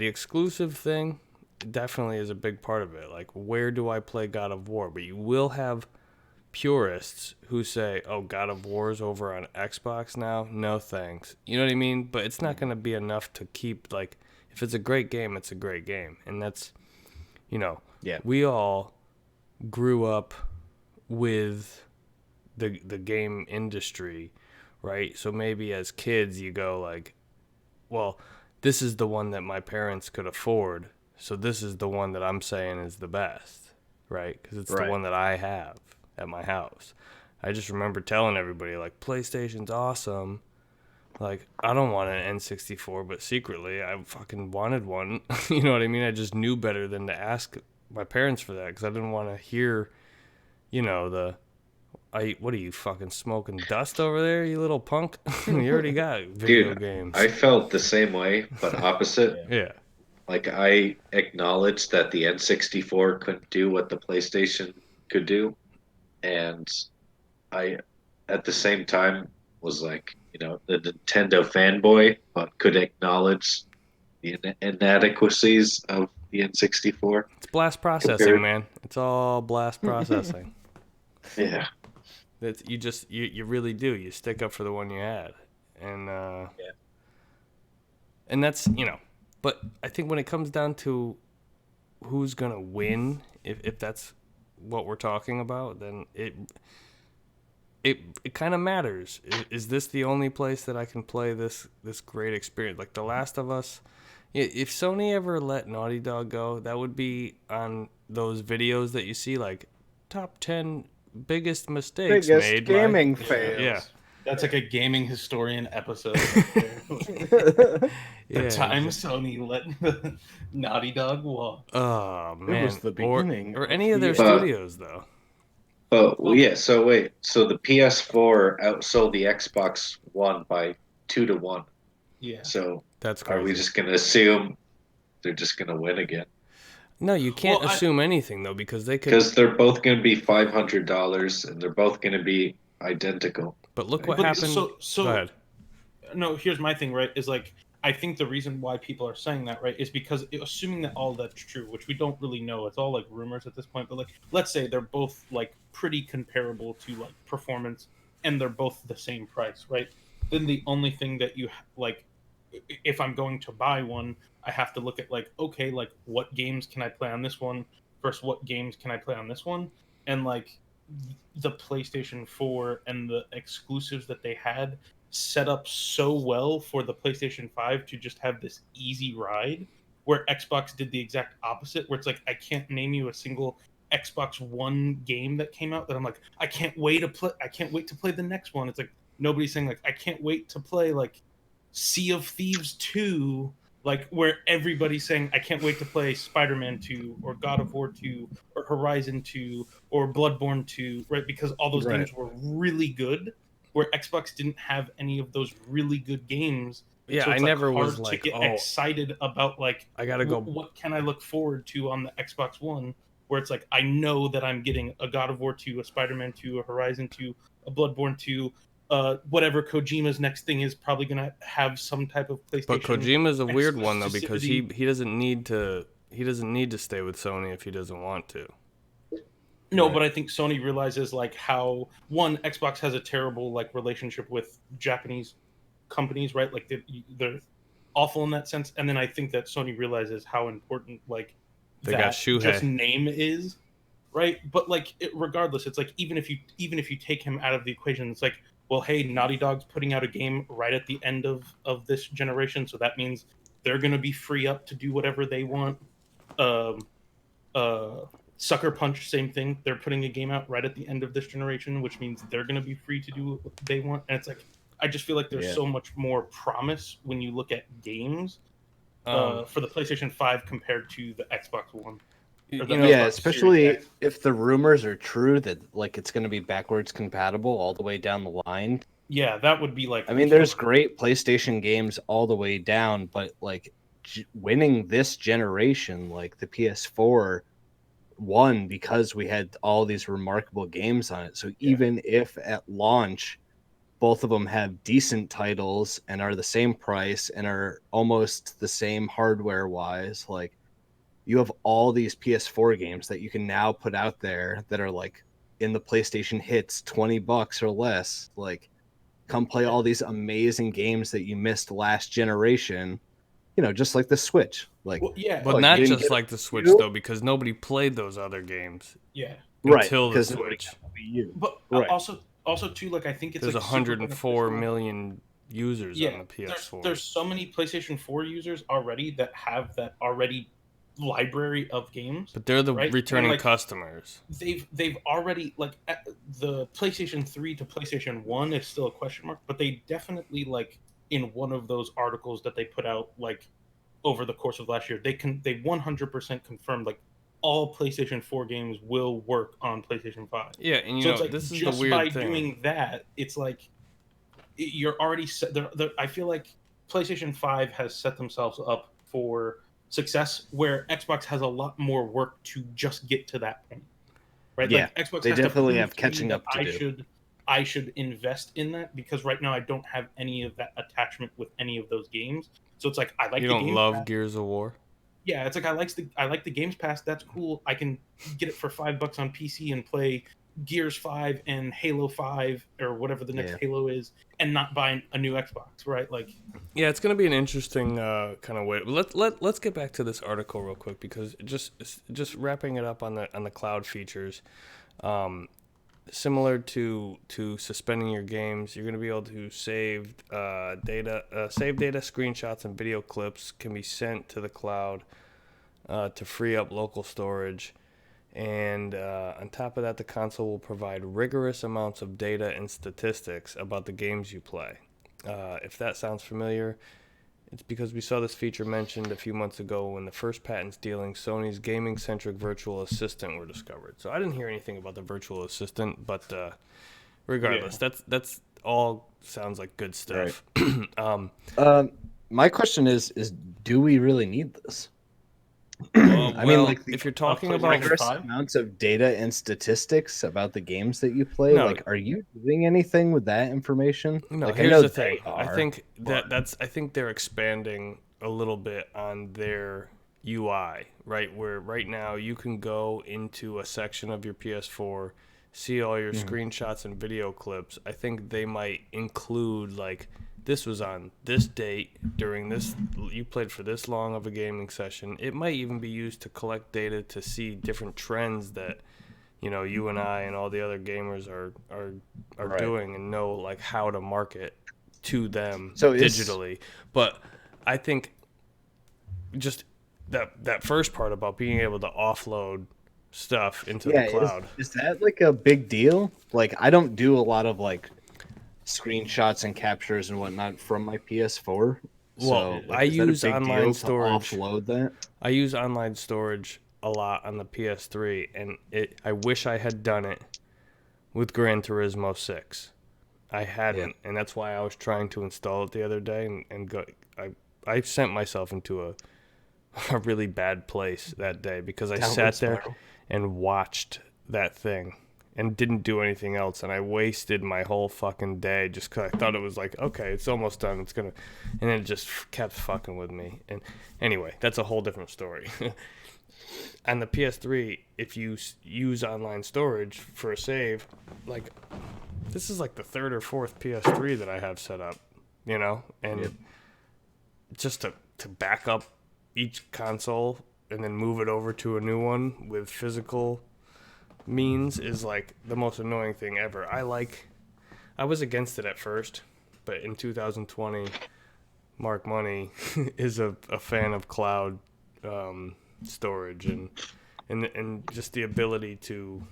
exclusive thing definitely is a big part of it. Like, where do I play God of War? But you will have purists who say, "Oh, God of War's over on Xbox now. No thanks." You know what I mean? But it's not going to be enough to keep, like, if it's a great game, it's a great game. And that's, you know, Yeah. we all grew up with the game industry, right? So maybe as kids you go like, well, this is the one that my parents could afford, so this is the one that I'm saying is the best, right? Because it's the Right. one that I have at my house. I just remember telling everybody, like, PlayStation's awesome. Like, I don't want an N64, but secretly I fucking wanted one. You know what I mean? I just knew better than to ask my parents for that because I didn't want to hear, you know, what are you, fucking smoking dust over there, you little punk? You already got video Dude, games. I felt the same way, but opposite. Yeah. Like I acknowledged that the N64 couldn't do what the PlayStation could do, and I, at the same time, was like, the Nintendo fanboy, but could acknowledge the inadequacies of the N64 It's blast processing, compared. man. It's all blast processing. Yeah, You really do. You stick up for the one you had. And Yeah. and that's, but I think when it comes down to who's going to win, if that's what we're talking about, then it kind of matters. Is this the only place that I can play this great experience? Like The Last of Us, if Sony ever let Naughty Dog go, that would be on those videos that you see, like top 10 biggest mistakes Biggest made gaming by, fails. yeah. That's like a gaming historian episode. Right there. Yeah. The time Sony let the Naughty Dog walk. Oh man. was the beginning or of any of their the- studios though. but well, yeah. So wait, so the PS4 outsold the Xbox One by 2-1. Yeah. So That's are crazy. we just gonna assume they're just gonna win again? No, you can't Well, assume anything though, because they could. Because they're both gonna be $500, and they're both gonna be identical. But look what But happened. so Go ahead. no, here's my thing, right? Is like I think the reason why people are saying that, right, is because assuming that all that's true, which we don't really know, it's all like rumors at this point. But like, let's say they're both like pretty comparable to like performance, and they're both the same price, right? Then the only thing that like, if I'm going to buy one, I have to look at like, okay, like what games can I play on this one versus what games can I play on this one, and like the PlayStation 4 and the exclusives that they had set up so well for the PlayStation 5 to just have this easy ride, where Xbox did the exact opposite, where it's like I can't name you a single Xbox One game that came out that I'm like I can't wait to play the next one. It's like nobody's saying like I can't wait to play like Sea of Thieves 2, like where everybody's saying I can't wait to play Spider-Man 2 or God of War 2 or Horizon 2 or Bloodborne 2, right? Because all those Right. games were really good, where Xbox didn't have any of those really good games. Yeah, So I it's, like, never was hard like, to get oh, excited about like I gotta go. what can I look forward to on the Xbox One, where it's like I know that I'm getting a God of War 2, a Spider-Man 2, a Horizon 2, a Bloodborne 2, whatever Kojima's next thing is probably gonna have some type of PlayStation. But Kojima's a weird one though, because he exclusivity. doesn't need to stay with Sony if he doesn't want to. No, Right. but I think Sony realizes like how one Xbox has a terrible like relationship with Japanese companies, right? Like they're awful in that sense. And then I think that Sony realizes how important like They got that Shuhei. just name is, right? But like regardless, it's like even if you take him out of the equation, it's like, well, hey, Naughty Dog's putting out a game right at the end of this generation, so that means they're gonna be free up to do whatever they want. Um, Sucker Punch, same thing. They're putting a game out right at the end of this generation, which means they're going to be free to do what they want. And it's like, I just feel like there's Yeah. so much more promise when you look at games for the PlayStation 5 compared to the Xbox One. Or the You know, Yeah, Xbox especially Series X. if the rumors are true that like it's going to be backwards compatible all the way down the line. Yeah, that would be like. I mean, there's great PlayStation games all the way down, but like winning this generation, like the PS4 won because we had all these remarkable games on it. So even if at launch both of them have decent titles and are the same price and are almost the same hardware wise, like you have all these PS4 games that you can now put out there that are like in the PlayStation hits, $20 or less. Like, come play all these amazing games that you missed last generation. You know, just like the Switch. Like, Well, yeah, But Oh, not you didn't just get like the Switch you? though, because nobody played those other games yeah. right, until the because nobody Switch. got the Wii U. But Right. also too, like I think it's There's like super 104 beneficial. million users on the PS4. There's so many PlayStation 4 users already that have that already library of games. But they're the right? returning And, like, customers. They've already the PlayStation 3 to PlayStation 1 is still a question mark, but they definitely like in one of those articles that they put out like over the course of last year, they 100% confirmed like all PlayStation 4 games will work on PlayStation 5. Yeah, and you So know it's like this is the just weird by thing. doing that, it's like you're already set. I feel like PlayStation 5 has set themselves up for success, where Xbox has a lot more work to just get to that point. Right? Yeah, like Xbox they has to definitely prove have to me catching that up to do. I should invest in that because right now I don't have any of that attachment with any of those games. So it's like I like You the don't Games love Pass. Gears of War? Yeah, it's like I like the Games Pass. That's cool. I can get it for $5 on PC and play Gears 5 and Halo 5 or whatever the next Yeah. Halo is, and not buy a new Xbox, right? Like, Yeah, it's going to be an interesting kind of way. Let's get back to this article real quick because just wrapping it up on the cloud features. Similar to suspending your games, you're going to be able to save data, screenshots, and video clips can be sent to the cloud to free up local storage. And on top of that, the console will provide rigorous amounts of data and statistics about the games you play. If that sounds familiar, it's because we saw this feature mentioned a few months ago when the first patents dealing Sony's gaming-centric virtual assistant were discovered. So I didn't hear anything about the virtual assistant, but regardless, that's all sounds like good stuff. My question is do we really need this? Well, I mean, like, if you're talking PlayStation about rigorous 5? amounts of data and statistics about the games that you play. No. Like, are you doing anything with that information? No, like, here's I know the thing. they I are, think but- I think they're expanding a little bit on their UI, right? Where right now you can go into a section of your PS4, see all your screenshots and video clips. I think they might include like this was on this date during this you played for this long of a gaming session. It might even be used to collect data to see different trends that you and I and all the other gamers are Right. doing and know like how to market to them So digitally. But I think just that first part about being able to offload stuff into the cloud. Is that like a big deal? Like, I don't do a lot of like screenshots and captures and whatnot from my PS4. Well, so, like, I is that a use big online deal to storage. offload that. I use online storage a lot on the PS3, and I wish I had done it with Gran Turismo 6. I hadn't, and that's why I was trying to install it the other day, and go. I sent myself into a really bad place that day because I sat there and watched that thing and didn't do anything else, and I wasted my whole fucking day just because I thought it was like, okay, it's almost done, it's gonna, and it just kept fucking with me. And anyway, that's a whole different story. On the PS3, if you use online storage for a save, like this is like the third or fourth PS3 that I have set up, and just to back up each console and then move it over to a new one with physical means is like the most annoying thing ever. I was against it at first, but in 2020, Mark Money is a fan of cloud storage and just the ability to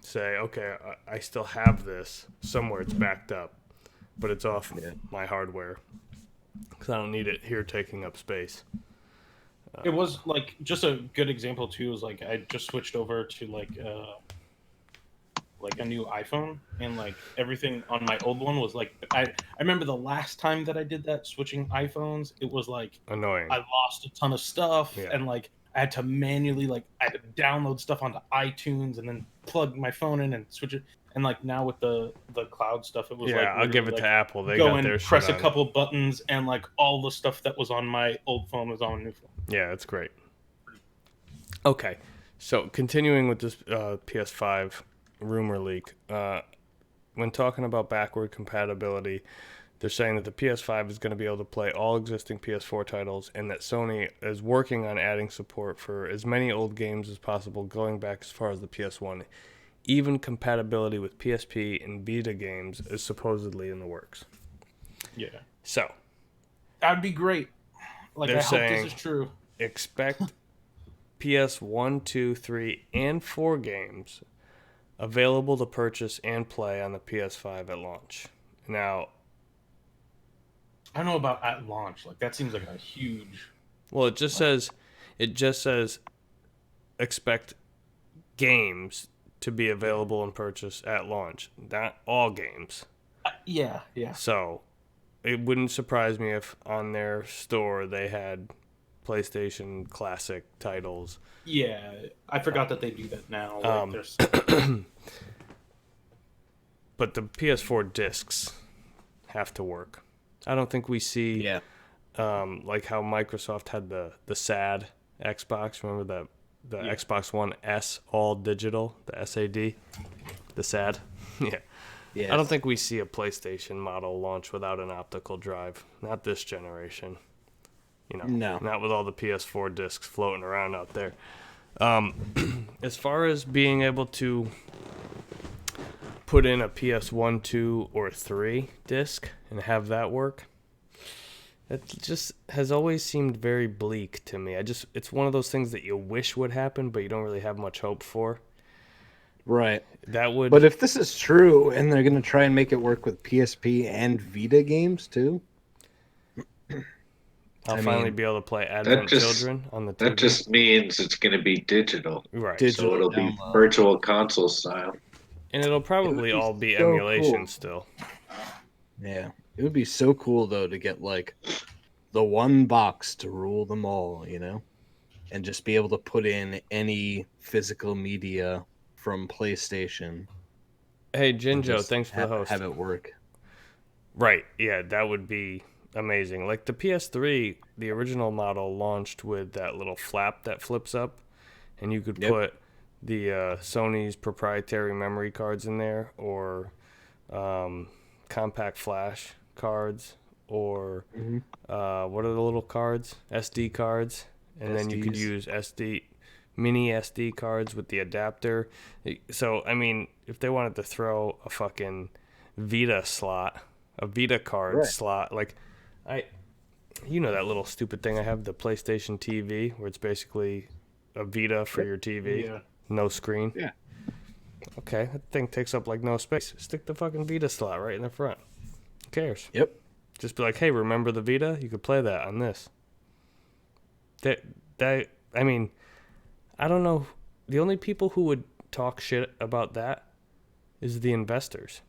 say, okay, I still have this somewhere, it's backed up, but it's off my hardware because I don't need it here taking up space. It was like just a good example too. Was like I just switched over to like a new iPhone, and like everything on my old one was like I remember the last time that I did that switching iPhones, it was like Annoying. I lost a ton of stuff, Yeah. and like I had to manually I had to download stuff onto iTunes and then plug my phone in and switch it. And like now with the cloud stuff, it was like I'll give it like, to Apple. They go got and their press shit a on. couple buttons, and like all the stuff that was on my old phone was on a new phone. Yeah, it's great. Okay, so continuing with this PS5 rumor leak, when talking about backward compatibility, they're saying that the PS5 is going to be able to play all existing PS4 titles, and that Sony is working on adding support for as many old games as possible, going back as far as the PS1. Even compatibility with PSP and Vita games is supposedly in the works. Yeah, So that'd be great. Like, They're I hope saying- this is true. expect PS1, 2, 3, and 4 games available to purchase and play on the PS5 at launch. Now, I don't know about at launch. Like, that seems like a huge. well, it just says expect games to be available and purchase at launch. Not all games. Yeah. So, it wouldn't surprise me if on their store they had PlayStation Classic titles. Yeah, I forgot that they do that now. Like, there's But the PS4 discs have to work. I don't think we see like how Microsoft had the SAD Xbox. Remember the Xbox One S all digital, the SAD, the SAD. Yeah. Yeah. I don't think we see a PlayStation model launch without an optical drive. Not this generation. No. Not with all the PS4 discs floating around out there. As far as being able to put in a PS1, 2, or 3 disc and have that work, it just has always seemed very bleak to me. It's one of those things that you wish would happen, but you don't really have much hope for. Right. That would. But if this is true and they're going to try and make it work with PSP and Vita games too, I'll I finally mean, be able to play Advent Children on the TV. That just means it's going to be digital. Right. Digital So it'll be download. virtual console style. And it'll probably be all be so emulation cool. still. Yeah, it would be so cool though to get like the one box to rule them all, and just be able to put in any physical media from PlayStation. Hey, and Jinjo, just thanks for the host. Have it work. Right, yeah, that would be amazing. Like the PS3, the original model launched with that little flap that flips up, and you could Yep. put the Sony's proprietary memory cards in there, or compact flash cards, or what are the little cards? SD cards, and then you could SDs. use mini SD cards with the adapter. So, I mean, if they wanted to throw a fucking Vita card Right. slot, like that little stupid thing I have, the PlayStation TV, where it's basically a Vita for your TV, Yeah. no screen. Yeah. Okay, that thing takes up like no space. Stick the fucking Vita slot right in the front. Who cares? Yep. Just be like, hey, remember the Vita? You could play that on this. I mean, I don't know. The only people who would talk shit about that is the investors.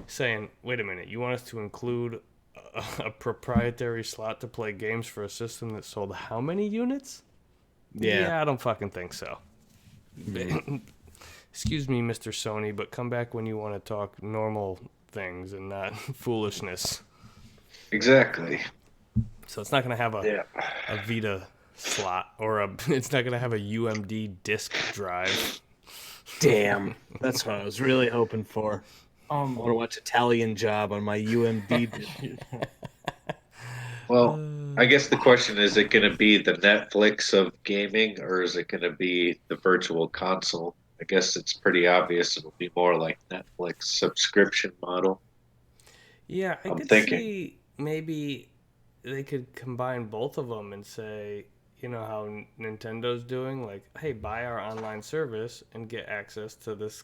Saying, wait a minute, you want us to include a proprietary slot to play games for a system that sold how many units? Yeah. I don't fucking think so. Excuse me, Mr. Sony, but come back when you want to talk normal things and not foolishness. Exactly. So it's not going to have Yeah. a Vita slot, or it's not going to have a UMD disk drive. Damn. That's what I was really hoping for. I want to watch Italian Job on my UMD disc. Well, I guess the question is it going to be the Netflix of gaming or is it going to be the virtual console? I guess it's pretty obvious it'll be more like Netflix subscription model. Yeah, I I'm could thinking. see maybe they could combine both of them and say, how Nintendo's doing, like, hey, buy our online service and get access to this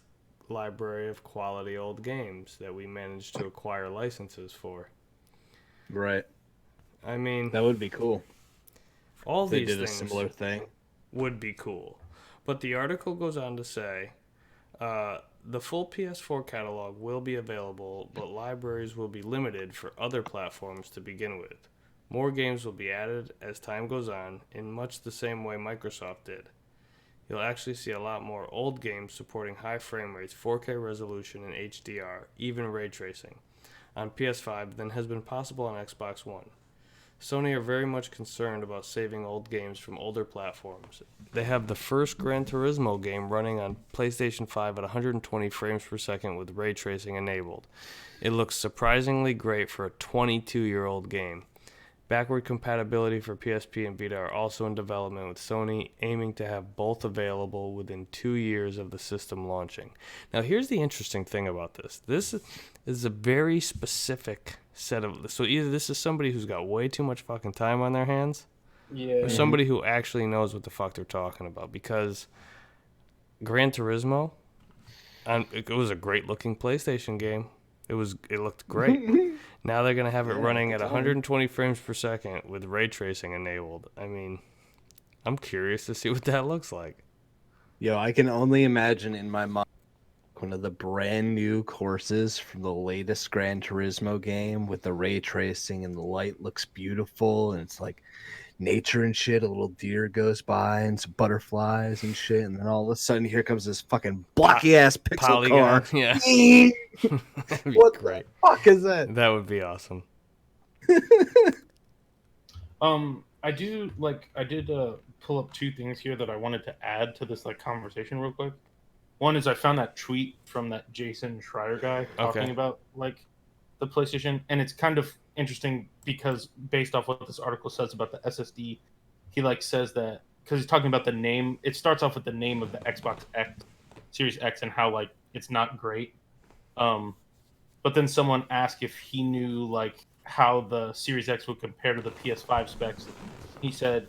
library of quality old games that we managed to acquire licenses for. Right. I mean, That would be cool. all They these did a things similar thing. would be cool. But the article goes on to say the full PS4 catalog will be available, but libraries will be limited for other platforms to begin with. More games will be added as time goes on, in much the same way Microsoft did. You'll actually see a lot more old games supporting high frame rates, 4K resolution, and HDR, even ray tracing, on PS5 than has been possible on Xbox One. Sony are very much concerned about saving old games from older platforms. They have the first Gran Turismo game running on PlayStation 5 at 120 frames per second with ray tracing enabled. It looks surprisingly great for a 22-year-old game. Backward compatibility for PSP and Vita are also in development, with Sony aiming to have both available within 2 years of the system launching. Now, here's the interesting thing about this. This is a very specific set of... So either this is somebody who's got way too much fucking time on their hands, Yeah. or somebody who actually knows what the fuck they're talking about. Because Gran Turismo, it was a great-looking PlayStation game. It looked great. Now they're going to have it running at 120 frames per second with ray tracing enabled. I mean, I'm curious to see what that looks like. Yo, I can only imagine in my mind one of the brand new courses from the latest Gran Turismo game with the ray tracing and the light looks beautiful and it's like nature and shit. A little deer goes by and some butterflies and shit, and then all of a sudden here comes this fucking blocky ass pixel car. Yeah. That'd be What great. the fuck is that? That would be awesome. I did pull up two things here that I wanted to add to this like conversation real quick. One is I found that tweet from that Jason Schreier guy talking about like the PlayStation, and it's kind of interesting because based off what this article says about the SSD, he like says that because he's talking about the name. It starts off with the name of the Xbox X, Series X, and how like it's not great. But then someone asked if he knew like how the Series X would compare to the PS5 specs. He said,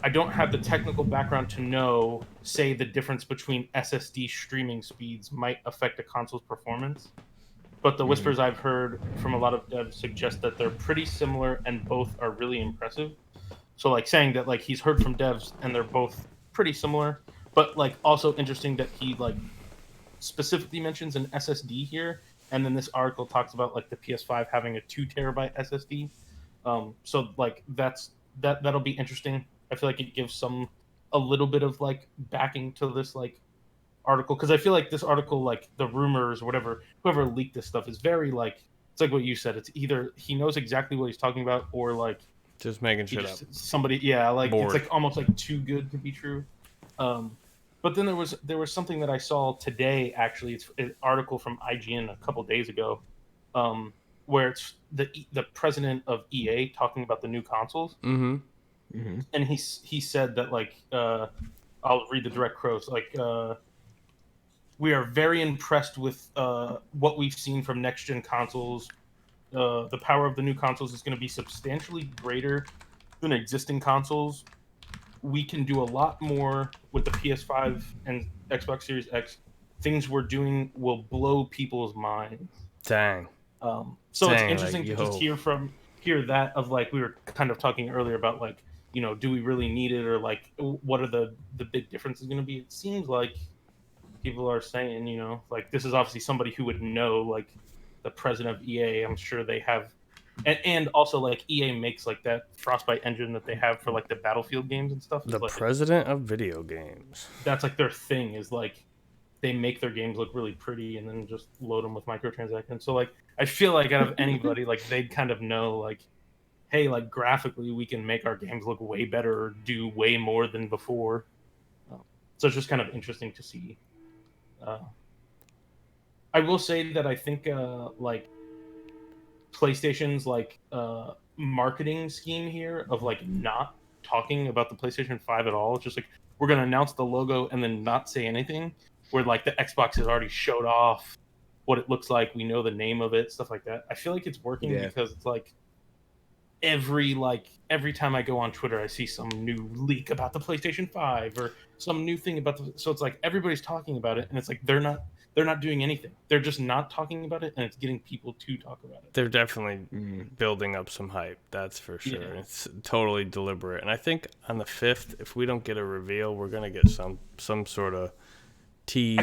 I don't have the technical background to know, say, the difference between SSD streaming speeds might affect a console's performance. But the whispers I've heard from a lot of devs suggest that they're pretty similar and both are really impressive. So, like, saying that, like, he's heard from devs and they're both pretty similar. But, like, also interesting that he, like, specifically mentions an SSD here. And then this article talks about, like, the PS5 having a 2 terabyte SSD. So, like, that'll be interesting. I feel like it gives a little bit of like backing to this like article, because I feel like this article, like the rumors or whatever, whoever leaked this stuff is very like, it's like what you said. It's either he knows exactly what he's talking about or like Just making shit up. somebody, yeah, like Bored. it's like almost like too good to be true. But then there was something that I saw today. Actually, it's an article from IGN a couple days ago, where it's the president of EA talking about the new consoles. Mm-hmm. And he said that like I'll read the direct quotes, like we are very impressed with what we've seen from next gen consoles. The power of the new consoles is going to be substantially greater than existing consoles. We can do a lot more with the PS5 and Xbox Series X. Things we're doing will blow people's minds. Dang. So Dang, it's interesting like, to just hear that of like we were kind of talking earlier about like, you know, do we really need it, or like what are the big differences going to be? It seems like people are saying, you know, like this is obviously somebody who would know, like the president of EA. I'm sure they have, and also like EA makes like that Frostbite engine that they have for like the Battlefield games and stuff. The like, president of video games. That's like their thing, is like they make their games look really pretty and then just load them with microtransactions. So like I feel like out of anybody, like they'd kind of know like, hey, like graphically we can make our games look way better or do way more than before. So it's just kind of interesting to see. I will say that I think like PlayStation's like marketing scheme here of like not talking about the PlayStation 5 at all. It's just like we're gonna announce the logo and then not say anything. Where like the Xbox has already showed off what it looks like. We know the name of it, stuff like that. I feel like it's working because it's like every time I go on Twitter, I see some new leak about the PlayStation 5 or some new thing about so it's like everybody's talking about it, and it's like they're not doing anything. They're just not talking about it, and it's getting people to talk about it. They're definitely building up some hype, that's for sure. Yeah. It's totally deliberate. And I think on the 5th, if we don't get a reveal, we're going to get some sort of tease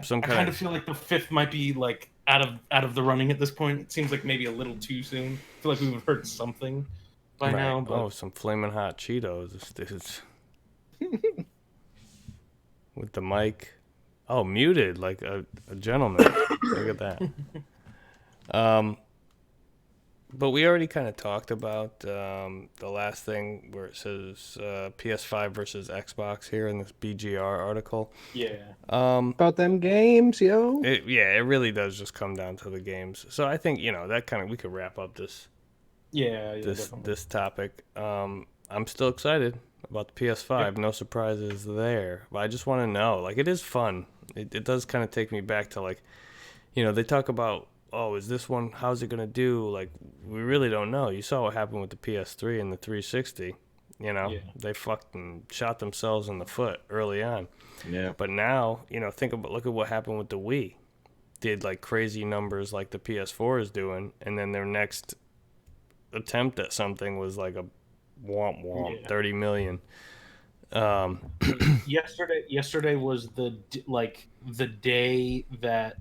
some kind I kind of feel like the 5th might be like out of the running at this point. It seems like maybe a little too soon. I feel like we've heard something by now. But... Oh, some flaming hot Cheetos, dudes. With the mic. Oh, muted like a gentleman. Look at that. But we already kind of talked about the last thing where it says PS5 versus Xbox here in this BGR article. Yeah. About them games, yo. It really does just come down to the games. So I think that kind of we could wrap up this Yeah, definitely. this topic. I'm still excited about the PS5. Yep. No surprises there. But I just want to know, like, it is fun. It does kind of take me back to, like, they talk about, oh, is this one, how's it going to do? Like, we really don't know. You saw what happened with the PS3 and the 360. Yeah. They fucking shot themselves in the foot early on. Yeah. But now, look at what happened with the Wii. Did, like, crazy numbers like the PS4 is doing, and then their next attempt at something was like a womp womp, Yeah. 30 million. Yesterday was the day that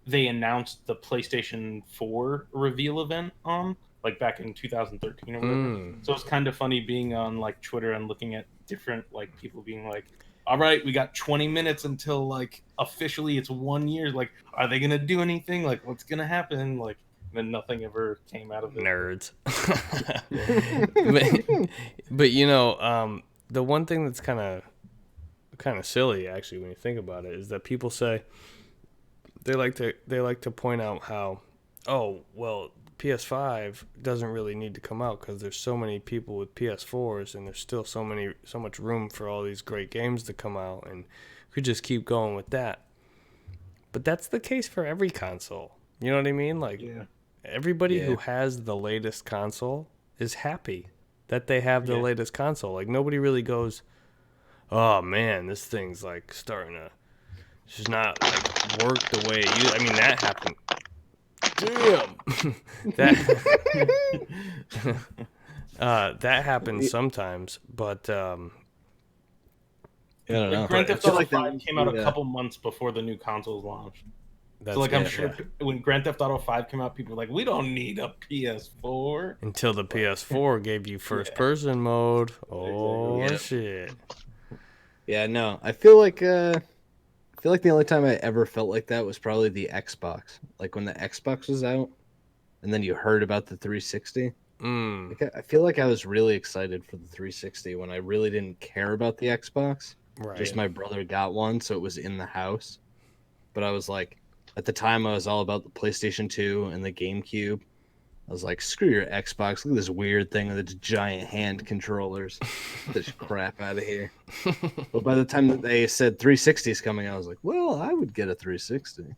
they announced the PlayStation 4 reveal event on, like, back in 2013 or whatever. So it's kind of funny being on, like, Twitter and looking at different, like, people being like, all right, we got 20 minutes until, like, officially it's 1 year. Like, are they gonna do anything? Like, what's gonna happen? Like, then nothing ever came out of it. Nerds. but the one thing that's kind of silly, actually, when you think about it, is that people say they like to point out how, oh, well, PS5 doesn't really need to come out because there's so many people with PS4s and there's still so much room for all these great games to come out, and we could just keep going with that. But that's the case for every console. You know what I mean? Like, everybody who has the latest console is happy that they have the latest console. Like, nobody really goes, oh man, this thing's like starting to just not like work the way it used. I mean, that happened. Damn. That happens sometimes, but I don't know. Grand I Theft feel Auto like 5 came out a yeah. couple months before the new consoles launched. that's So, like, I'm sure yeah. when Grand Theft Auto 5 came out, people were like, we don't need a PS4. Until the PS4 gave you first-person mode. Oh Exactly. shit! Yeah, no. I feel like the only time I ever felt like that was probably the Xbox. Like when the Xbox was out, and then you heard about the 360. Like, I feel like I was really excited for the 360 when I really didn't care about the Xbox. Right. Just my brother got one, so it was in the house. But I was like, at the time, I was all about the PlayStation 2 and the GameCube. I was like, screw your Xbox. Look at this weird thing with its giant hand controllers. Get this crap out of here. But by the time that they said 360 is coming, I was like, well, I would get a 360.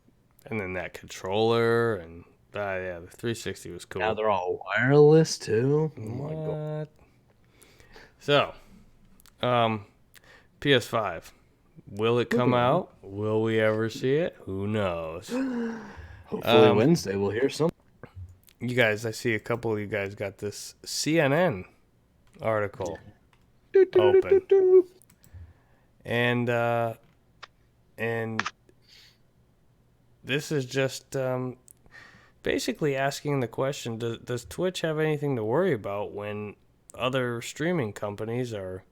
And then that controller and the 360 was cool. Now they're all wireless too. Oh my god. What? So, PS5. Will it come out? Will we ever see it? Who knows? Hopefully Wednesday we'll hear something. You guys, I see a couple of you guys got this CNN article open. And this is just basically asking the question, does Twitch have anything to worry about when other streaming companies are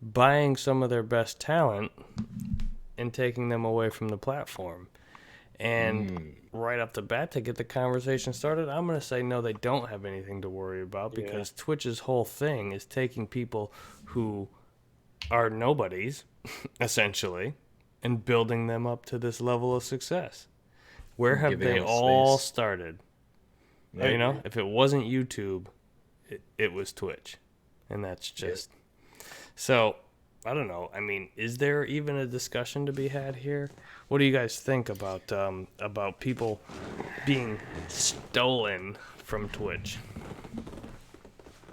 buying some of their best talent and taking them away from the platform? And right off the bat, to get the conversation started, I'm going to say no, they don't have anything to worry about, because Twitch's whole thing is taking people who are nobodies, essentially, and building them up to this level of success. Where have Giving they them all space. started? You know, if it wasn't YouTube, it was Twitch. And that's just... So, I don't know. I mean, is there even a discussion to be had here? What do you guys think about people being stolen from Twitch?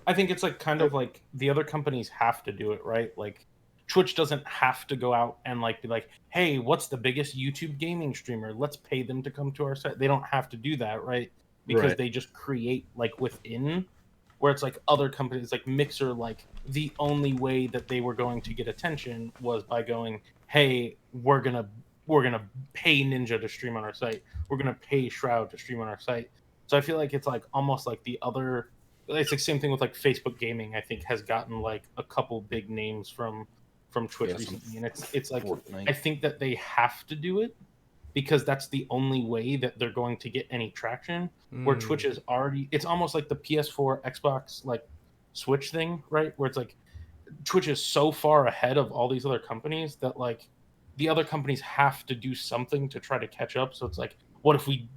I think it's like kind of like the other companies have to do it, right? Like, Twitch doesn't have to go out and like be like, hey, what's the biggest YouTube gaming streamer? Let's pay them to come to our site. They don't have to do that, right? Because they just create like within, where it's like other companies like Mixer, like the only way that they were going to get attention was by going, hey, we're gonna pay Ninja to stream on our site. We're gonna pay Shroud to stream on our site. So I feel like it's like almost like the other. It's like same thing with like Facebook Gaming. I think has gotten like a couple big names from Twitch recently, and it's like Fortnite. I think that they have to do it because that's the only way that they're going to get any traction. Where Twitch is already, it's almost like the PS4, Xbox, like Switch thing, right? Where it's like Twitch is so far ahead of all these other companies that like the other companies have to do something to try to catch up. So it's like, what if we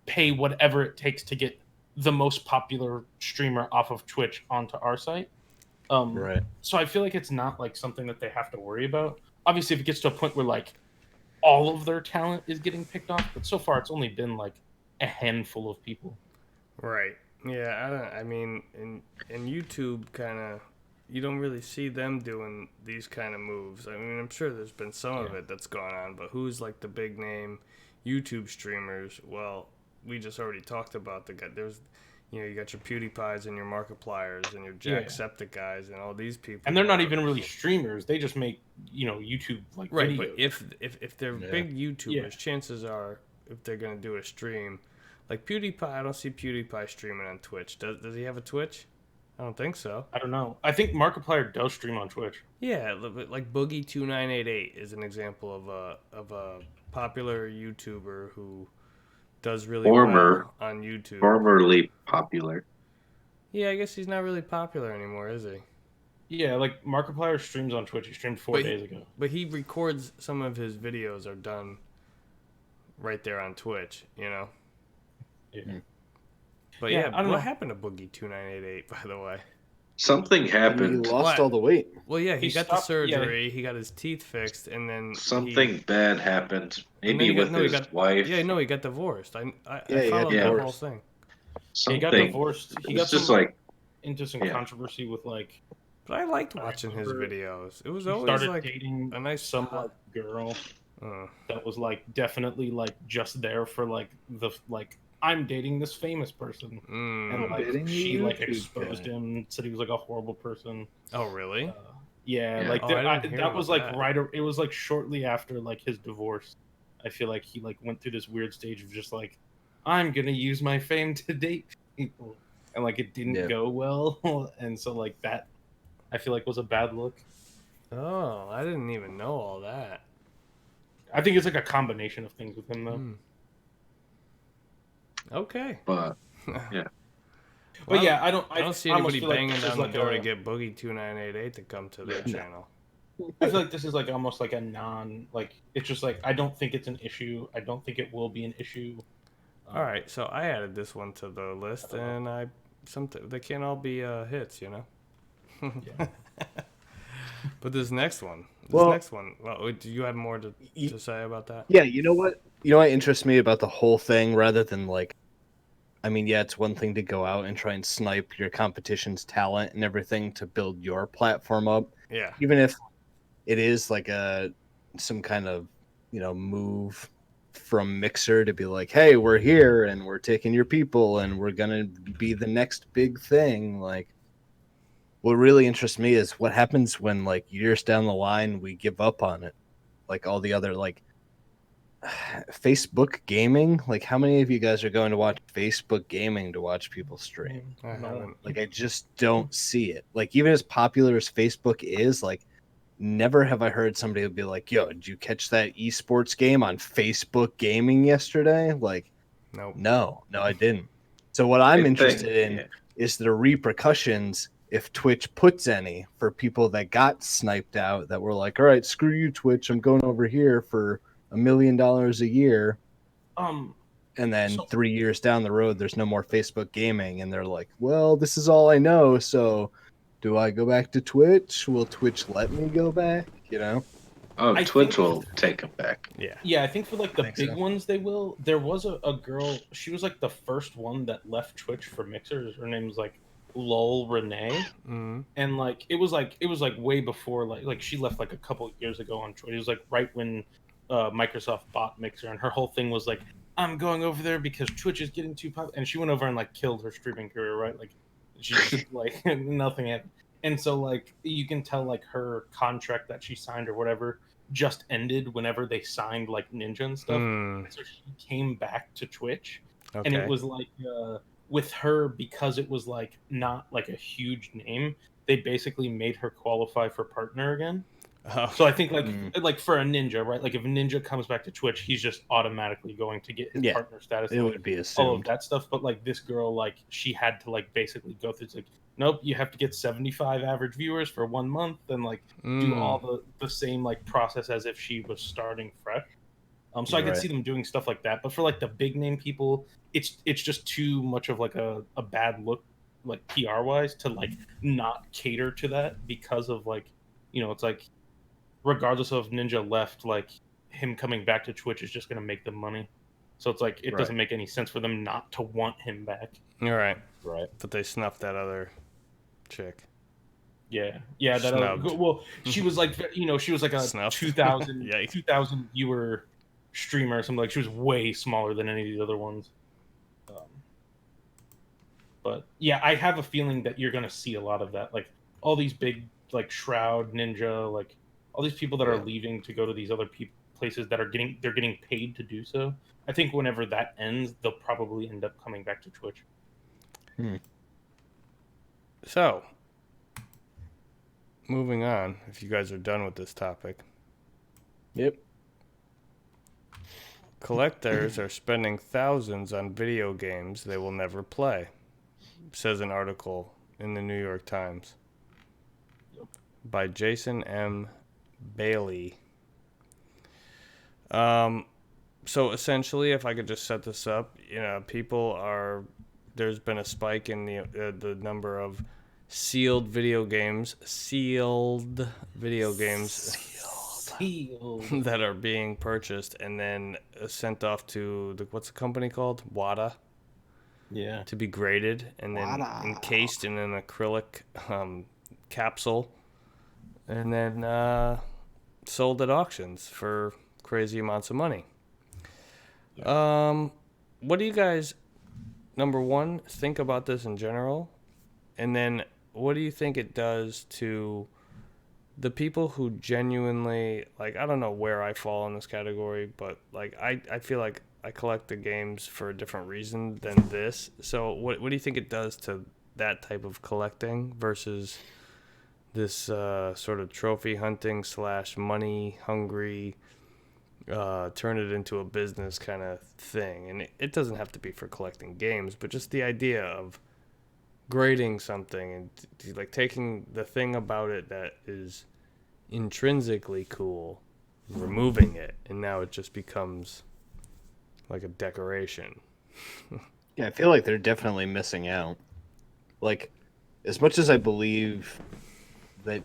pay whatever it takes to get the most popular streamer off of Twitch onto our site? Right. So I feel like it's not like something that they have to worry about. Obviously, if it gets to a point where like all of their talent is getting picked off, but so far it's only been like a handful of people. Right. Yeah, I mean, in YouTube, kind of, you don't really see them doing these kind of moves. I mean, I'm sure there's been some of it that's gone on, but who's like the big name YouTube streamers? Well, we just already talked about the guy. There's, you got your PewDiePies and your Markipliers and your Jacksepticeye guys and all these people. And they're not even really streamers. They just make, YouTube like right. videos. But if they're big YouTubers, chances are if they're gonna do a stream, like PewDiePie, I don't see PewDiePie streaming on Twitch. Does he have a Twitch? I don't think so. I don't know. I think Markiplier does stream on Twitch. Yeah, like Boogie2988 is an example of a popular YouTuber who does really well on YouTube. Formerly popular. Yeah, I guess he's not really popular anymore, is he? Yeah, like Markiplier streams on Twitch. He streamed 4 days ago. But he records some of his videos are done right there on Twitch, Yeah. But Yeah, I don't know. what happened to Boogie2988, by the way? Something He happened. lost all the weight. Well, yeah, he got the stopped- surgery, he got his teeth fixed, and then Something bad happened. and Maybe then with his wife. Yeah, no, he got divorced. I he got followed that whole divorced. thing. Something. He got divorced. He got It's just some- like into some controversy with like But I liked watching his videos. It was he always started like dating a nice some like girl that was like definitely like just there for like the like I'm dating this famous person, and like dating a she like YouTube exposed guy. him, said he was like a horrible person. Oh, really? Yeah, Yeah. like Oh, there, I didn't hear that was about like that. right. It was like shortly after like his divorce. I feel like he like went through this weird stage of just like I'm gonna use my fame to date people, and like it didn't go well, and so like that I feel like was a bad look. Oh, I didn't even know all that. I think it's like a combination of things with him though. Okay. but But yeah, I don't see almost anybody feel like banging this is down like the door a- to get Boogie2988 to come to their channel. I feel like this is like almost like a it's just like I don't think it's an issue. I don't think it will be an issue. All right, so I added this one to the list, and they can't all be hits, But this next one, well, do you have more to say about that? Yeah, you know what? You know what interests me about the whole thing, rather than like, I mean, yeah, it's one thing to go out and try and snipe your competition's talent and everything to build your platform up. Yeah. Even if it is like some kind of, move from Mixer to be like, hey, we're here and we're taking your people and we're gonna be the next big thing. Like, what really interests me is what happens when like years down the line we give up on it, like all the other like Facebook gaming. Like, how many of you guys are going to watch Facebook gaming to watch people stream? I haven't. Like, I just don't see it. Like, even as popular as Facebook is, like, never have I heard somebody be like, yo, did you catch that esports game on Facebook gaming yesterday? Like, Nope. no, I didn't. So what I'm interested in yeah. is the repercussions if Twitch puts any for people that got sniped out, that were like, all right, screw you, Twitch, I'm going over here for $1 million a year. And then 3 years down the road, there's no more Facebook gaming. And they're like, well, this is all I know. So do I go back to Twitch? Will Twitch let me go back? Oh, I Twitch think- will take him back. Yeah. Yeah, I think for like the think big so. ones they will. There was a girl, she was like the first one that left Twitch for Mixer. Her name was like Lol Renee. Mm-hmm. And like it was like way before like she left like a couple years ago on Twitch. It was like right when Microsoft bought Mixer, and her whole thing was like, I'm going over there because Twitch is getting too popular. And she went over and like killed her streaming career, right? Like she just, like nothing happened. And so like you can tell like her contract that she signed or whatever just ended whenever they signed like Ninja and stuff. So she came back to Twitch, Okay. and it was like with her, because it was like not like a huge name, they basically made her qualify for partner again. Oh, So I think Mm. like for a ninja, right? Like if a ninja comes back to Twitch, he's just automatically going to get his Yeah, partner status it and would be all of assumed. that stuff. But like this girl, like she had to like basically go through. It's like, nope, you have to get 75 average viewers for 1 month, and like do all mm, the same like process as if she was starting fresh. So I You're could right. see them doing stuff like that. But for like the big name people, it's just too much of like a bad look, like PR wise, to like not cater to that because of like, it's like regardless of Ninja left, like him coming back to Twitch is just going to make them money. So it's like it Right. doesn't make any sense for them not to want him back. you're right. Right. But they snuffed that other chick. Yeah, yeah. That Snubbed. well, she was like she was like a Snuffed. 2,000 Yikes. 2,000 viewer streamer or something. Like she was way smaller than any of these other ones. Um, but yeah, I have a feeling that you're going to see a lot of that. Like all these big like Shroud Ninja, like all these people that are Yeah. leaving to go to these other places that are getting paid to do so. I think whenever that ends, they'll probably end up coming back to Twitch. So, moving on, if you guys are done with this topic, Yep. collectors are spending thousands on video games they will never play, says an article in the New York Times by Jason M. Bailey. So essentially, if I could just set this up, there's been a spike in the number of sealed video games Sealed. that are being purchased and then sent off to what's the company called? WADA, Yeah. to be graded and then WADA. encased in an acrylic capsule and then sold at auctions for crazy amounts of money. What do you guys, number one, think about this in general? And then what do you think it does to the people who genuinely, like, I don't know where I fall in this category, but like I feel like I collect the games for a different reason than this. So what do you think it does to that type of collecting versus this sort of trophy hunting / money hungry, turn it into a business kind of thing? And it doesn't have to be for collecting games, but just the idea of grading something and like taking the thing about it that is intrinsically cool, removing it, and now it just becomes like a decoration. Yeah, I feel like they're definitely missing out. Like, as much as I believe that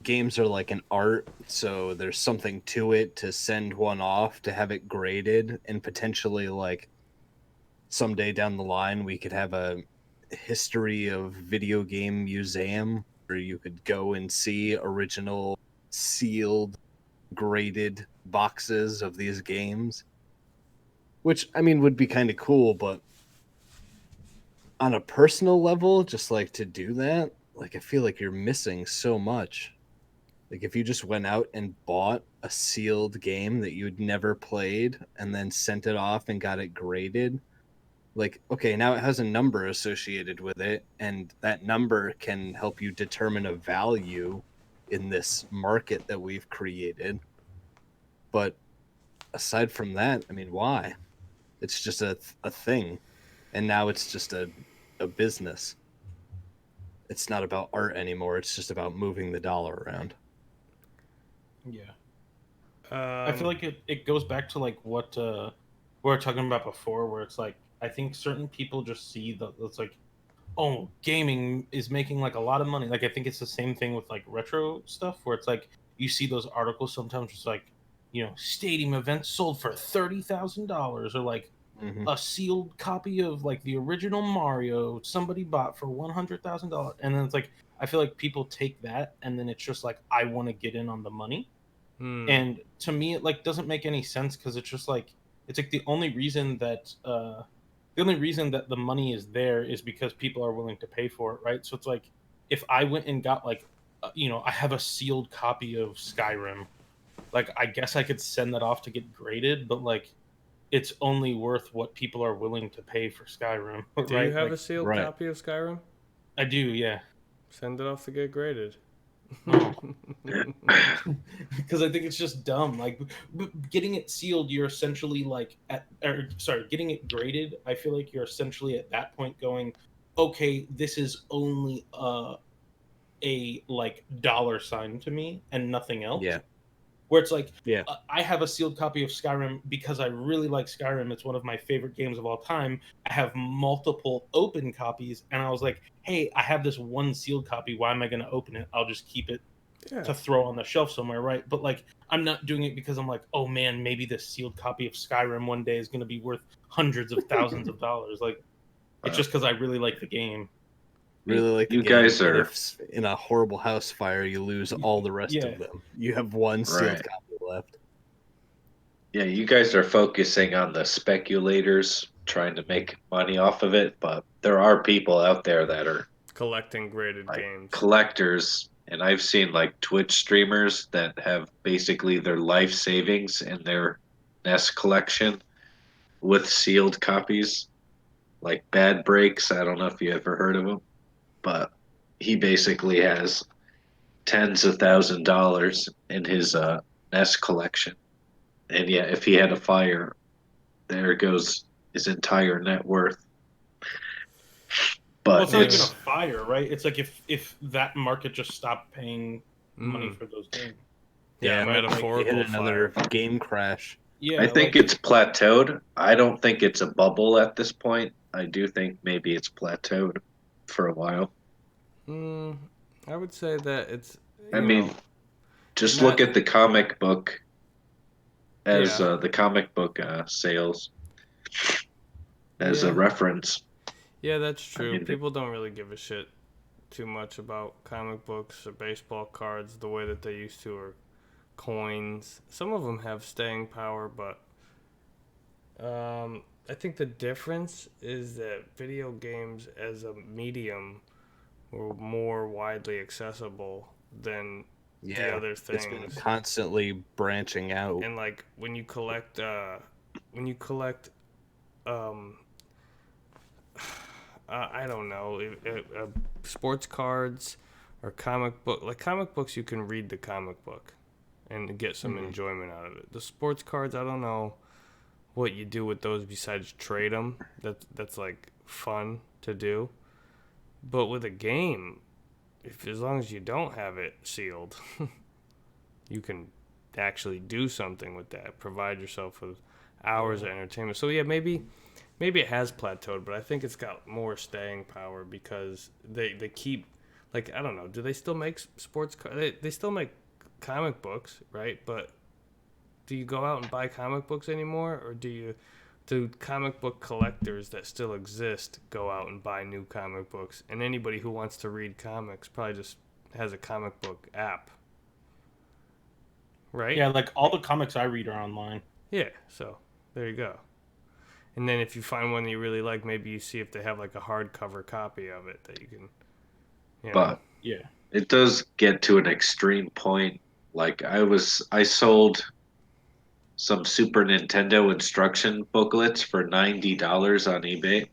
games are like an art, so there's something to it to send one off to have it graded, and potentially like someday down the line we could have a history of video game museum where you could go and see original sealed graded boxes of these games, which I mean would be kind of cool, but on a personal level, just like to do that, like I feel like you're missing so much. Like if you just went out and bought a sealed game that you'd never played and then sent it off and got it graded, like okay, now it has a number associated with it, and that number can help you determine a value in this market that we've created. But aside from that, I mean, why? It's just a thing, and now it's just a business. It's not about art anymore. It's just about moving the dollar around. Yeah. I feel like it goes back to like what we were talking about before, where it's like I think certain people just see it's like, oh, gaming is making like a lot of money. Like I think it's the same thing with like retro stuff, where it's like you see those articles sometimes, it's like, stadium events sold for $30,000, or like Mm-hmm. a sealed copy of like the original Mario somebody bought for $100,000, and then it's like I feel like people take that and then it's just like I want to get in on the money. And to me it like doesn't make any sense, because it's like the only reason that the money is there is because people are willing to pay for it, right? So it's like if I went and got like I have a sealed copy of Skyrim, like I guess I could send that off to get graded, but like it's only worth what people are willing to pay for Skyrim. Do right? you have Like, a sealed Right. copy of Skyrim? I do, yeah. Send it off to get graded. Because I think it's just dumb. Like getting it sealed, you're essentially like getting it graded. I feel like you're essentially at that point going, okay, this is only a like dollar sign to me and nothing else. Yeah. Where it's like, Yeah. I have a sealed copy of Skyrim because I really like Skyrim. It's one of my favorite games of all time. I have multiple open copies, and I was like, hey, I have this one sealed copy. Why am I going to open it? I'll just keep it Yeah. to throw on the shelf somewhere, right? But like, I'm not doing it because I'm like, oh man, maybe this sealed copy of Skyrim one day is going to be worth hundreds of thousands of dollars. Like, it's just because I really like the game. Really like the You game, guys and are- if in a horrible house fire you lose all the rest Yeah. of them. You have one sealed Right. copy left. Yeah, you guys are focusing on the speculators trying to make money off of it, but there are people out there that are Collecting graded like games. collectors, and I've seen like Twitch streamers that have basically their life savings in their NES collection with sealed copies, like Bad Breaks. I don't know if you ever heard of him, but he basically has tens of $1,000s in his NES collection. And yeah, if he had a fire, there goes his entire net worth. Well, But it's not even a it's fire, right? It's like if that market just stopped paying money Mm. for those games. Yeah, right, like, metaphorical Hit another fire. game crash. Yeah, I think like, it's plateaued. I don't think it's a bubble at this point. I do think maybe it's plateaued for a while. I would say that it's. I you mean, know, just not- look at the comic book as Yeah. the comic book sales as a Yeah. reference. Yeah, that's true. mean, People don't really give a shit too much about comic books or baseball cards the way that they used to, or coins. Some of them have staying power, but I think the difference is that video games as a medium were more widely accessible than the other It's been things. constantly branching out. And like when you collect um I don't know, sports cards or comic book, like comic books, you can read the comic book and get some enjoyment out of it. The sports cards, I don't know what you do with those besides trade them. That's like fun to do. But with a game, if as long as you don't have it sealed, you can actually do something with that. Provide yourself with hours of entertainment. So yeah, maybe it has plateaued, but I think it's got more staying power because they keep, like, I don't know, do they still make sports cards? They still make comic books, right? But do you go out and buy comic books anymore, or do comic book collectors that still exist go out and buy new comic books? And anybody who wants to read comics probably just has a comic book app, right? yeah, like all the comics I read are online. Yeah, so there you go. And then if you find one that you really like, maybe you see if they have like a hardcover copy of it that you can, you know. But Yeah. it does get to an extreme point. Like I sold some Super Nintendo instruction booklets for $90 on eBay.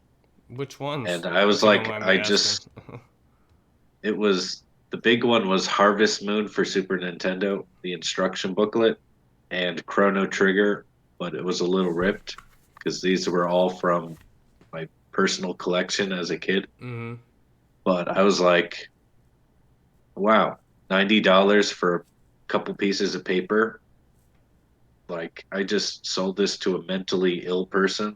Which ones? And I was If you don't like, mind me I just, it was, the big one was Harvest Moon for Super Nintendo, the instruction booklet, and Chrono Trigger, but it was a little ripped because these were all from my personal collection as a kid. Mm-hmm. But I was like, wow, $90 for a couple pieces of paper. Like, I just sold this to a mentally ill person.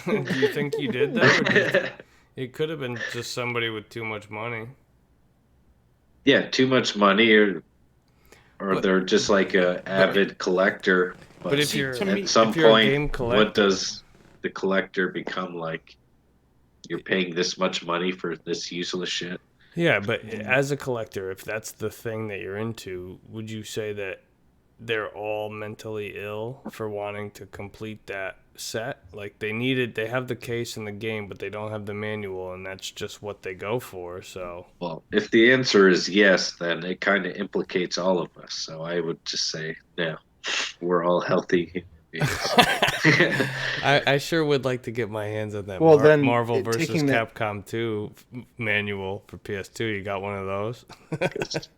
Do you think you did that? Or it could have been just somebody with too much money. Yeah, too much money, or But- they're just like a avid collector. But if See, you're to me- at some if you're a game point, collector, what does the collector become like? You're paying this much money for this useless shit. yeah, but as a collector, if that's the thing that you're into, would you say that they're all mentally ill for wanting to complete that set? Like they have the case in the game, but they don't have the manual, and that's just what they go for. So Well, if the answer is yes, then it kind of implicates all of us. So I would just say, no, we're all healthy human beings. I sure would like to get my hands on that Well, then, Marvel vs. taking that- Capcom 2 manual for PS2. You got one of those?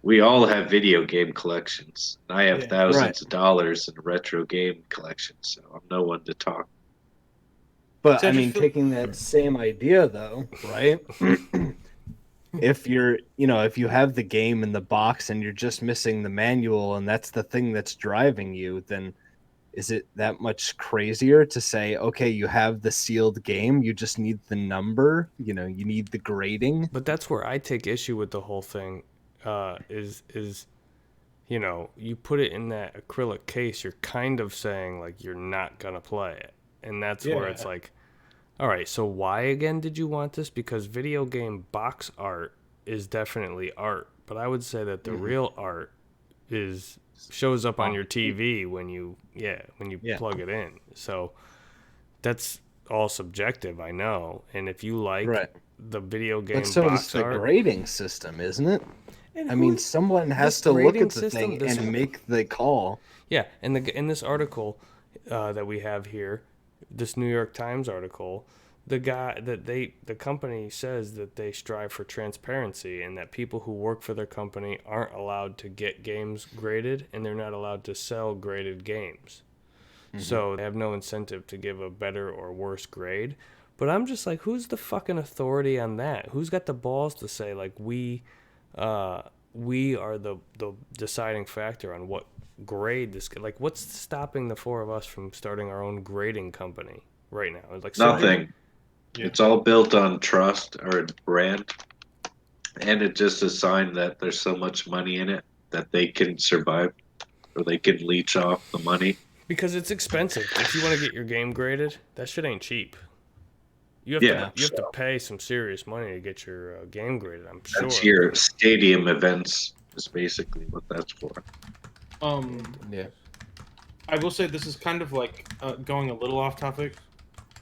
We all have video game collections. I have Yeah. thousands Right. of dollars in retro game collections, so I'm no one to talk. But So I I just mean, feel- taking that same idea though, right? If you're, if you have the game in the box and you're just missing the manual and that's the thing that's driving you, then is it that much crazier to say, okay, you have the sealed game, you just need the number, you need the grading? But that's where I take issue with the whole thing. Is you put it in that acrylic case, you're kind of saying like you're not gonna play it, and that's where it's Yeah. like, all right, so why again did you want this? Because video game box art is definitely art, but I would say that the real art shows up on your TV when you Yeah. plug it in. So that's all subjective, I know. And if you like Right. the video game But so is box the art, grading system, isn't it? and I mean, who- someone has this to look grading at the system, thing this- and make the call. yeah, and in this article that we have here, this New York Times article, the company says that they strive for transparency and that people who work for their company aren't allowed to get games graded and they're not allowed to sell graded games. So they have no incentive to give a better or worse grade. But I'm just like, who's the fucking authority on that? Who's got the balls to say like we are the deciding factor on what grade this, like what's stopping the four of us from starting our own grading company right now? It's like Nothing. Yeah. It's all built on trust or brand, and it just a sign that there's so much money in it that they can survive or they can leech off the money. because it's expensive. If you want to get your game graded, that shit ain't cheap. You have Yeah, to pay some serious money to get your game graded. I'm sure. That's your stadium events is basically what that's for. Yeah. I will say this is kind of like going a little off topic,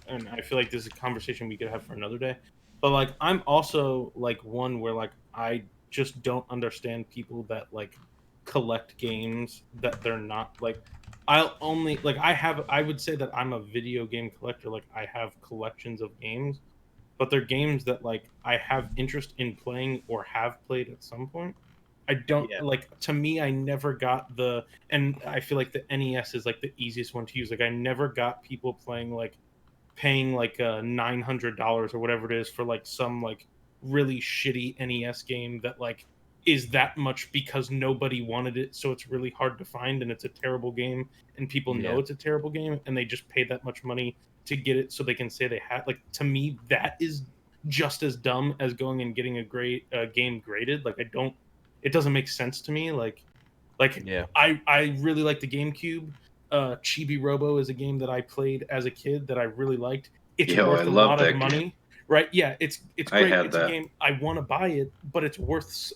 and I feel like this is a conversation we could have for another day. But like, I'm also like one where like I just don't understand people that like collect games that they're not like. I'll only like I would say that I'm a video game collector. Like I have collections of games, but they're games that like I have interest in playing or have played at some point. I don't Yeah. like, to me I never got and I feel like the NES is like the easiest one to use. Like I never got people paying like $900 or whatever it is for like some like really shitty NES game that like is that much because nobody wanted it, so it's really hard to find and it's a terrible game and people know Yeah. it's a terrible game and they just pay that much money to get it so they can say they had. Like, to me that is just as dumb as going and getting a game graded. Like it doesn't make sense to me. Like Yeah. I really like the GameCube. Chibi Robo is a game that I played as a kid that I really liked. It's Yo, worth I a love lot that of game. money, right? Yeah, it's I great. had It's that. a game I want to buy it, but it's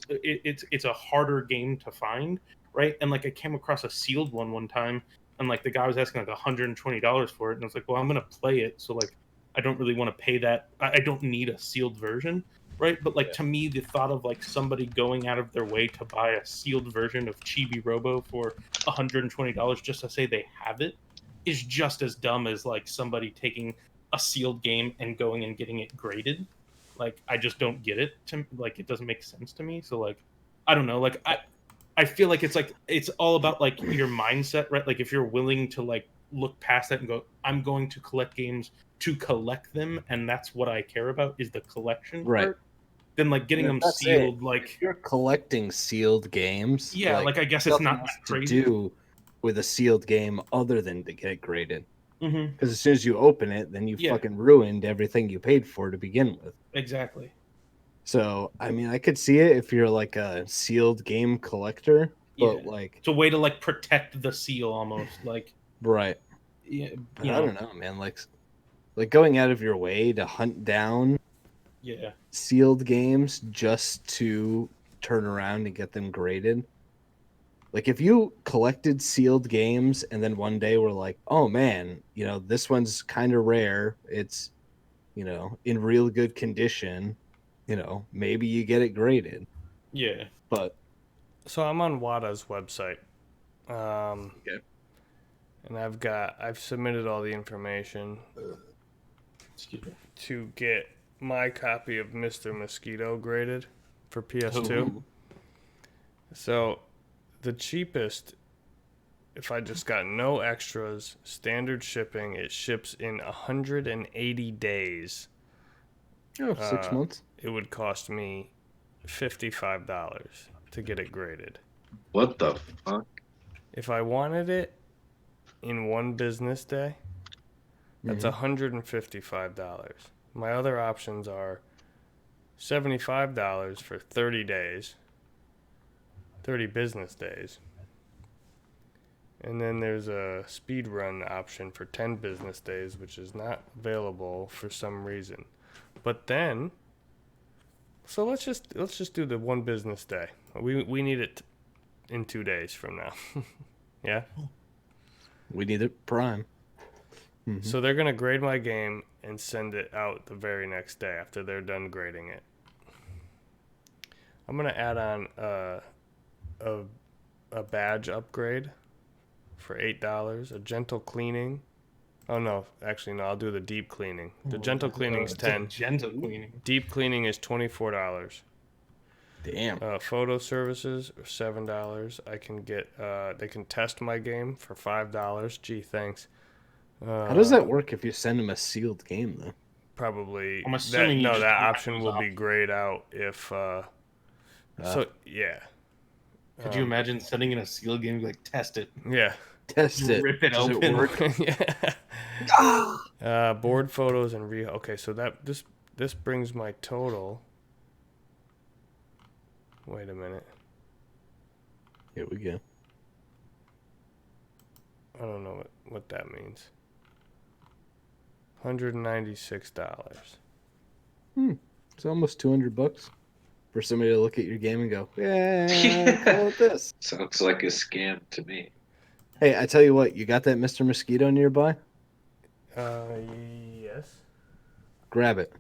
it's a harder game to find, right? And like I came across a sealed one time, and like the guy was asking like $120 for it, and I was like, well, I'm gonna play it, so like I don't really want to pay that. I don't need a sealed version, right? But like to me, the thought of like somebody going out of their way to buy a sealed version of Chibi Robo for $120 just to say they have it is just as dumb as like somebody taking a sealed game and going and getting it graded. Like I just don't get it. It doesn't make sense to me. So like I don't know. Like I feel like it's all about like your mindset, right? Like if you're willing to like look past that and go, I'm going to collect games to collect them, and that's what I care about is the collection Right. part. Then like getting And them that's sealed, it. like If you're collecting sealed games, yeah, like I guess it's nothing not else that to crazy. do with a sealed game other than to get it graded. Mm-hmm. Because as soon as you open it, then you Yeah. fucking ruined everything you paid for to begin with. Exactly. So, I mean, I could see it if you're like a sealed game collector, but Yeah. like, It's a way to like protect the seal almost. Like right. yeah, But you I know, don't know, man. Like going out of your way to hunt down yeah. sealed games just to turn around and get them graded. Like if you collected sealed games and then one day were like, oh man, this one's kind of rare. It's, in real good condition, maybe you get it graded. Yeah. But So I'm on WADA's website. Okay. and I've submitted all the information Excuse me. to get my copy of Mr. Mosquito graded for PS2. Ooh. So the cheapest, if I just got no extras, standard shipping, it ships in 180 days. Oh, 6 months. It would cost me $55 to get it graded. What the fuck? If I wanted it in one business day, that's $155. My other options are $75 for 30 days, 30 business days. And then there's a speed run option for 10 business days, which is not available for some reason. But then, so let's just do the one business day. We need it in 2 days from now. Yeah. We need it prime. So they're gonna grade my game and send it out the very next day after they're done grading it. I'm gonna add on a badge upgrade for $8, a gentle cleaning. Oh no, actually no, I'll do the deep cleaning. The gentle cleaning's It's a 10. Gentle cleaning. Deep cleaning is $24. Damn. Photo services are $7. I can get they can test my game for $5. Gee, thanks. How does that work if you send them a sealed game, though? Probably I'm assuming you that just that mark option those will off. be grayed out if so yeah. Could you imagine sending in a sealed game like test it, Yeah. Test it. rip it Does open? work? Yeah. Board photos and okay, so this brings my total. Wait a minute. Here we go. I don't know what that means. $196. It's almost $200 for somebody to look at your game and go, yeah, call it this. Sounds like a scam to me. Hey, I tell you what, you got that Mr. Mosquito nearby? Yes. Grab it.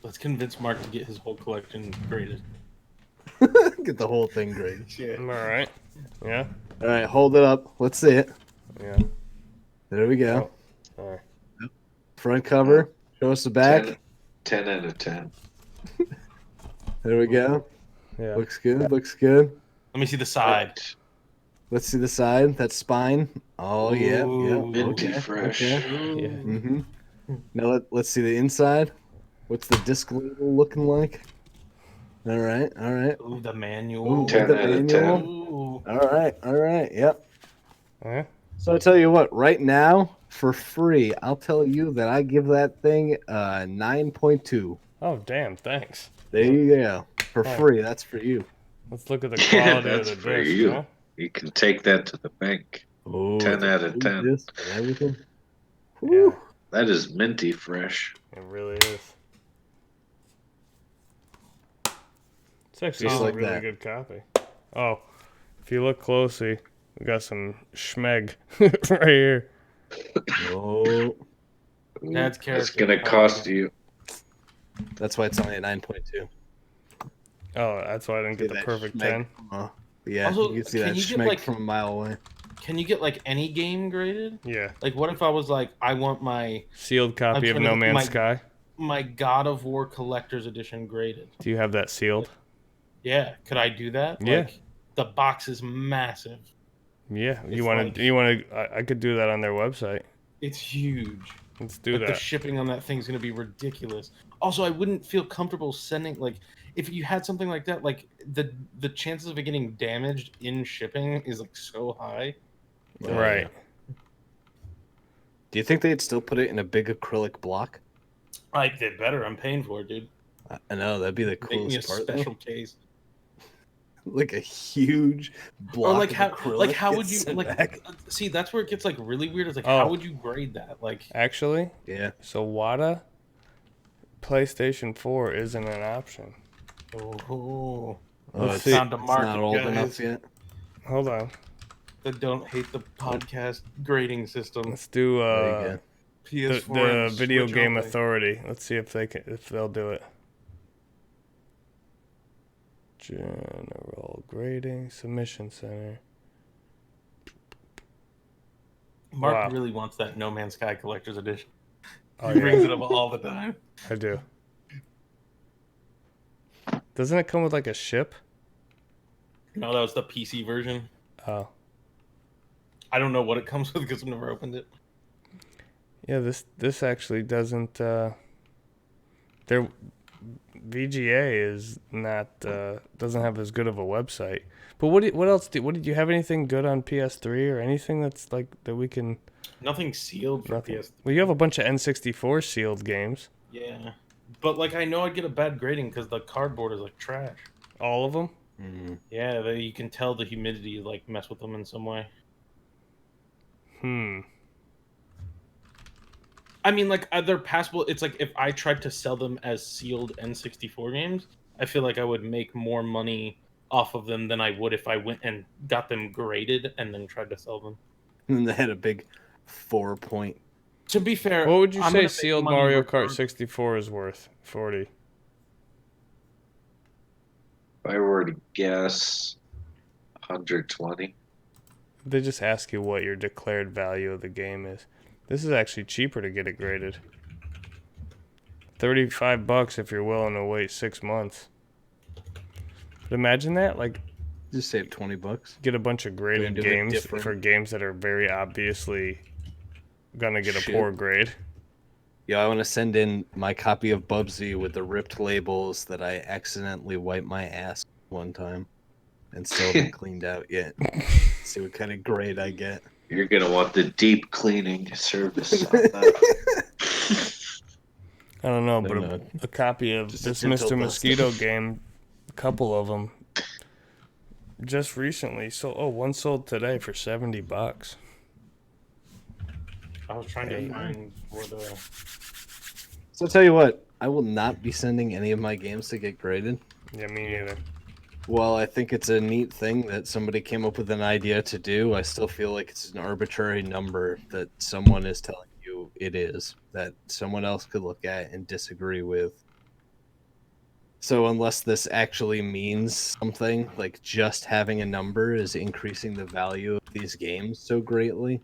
Let's convince Mark to get his whole collection graded. Get the whole thing graded. Yeah. All right. Yeah. All right, hold it up. Let's see it. Yeah. There we go. All right. Front cover. Show us the back. 10 out of 10. There we go. Yeah. Looks good. Looks good. Let me see the side. Let's see the side. That spine. Oh, yeah. Ooh. Minty fresh. Yeah. Mm-hmm. Now let's see the inside. What's the disc label looking like? All right. All right. Ooh, the manual. Ooh, 10 the out of manual. 10. Ooh. All right. All right. Yep. Yeah. So I tell you what, right now, for free, I'll tell you that I give that thing 9.2. Oh, damn. Thanks. There you go. For Oh. free. That's for you. Let's look at the quality That's of the for disc. you. Huh? You can take that to the bank. Oh, 10 it's a out of blue 10. disc and everything. Yeah. Woo. That is minty fresh. It really is. It's actually Just a like really that. good copy. Oh, if you look closely, we got some schmeg right here. Oh, Dad's character. It's going to cost you. that's why it's only at 9.2. Oh, that's why I didn't get See the that perfect schmeg 10. from, yeah, Also, you can see can that you get, schmeg like- from a mile away. Can you get like any game graded? Yeah. Like, what if I was like, I want my Sealed copy of trying No to- Man's my- Sky. God of War Collector's Edition graded? Do you have that sealed? Yeah, could I do that? Yeah. Like, the box is massive. Yeah. It's You want like- to? You want to? I could do that on their website. It's huge. Let's do Like, the that. shipping on that thing's gonna be ridiculous. Also, I wouldn't feel comfortable sending like if you had something like that. Like the chances of it getting damaged in shipping is like so high. Right. Do you think they'd still put it in a big acrylic block? I did better. I'm paying for it, dude. I know that'd be the Make me a coolest part. though. special case. Like a huge block. Or like of how acrylic how would gets you sent like back. see that's where it gets like really weird. It's like Oh. how would you grade that? Like Actually, Yeah. so WATA PlayStation 4 isn't an option. oh, Oh, Let's it's, see. Time to it's market, not old guys. enough yet. Hold on. that don't hate the podcast grading system. Let's do There you go. the PS4 and Video Switch Game only. Authority. Let's see if they'll do it. General grading, submission center. Mark Wow. really wants that No Man's Sky collector's edition. Oh, He brings yeah, it up all the time. I do. Doesn't it come with like a ship? No, that was the PC version. Oh. I don't know what it comes with because I've never opened it. Yeah, this actually doesn't. Their VGA is not doesn't have as good of a website. But what else did you have anything good on PS3 or anything that's like that we can? Nothing sealed for Nothing. PS. Well, you have a bunch of N64 sealed games. Yeah, but like I know I'd get a bad grading because the cardboard is like trash. All of them. Yeah, you can tell the humidity like mess with them in some way. I mean, like they're passable. It's like if I tried to sell them as sealed N64 games, I feel like I would make more money off of them than I would if I went and got them graded and then tried to sell them. And they had a big 4-point. To be fair, What would you I'm say gonna make sealed money Mario regardless. Kart 64 is worth? 40. If I were to guess, 120. They just ask you what your declared value of the game is. This is actually cheaper to get it graded. $35 if you're willing to wait 6 months. But imagine that, like, Just save $20. get a bunch of graded do it games different. for games that are very obviously gonna get a Shit. poor grade. Yeah, I want to send in my copy of Bubsy with the ripped labels that I accidentally wiped my ass one time and still haven't cleaned out yet. See what kind of grade I get. You're gonna want the deep cleaning service on that. I don't know, No, but no. a copy of Just a this gentle Mr. dust. Mosquito game, a couple of them, just recently. One sold today for $70. I was trying to find where the. So I'll tell you what, I will not be sending any of my games to get graded. Yeah, me neither. Well, I think it's a neat thing that somebody came up with an idea to do. I still feel like it's an arbitrary number that someone is telling you it is, that someone else could look at and disagree with. So unless this actually means something, like just having a number is increasing the value of these games so greatly,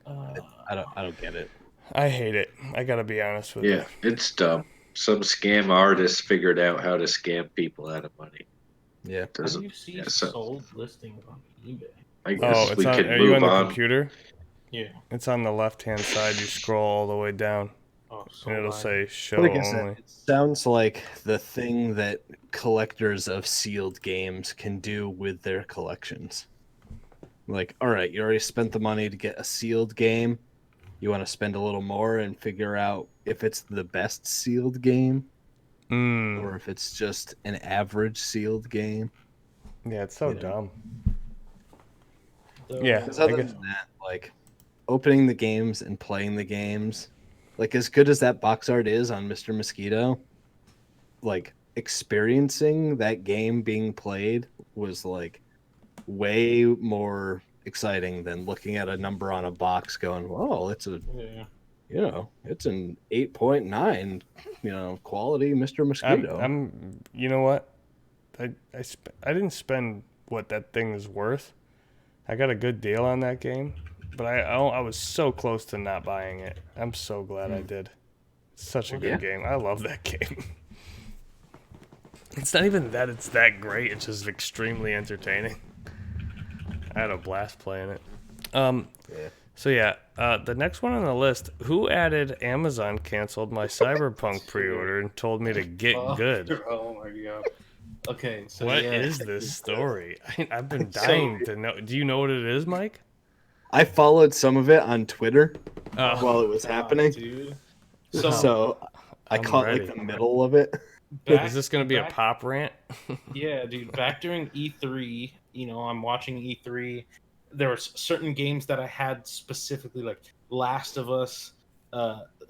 I don't get it. I hate it. I gotta be honest with you. Yeah, it's dumb. Some scam artists figured out how to scam people out of money. Yeah. How do Doesn't you see yeah, so sold listings on eBay? I guess It's we on. could Are you move on the on. computer? Yeah. It's on the left-hand side. You scroll all the way down, Oh, so and it'll high. say "Show Like I said, Only." it sounds like the thing that collectors of sealed games can do with their collections. Like, all right, you already spent the money to get a sealed game. You want to spend a little more and figure out if it's the best sealed game or if it's just an average sealed game. Yeah, it's so you know. dumb. The- Yeah. Because I other guess- than that, like opening the games and playing the games, like as good as that box art is on Mr. Mosquito, like experiencing that game being played was like way more exciting than looking at a number on a box going, well, it's a Yeah. it's an 8.9, quality Mr. Mosquito. I'm. You know what? I didn't spend what that thing is worth. I got a good deal on that game, but I was so close to not buying it. I'm so glad I did. It's such a good Yeah. game. I love that game. It's not even that it's that great. It's just extremely entertaining. I had a blast playing it. Yeah. So yeah, the next one on the list. Who added Amazon canceled my Cyberpunk pre-order and told me to get good? Oh my god. Okay, so What yeah. is this story? I've been dying to know. Do you know what it is, Mike? I followed some of it on Twitter Oh, while it was happening, dude. so I I'm caught ready. like the middle of it. back- Is this gonna be a back- pop rant? Yeah, dude. Back during E3, I'm watching E3. There were certain games that I had specifically, like Last of Us,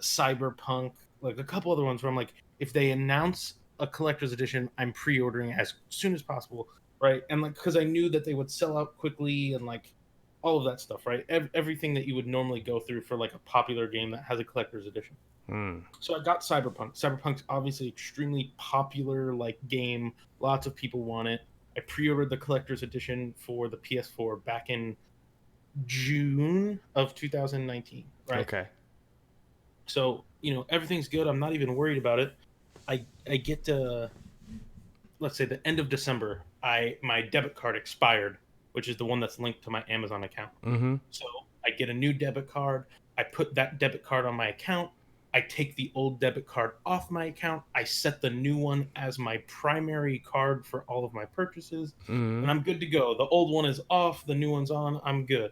Cyberpunk, like a couple other ones where I'm like, if they announce a collector's edition, I'm pre-ordering as soon as possible, right? And like, because I knew that they would sell out quickly, and like, all of that stuff, right? Everything that you would normally go through for like a popular game that has a collector's edition. So I got Cyberpunk. Cyberpunk's obviously extremely popular like game. Lots of people want it. I pre-ordered the collector's edition for the PS4 back in June of 2019, right? Okay. So, everything's good. I'm not even worried about it. I get to, let's say, the end of December, my debit card expired, which is the one that's linked to my Amazon account. Mm-hmm. So I get a new debit card. I put that debit card on my account. I take the old debit card off my account. I set the new one as my primary card for all of my purchases, and I'm good to go. The old one is off. The new one's on. I'm good,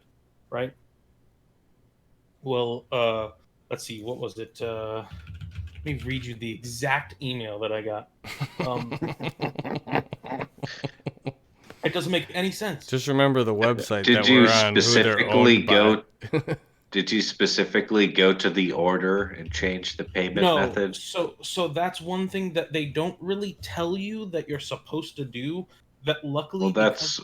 right? Well, let's see. What was it? Let me read you the exact email that I got. It doesn't make any sense. Just remember the website Did that you we're on. specifically go? Did you specifically go to the order and change the payment method? So that's one thing that they don't really tell you that you're supposed to do. That luckily, Well, that's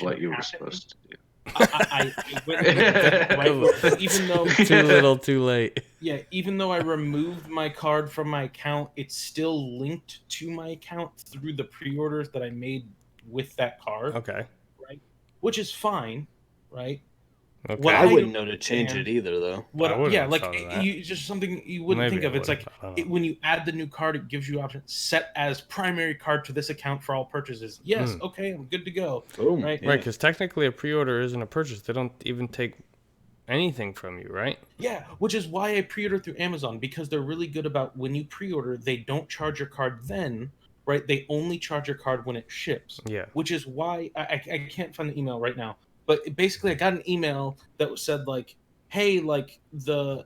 what you were supposed to do. I went, even though Too little, too late. Yeah, even though I removed my card from my account, it's still linked to my account through the pre-orders that I made with that card. Okay. Right, which is fine, right? Okay. What I I wouldn't don't know to change it understand- either, though. Yeah, have like thought of that. it's just something you wouldn't Maybe think of. I It's like would've. I don't know. when you add the new card, it gives you options set as primary card to this account for all purchases. Yes, okay, I'm good to go. Boom. Right. Yeah. Right, because technically a pre-order isn't a purchase. They don't even take anything from you, right? Yeah, which is why I pre-order through Amazon, because they're really good about when you pre-order, they don't charge your card then, right? They only charge your card when it ships. Yeah. Which is why I can't find the email right now, but basically I got an email that said like, hey, like the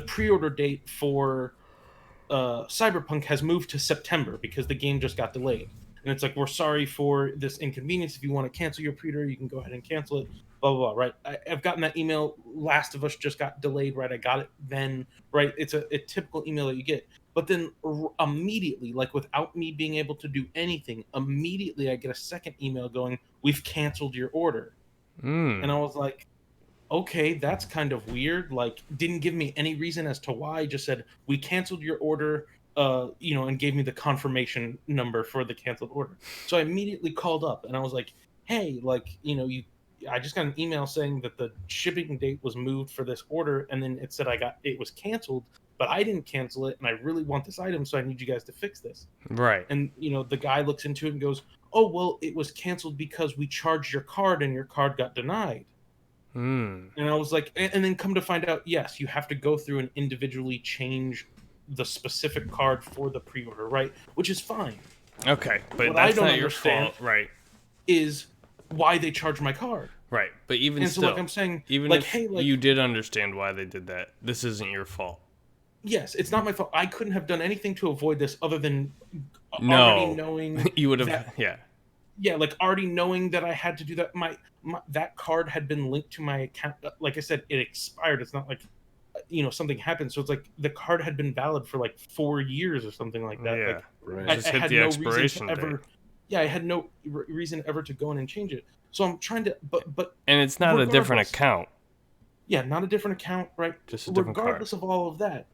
pre-order date for Cyberpunk has moved to September because the game just got delayed. And it's like, we're sorry for this inconvenience. If you want to cancel your pre-order, you can go ahead and cancel it. Blah, blah, blah, right? I've gotten that email. Last of Us just got delayed, right? I got it then, right? It's a typical email that you get. But then immediately, like without me being able to do anything, immediately I get a second email going, we've canceled your order. And I was like, okay, that's kind of weird. Like, didn't give me any reason as to why. Just said, we canceled your order, and gave me the confirmation number for the canceled order. So I immediately called up and I was like, hey, like, I just got an email saying that the shipping date was moved for this order, and then it said it was canceled, but I didn't cancel it, and I really want this item, so I need you guys to fix this. Right. And the guy looks into it and goes, oh, well, it was canceled because we charged your card and your card got denied. And I was like, and then come to find out, yes, you have to go through and individually change the specific card for the pre-order, right? Which is fine. Okay, but What I that's don't not your understand- fault, right? Is why they charge my card. Right, but even And so, still, like I'm saying, even like, if hey, like, you did understand why they did that, this isn't your fault. yes, it's not my fault. I couldn't have done anything to avoid this other than No, already knowing you would have, that- yeah. like already knowing that I had to do that. My that card had been linked to my account. Like I said, it expired. It's not like something happened. So it's like the card had been valid for like 4 years or something like that. Yeah. Like, Right. Just hit the expiration date. I had no reason ever to go in and change it. So I'm trying to, but And it's not a different regardless- account. yeah, not a different account, right? Just a different card. Regardless of all of that,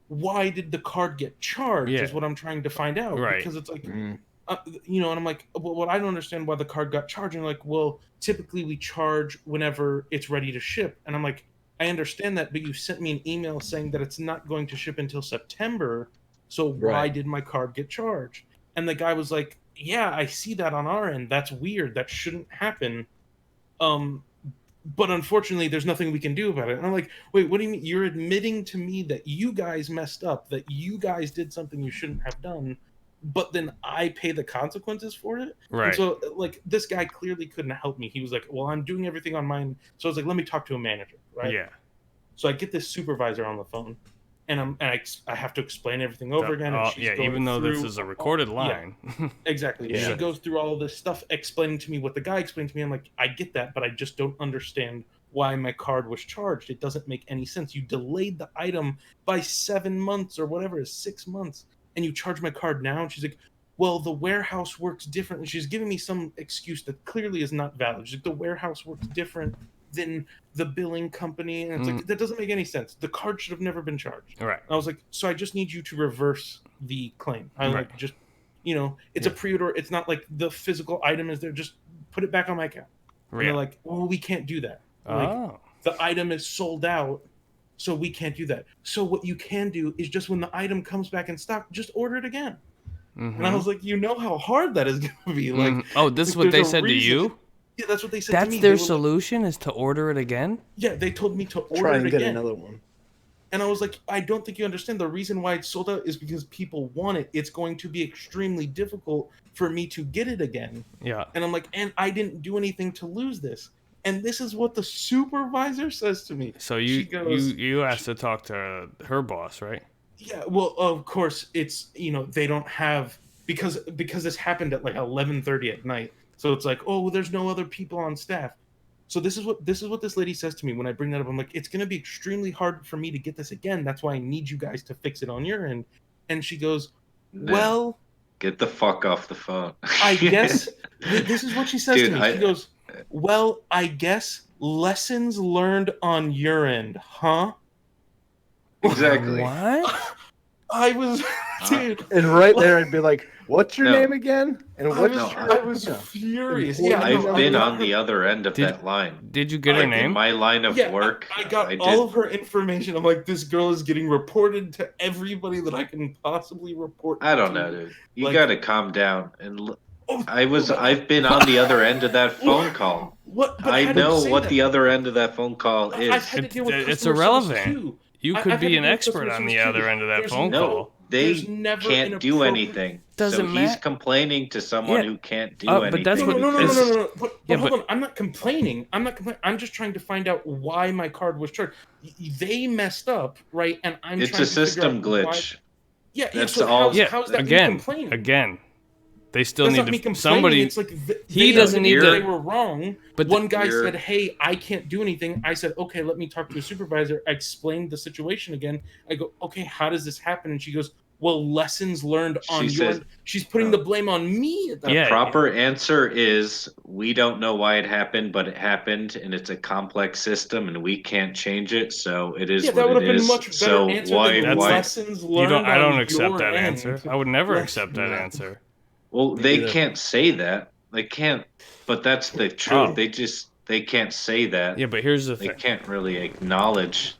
why did the card get charged? Yeah. Is what I'm trying to find out. Right. Because it's like, Mm. and I'm like, well, what I don't understand why the card got charged. And like, well, typically we charge whenever it's ready to ship. And I'm like, I understand that, but you sent me an email saying that it's not going to ship until September. So why Right. did my card get charged? And the guy was like, yeah, I see that on our end. That's weird. That shouldn't happen. But unfortunately, there's nothing we can do about it. And I'm like, wait, what do you mean? You're admitting to me that you guys messed up, that you guys did something you shouldn't have done, but then I pay the consequences for it? Right. And so, like, this guy clearly couldn't help me. He was like, well, I'm doing everything on mine. So I was like, let me talk to a manager, right? Yeah. So I get this supervisor on the phone, and I have to explain everything over again. And she's Yeah, going even though this through- is a recorded Yeah. line. Exactly. Yeah. She goes through all of this stuff, explaining to me what the guy explained to me. I'm like, I get that, but I just don't understand why my card was charged. It doesn't make any sense. You delayed the item by 7 months or whatever, 6 months, and you charge my card now. And she's like, well, the warehouse works differently. She's giving me some excuse that clearly is not valid. She's like, the warehouse works different than the billing company. And it's like, that doesn't make any sense. The card should have never been charged. Right. I was like, so I just need you to reverse the claim. I Right. like just, it's a pre-order. It's not like the physical item is there. Just put it back on my account. And they're like, well, we can't do that. Like, the item is sold out, so we can't do that. So what you can do is just when the item comes back in stock, just order it again. And I was like, you know how hard that is going to be. Like, oh, this is what there's they a said reason. to you? Yeah, that's what they said to That's me. their They were like, solution is to order it again? yeah, they told me to order Try it and get again. another one. And I was like, I don't think you understand. The reason why it's sold out is because people want it. It's going to be extremely difficult for me to get it again. Yeah. And I'm like, and I didn't do anything to lose this. And this is what the supervisor says to me. So She goes, you asked to talk to her boss, right? yeah, well, of course, it's, they don't have, because this happened at like 11:30 at night. So it's like, oh, well, there's no other people on staff. So this is what this lady says to me when I bring that up. I'm like, it's going to be extremely hard for me to get this again. That's why I need you guys to fix it on your end. And she goes, No. well, Get the fuck off the phone. I guess this is what she says Dude, to me. She goes, well, I guess lessons learned on your end, huh? Exactly. What? I was, dude, And right there, I'd be like, "What's your No. name again?" And I what's was, your I was furious. Yeah, Important no, I've been I got on her- the other end of Did- that line. Did you get her I- In name? my line of Yeah, work, I got did. all of her information. I'm like, this girl is getting reported to everybody that I can possibly report. I don't to. know, dude. You Like- gotta calm down. And Oh, I've been on the other end of that phone call. What? But I how do you know say what that? the other end of that phone call I've is. had to deal with It's customer service irrelevant. too. You I've could had be to an deal with expert customer on the service other too. end of that There's phone No, call. they There's never can't do inappropriate- anything. Doesn't so he's matter. complaining to someone Yeah. who can't do But anything. that's what- No. It's- But Yeah, hold but- on. I'm not complaining. I'm just trying to find out why my card was charged. They messed up, right? And I'm It's trying a to figure system out why- glitch. Yeah, That's so all- how's that me complaining? Again, they still That's need not me to. complaining. Somebody. It's like He they doesn't need admitted to- They were wrong. But One guy you're- said, "Hey, I can't do anything." I said, "Okay, let me talk to a supervisor." I explained the situation again. I go, "Okay, how does this happen?" And she goes, "Well, lessons learned on She your." says- She's putting the blame on me. At that Yeah. point. Proper answer is we don't know why it happened, but it happened, and it's a complex system, and we can't change it. So it is Yeah, that what would it have been is. much better So answer why? than Why? lessons learned. I don't on accept your that end. answer. I would never Less- accept that Yeah. answer. Well, Me they either. can't say that. They can't. But that's the truth. Oh. They can't say that. Yeah, but here's the They thing. can't really acknowledge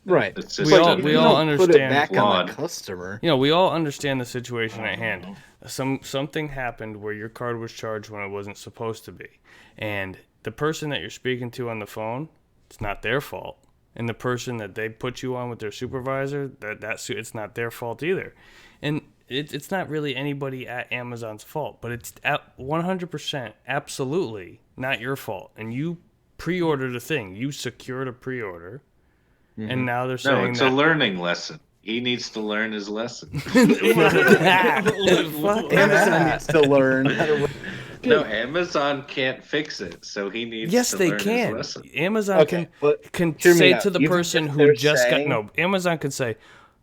Right. the But system. all- you we don't all put it understand back on flawed. the customer. You know, we all understand the situation at hand. Something happened where your card was charged when it wasn't supposed to be, and the person that you're speaking to on the phone, it's not their fault. And the person that they put you on with their supervisor, it's not their fault either. And it's not really anybody at Amazon's fault, but it's at 100% absolutely not your fault. And you pre-ordered a thing, you secured a pre-order, and now they're No, saying it's that a learning lesson. He needs to learn his lesson. Fuck Amazon needs to learn how to. No, Amazon can't fix it, so he needs Yes, to they learn can. his lesson. Amazon Okay, but can hear me say out. to the Even person if who they're just saying- got Amazon could say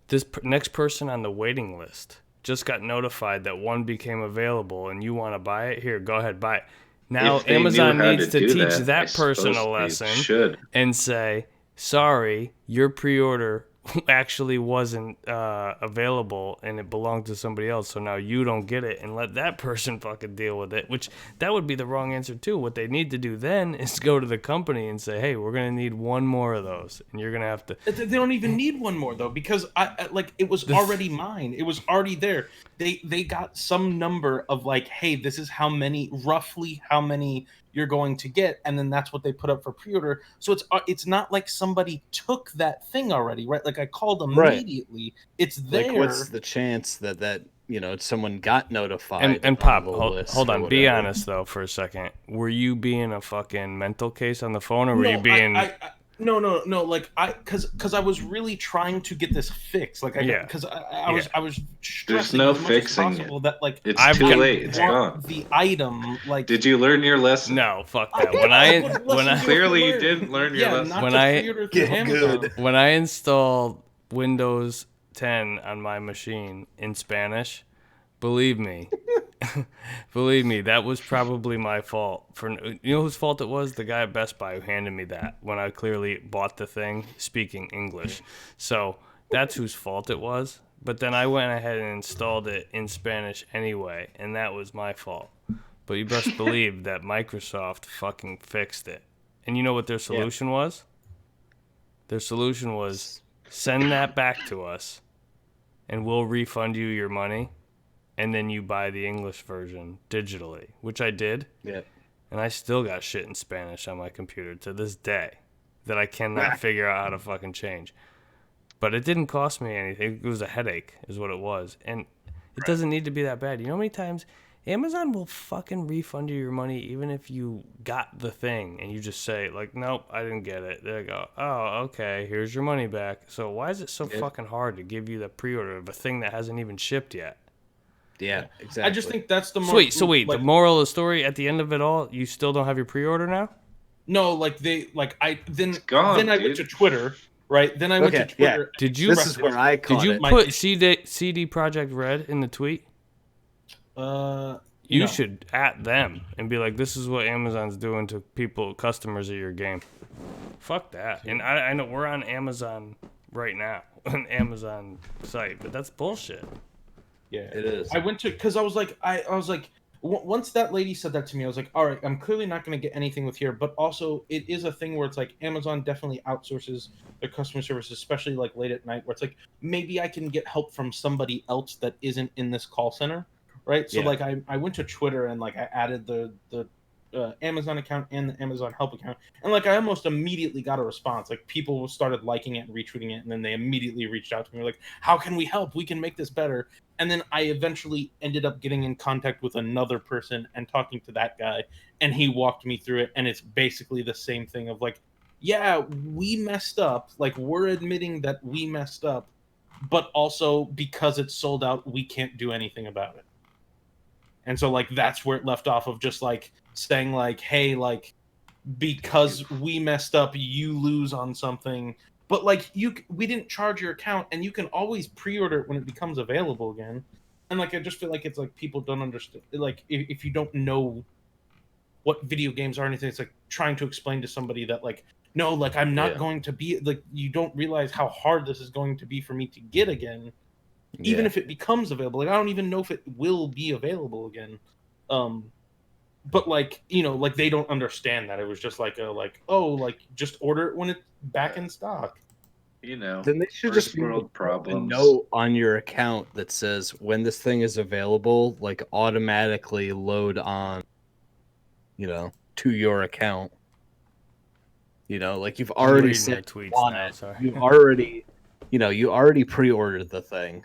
this next person on the waiting list just got notified that one became available and you want to buy it. Here, go ahead, buy it. Now If they Amazon knew how needs to do teach I that person a suppose they lesson Should. and say, sorry, your pre-order actually wasn't available and it belonged to somebody else, so now you don't get it, and let that person fucking deal with it. Which that would be the wrong answer too. What they need to do then is go to the company and say, hey, we're gonna need one more of those, and you're gonna have to. They don't even need one more though, because it was already mine. It was already there. They got some number of like, hey, this is roughly how many you're going to get, and then that's what they put up for pre-order. So it's not like somebody took that thing already, right? Like I called Right. immediately. It's there. Like, what's the chance that someone got notified? And on Pop, the hold list on, or be whatever? honest though for a second. Were you being a fucking mental case on the phone, or were you No, being? No. Like because I was really trying to get this fixed. Like Yeah. because I was stressing no as much fixing as possible that like It's I've too got- late. It's want gone. the item. Like Did you learn your lesson? No, fuck I that. did. When I What when lesson I do you Clearly you learn? didn't learn your Yeah, lesson. not When to I- pre-order through Get Amazon. good. when I installed Windows 10 on my machine in Spanish, believe me, believe me, that was probably my fault. You know whose fault it was? The guy at Best Buy who handed me that when I clearly bought the thing speaking English. So that's whose fault it was. But then I went ahead and installed it in Spanish anyway, and that was my fault. But you best believe that Microsoft fucking fixed it. And you know what their solution was? Their solution was send that back to us, and we'll refund you your money, and then you buy the English version digitally, which I did. Yeah. And I still got shit in Spanish on my computer to this day that I cannot figure out how to fucking change. But it didn't cost me anything. It was a headache is what it was. And it doesn't need to be that bad. You know how many times Amazon will fucking refund you your money even if you got the thing and you just say, like, nope, I didn't get it. They go, oh, okay, here's your money back. So why is it so fucking hard to give you the pre-order of a thing that hasn't even shipped yet? Yeah, exactly. I just think that's the more. Wait, like, the moral of the story at the end of it all, you still don't have your pre-order now? No, like they like I then gone, then I went to dude. Twitter, right? Then I went to Okay, yeah. Twitter. Did you This is where I caught did you it. put CD Projekt Red in the tweet? You No. should at them and be like, this is what Amazon's doing to customers of your game. Fuck that. And I know we're on Amazon right now, an Amazon site, but that's bullshit. Yeah, It is. I went to because I was like once that lady said that to me, I was like, all right, I'm clearly not going to get anything with here. But also, it is a thing where it's like Amazon definitely outsources their customer service, especially like late at night, where it's like maybe I can get help from somebody else that isn't in this call center, right? So Yeah. like I went to Twitter and like I added the Amazon account and the Amazon Help account, and like I almost immediately got a response. Like people started liking it and retweeting it, and then they immediately reached out to me like, "How can we help? We can make this better." And then I eventually ended up getting in contact with another person and talking to that guy, and he walked me through it. And it's basically the same thing of like, yeah, we messed up. Like we're admitting that we messed up, but also because it's sold out, we can't do anything about it. And so like that's where it left off of just like saying like, hey, like because we messed up, you lose on something. But like we didn't charge your account, and you can always pre-order it when it becomes available again. And like I just feel like it's like people don't understand. Like if you don't know what video games are or anything, it's like trying to explain to somebody that like no, like I'm not going to be like you don't realize how hard this is going to be for me to get again. Even if it becomes available, like I don't even know if it will be available again. But like like they don't understand that it was just like just order it when it's back in stock. Then they should first just be world a problems. note on your account that says when this thing is available, like automatically load on, to your account. Like you've I'm already reading said your tweets you want now, it. sorry. You already pre-ordered the thing.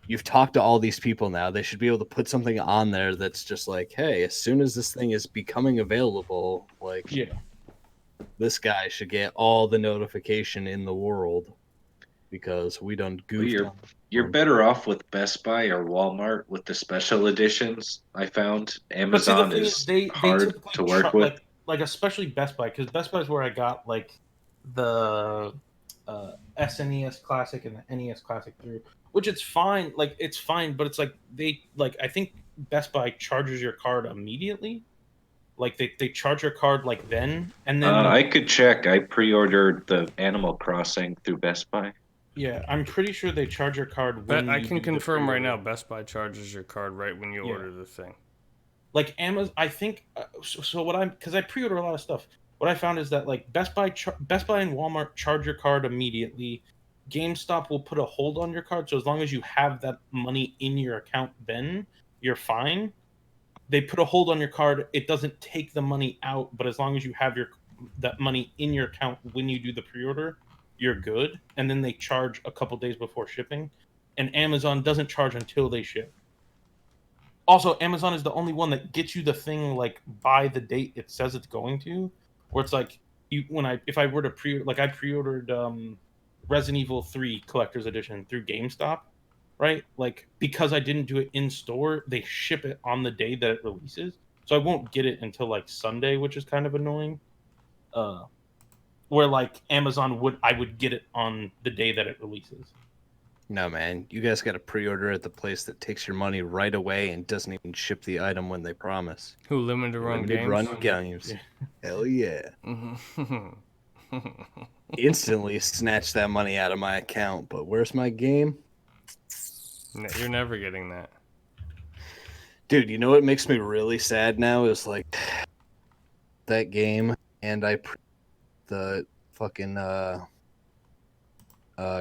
You've talked to all these people now. They should be able to put something on there that's just like, hey, as soon as this thing is becoming available, like this guy should get all the notification in the world because we done goofed on. You're better off with Best Buy or Walmart with the special editions. I found Amazon is hard to work with. Like especially Best Buy, because Best Buy is where I got like the SNES Classic and the NES Classic through, which it's fine. Like it's fine, but it's like I think Best Buy charges your card immediately. Like they charge your card like then, and then I could check. I pre-ordered the Animal Crossing through Best Buy. Yeah, I'm pretty sure they charge your card But when I you can do the confirm right pre-order. now, Best Buy charges your card right when you order the thing. Like Amazon, I think. So what because I pre-order a lot of stuff. What I found is that like Best Buy and Walmart charge your card immediately. GameStop will put a hold on your card, so as long as you have that money in your account, then you're fine. They put a hold on your card. It doesn't take the money out, but as long as you have that money in your account when you do the pre-order, you're good. And then they charge a couple days before shipping. And Amazon doesn't charge until they ship. Also, Amazon is the only one that gets you the thing like by the date it says it's going to, where it's like if I were to I pre-ordered Resident Evil 3 Collector's Edition through GameStop, right? Like because I didn't do it in store, they ship it on the day that it releases, so I won't get it until like Sunday, which is kind of annoying. Where like Amazon I would get it on the day that it releases. No, man. You guys got to pre-order at the place that takes your money right away and doesn't even ship the item when they promise. Who limited run Limited games? run games. Yeah. Hell yeah. Mhm. Instantly snatched that money out of my account, but where's my game? You're never getting that. Dude, you know what makes me really sad now is like that game, and the fucking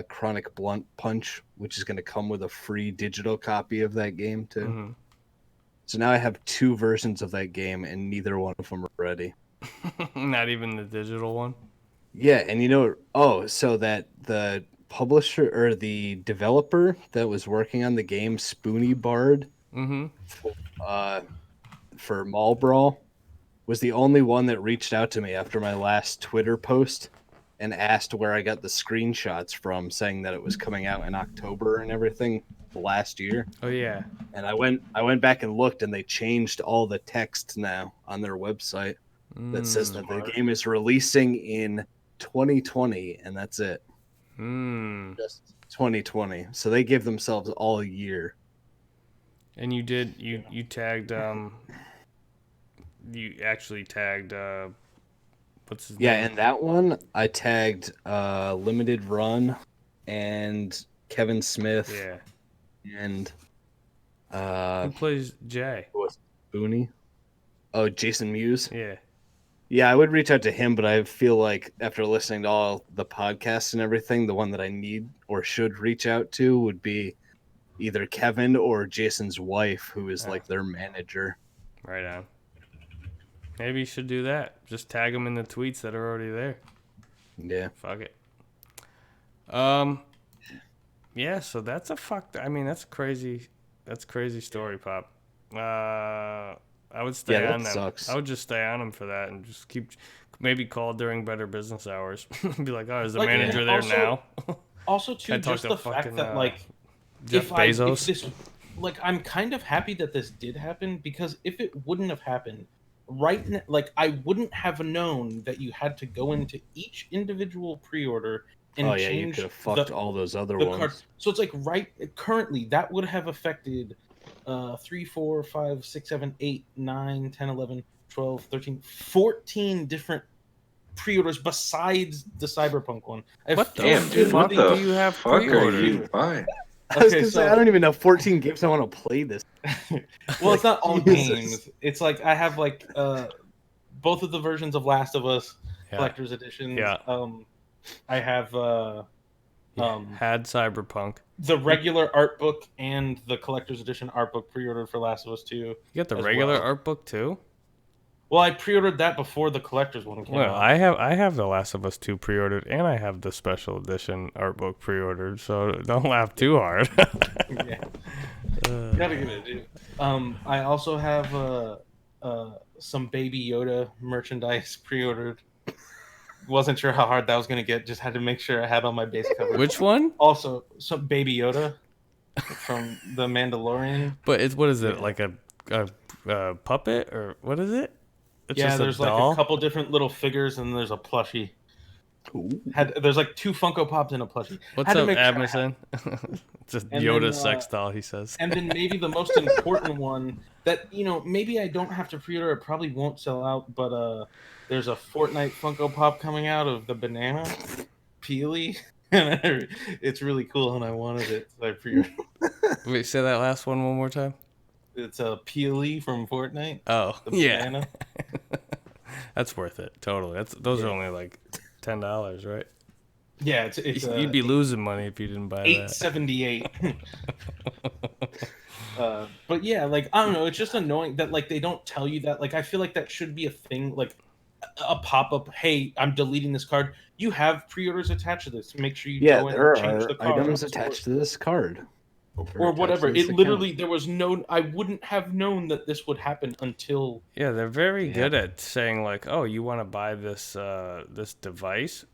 Chronic Blunt Punch, which is going to come with a free digital copy of that game too. Mhm. So now I have 2 versions of that game, and neither one of them are ready. Not even the digital one. Yeah, and you know, so that the publisher or the developer that was working on the game, Spoony Bard, Mm-hmm. uh, for Mall Brawl, was the only one that reached out to me after my last Twitter post and asked where I got the screenshots from, saying that it was coming out in October and everything last year. Oh yeah. And I went back and looked, and they changed all the text now on their website that says that the game is releasing in 2020, and that's it. Just 2020. So they give themselves all year. And you tagged you actually tagged what's his Yeah, name? and that one I tagged Limited Run and Kevin Smith Yeah. and Who plays Jay? Booney. Oh, Jason Mewes. Yeah. Yeah, I would reach out to him, but I feel like after listening to all the podcasts and everything, the one that I need or should reach out to would be either Kevin or Jason's wife, who is like their manager. Right on. Maybe you should do that. Just tag them in the tweets that are already there. Yeah. Fuck it. Yeah, so that's that's crazy. That's crazy story, Pop. I would stay Yeah, on that them. sucks. I would just stay on them for that and just maybe call during better business hours. Be like, oh, is the Like, and manager there also- now? Also, Can I too, talk just to the fucking, fact that like Jeff if Bezos? this, like, I'm kind of happy that this did happen, because if it wouldn't have happened, like, I wouldn't have known that you had to go into each individual pre-order and Oh yeah, you change could have fucked all those other the ones. card. So it's like currently that would have affected 3, 4, 5, 6, 7, 8, 9, 10, 11, 12, 13, 14 different pre-orders besides the Cyberpunk one. What the Damn, dude, what fuck the do you have fuck are pre-ordered? you buying? I was Okay, gonna say so- I don't even know 14 games I want to play this. Well, it's not all Jesus. games. It's like I have like both of the versions of Last of Us Yeah. collector's edition. Yeah. I have Had Cyberpunk. the regular art book and the collector's edition art book pre-ordered for Last of Us 2. You got the As regular well. art book too? Well, I pre-ordered that before the collector's one came Well, out. I have The Last of Us 2 pre-ordered, and I have the special edition art book pre-ordered. So don't laugh too hard. Yeah. Gotta get it, dude. I also have some Baby Yoda merchandise pre-ordered. Wasn't sure how hard that was gonna get. Just had to make sure I had all my base covered. Which one? Also, some Baby Yoda from The Mandalorian. But what is it? Yeah. Like a puppet or what is it? It's Yeah, just there's a like doll? a couple different little figures, and there's a plushie. There's like 2 Funko Pops and a plushie. What's Had to up, make sure I had- Amazon? It's a And Yoda then, sex doll, he says. And then maybe the most important one that, maybe I don't have to pre-order, it probably won't sell out, but there's a Fortnite Funko Pop coming out of the banana Peely. And it's really cool, and I wanted it, so I pre-ordered. Wait, say that last one more time. It's a Peely from Fortnite. Oh, The yeah. banana. That's worth it. Totally. Those are only like $10, right? Yeah, it's You'd be losing money if you didn't buy that. $8.78. But yeah, like, I don't know, it's just annoying that like they don't tell you that. Like, I feel like that should be a thing, like a pop-up. Hey, I'm deleting this card. You have pre-orders attached to this. Make sure you Yeah, go in there and change are the card items attached to this card. or whatever. It literally, there was no. I wouldn't have known that this would happen until. Yeah, they're very good at saying like, "Oh, you want to buy this this device?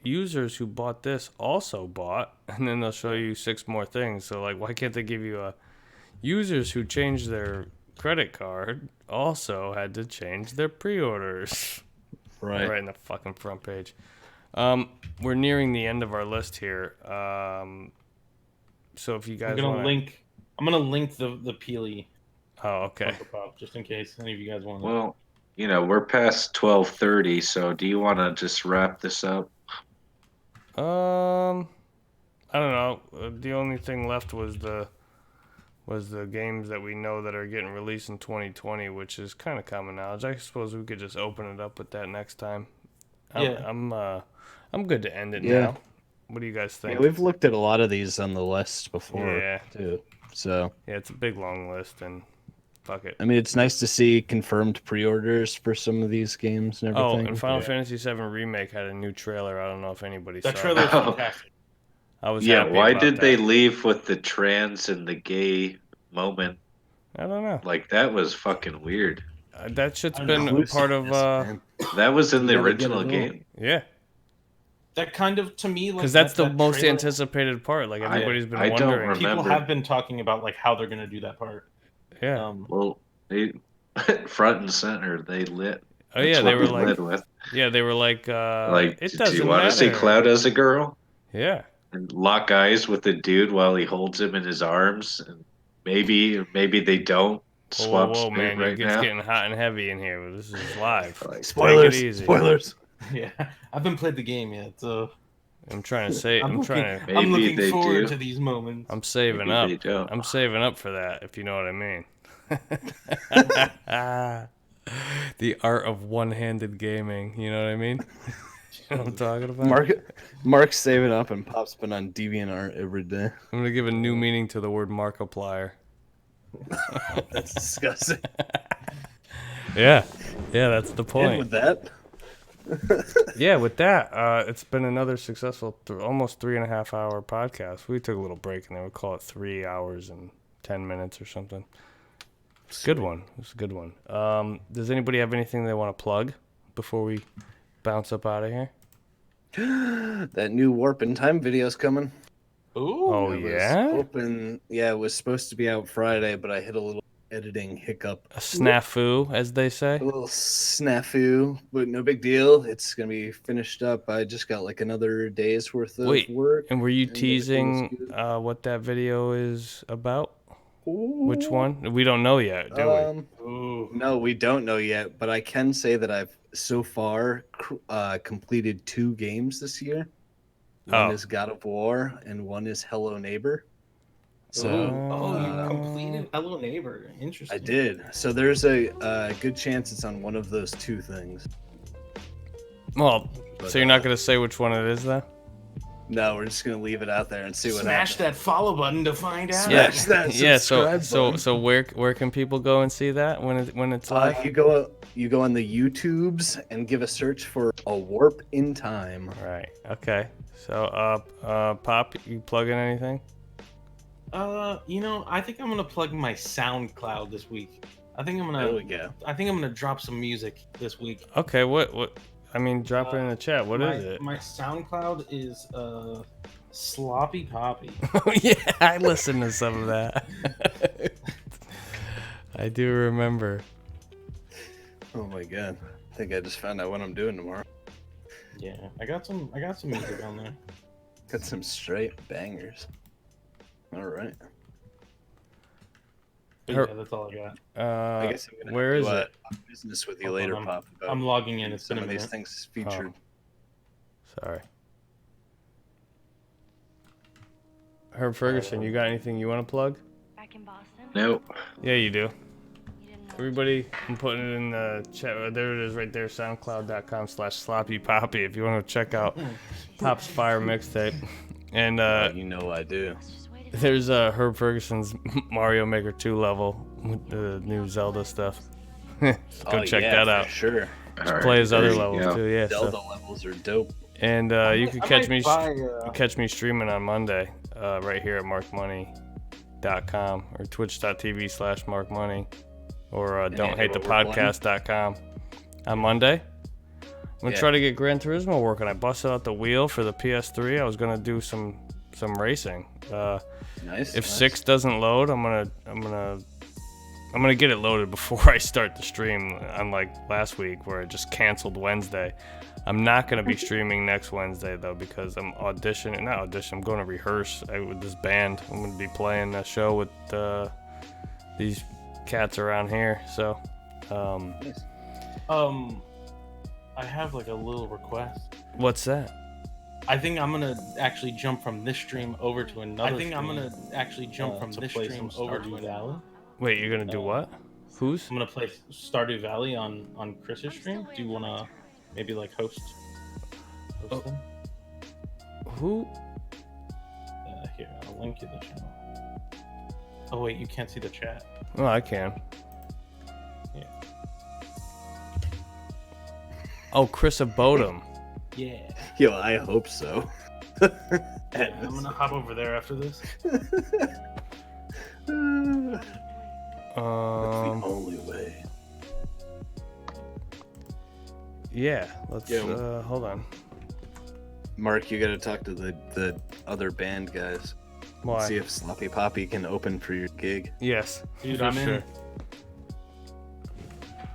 Users who bought this also bought," and then they'll show you 6 more things. So like, why can't they give you users who changed their credit card also had to change their pre-orders? Right. Right in the fucking front page. We're nearing the end of our list here. So if you I'm guys gonna want link. I'm gonna link the Peely Oh, okay. Funko Pop just in case any of you guys want it. Well, we're past 12:30, so do you want to just wrap this up? I don't know. The only thing left was the games that we know that are getting released in 2020, which is kind of common knowledge. I suppose we could just open it up with that next time. Yeah. I'm good to end it Yeah. now. What do you guys think? Yeah, we've looked at a lot of these on the list before, Yeah. too. So, Yeah, it's a big long list, and fuck it. I mean, it's nice to see confirmed pre-orders for some of these games and Oh, everything. and Final Fantasy VII Remake had a new trailer. I don't know if anybody That saw trailer's it. Oh. fantastic. I was Yeah, happy why about did they that. leave with the trans and the gay moment? I don't know. Like, that was fucking weird. That shit's I don't been know. a part of Man. That was in You the gotta get original it all. game. yeah, That kind of, to me, like because that's the that most trailer, anticipated part. Like everybody's been I don't wondering. remember. People have been talking about like how they're gonna do that part. Yeah. Well, they front and center, they lit. Oh yeah, That's they what were we like, led with. it Do doesn't you want to see matter. Cloud as a girl? Yeah. And lock eyes with the dude while he holds him in his arms? And maybe they don't. Swap Whoa, spit man, right it's now. getting hot and heavy in here. This is live. Spoilers. Take it easy. Spoilers. Yeah, I haven't played the game yet, so I'm trying to say. I'm trying to. I'm Maybe looking they forward do. to these moments. I'm saving Maybe up. they don't. I'm saving up for that, if you know what I mean. The art of one-handed gaming. You know what I mean? You know what I'm talking about? Mark's saving up and Pop's been on DeviantArt every day. I'm gonna give a new meaning to the word Markiplier. That's disgusting. Yeah, that's the And point. with that, Yeah, with that, it's been another successful, almost 3.5 hour podcast. We took a little break and then we'll call it 3 hours and 10 minutes or something. It's a good one. It's a good one. Does anybody have anything they want to plug before we bounce up out of here? that new Warp in Time video's coming. Ooh, Oh, I was yeah? hoping, it was supposed to be out Friday, but I hit a little editing hiccup. A snafu, as they say. A little snafu, but no big deal. It's gonna be finished up. I just got like another day's worth of Wait, work. and were you and everything's teasing good. what that video is about? Which one? We don't know yet, do we? Ooh. No, we don't know yet, but I can say that I've so far completed 2 games this year. One Oh. is God of War, and one is Hello Neighbor. So you completed Hello Neighbor. Interesting. I did. So there's a good chance it's on one of those 2 things. Well, But, so you're not gonna say which one it is, though? No, we're just gonna leave it out there and see what Smash happens. that follow button to find out. Yeah, Smash that yeah. So subscribe button. so where can people go and see that when it's live? You go on the YouTubes and give a search for A Warp in Time. Right. Okay. So Pop, you plug in anything? I think I'm gonna plug my SoundCloud this week. There we go. I think I'm gonna drop some music this week. Okay. What? I mean, drop it in the chat. What is it? My SoundCloud is Sloppy Poppy. Oh yeah, I listened to some of that. I do remember. Oh my god. I think I just found out what I'm doing tomorrow. Yeah, I got some music on there. Got some straight bangers. All right. But Her- yeah, that's all I got. I guess I'm gonna where do is it? business with you Hold on, later, I'm- Pop. About I'm logging in. It's been some a of these minute. things featured. Sorry. Herb Ferguson, you got anything you want to plug? Back in Boston? Nope. Yeah, you do. You didn't know. Everybody, I'm putting it in the chat. There it is right there, soundcloud.com/sloppypoppy if you want to check out Pop's Fire mixtape. And You know I do. Let's just wait it there's Herb Ferguson's Mario Maker 2 level with the new Zelda stuff. Go check that out. For sure. All right, Play his there other you levels go. too, yeah. Zelda So. levels are dope. And you can catch me streaming on Monday right here at markmoney.com or twitch.tv/markmoney or don'thatethepodcast.com on Monday. I'm gonna try to get Gran Turismo working. I busted out the wheel for the PS3. I was gonna do some racing. Nice. If nice. 6 doesn't load, I'm gonna get it loaded before I start the stream. Unlike last week where I just canceled Wednesday. I'm not gonna be streaming next Wednesday though because I'm auditioning. Not audition. I'm going to rehearse with this band. I'm gonna be playing a show with these cats around here. So, Nice. I have like a little request. what's that? I think I'm gonna actually jump from this stream over to another. I think I'm gonna actually jump from this stream over to Valley. Wait, you're gonna do what? Who's? I'm gonna play Stardew Valley on Chris's stream. Do you wanna maybe like host them? Who? Here, I'll link you the channel. Oh wait, you can't see the chat. Oh, I can. Yeah. Oh, Chris Abodum. Yeah. Yo, I hope so. Yeah, I'm gonna hop over there after this. Only way. Yeah. Let's. Yeah. Hold on. Mark, you gotta talk to the other band guys. Why? See if Sloppy Poppy can open for your gig. Yes. Dude, for I'm sure. in.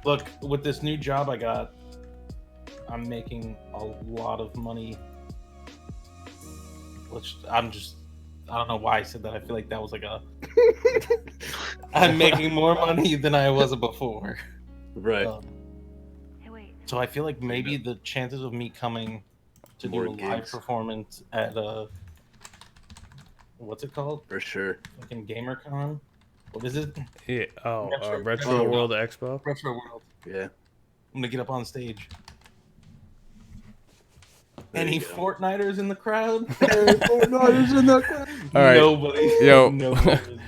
Look, with this new job I got, I'm making a lot of money. Which I don't know why I said that. I feel like that was like a. I'm making more money than I was before. Right. Hey, wait. So I feel like maybe the chances of me coming to More do a live gigs. performance at what's it called? For sure. Fucking GamerCon. What is it? Yeah. Oh, Retro- Retro Retro World Expo. Retro World. Yeah. I'm gonna get up on stage. There Any you go. Fortniters in the crowd? All right. Nobody. Yo. Nobody.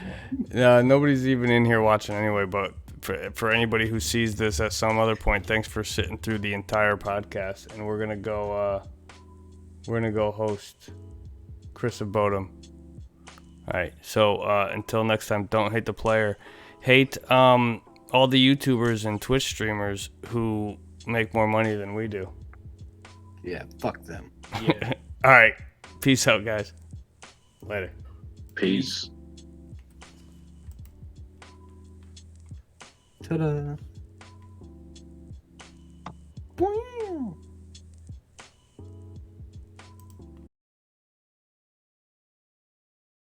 Nobody's even in here watching anyway, but for anybody who sees this at some other point, thanks for sitting through the entire podcast. And we're gonna go host Chris Abodum. All right. So until next time, don't hate the player. Hate all the YouTubers and Twitch streamers who make more money than we do. Yeah, fuck them. Yeah. All right. Peace out, guys. Later. Peace. Ta-da. Wow.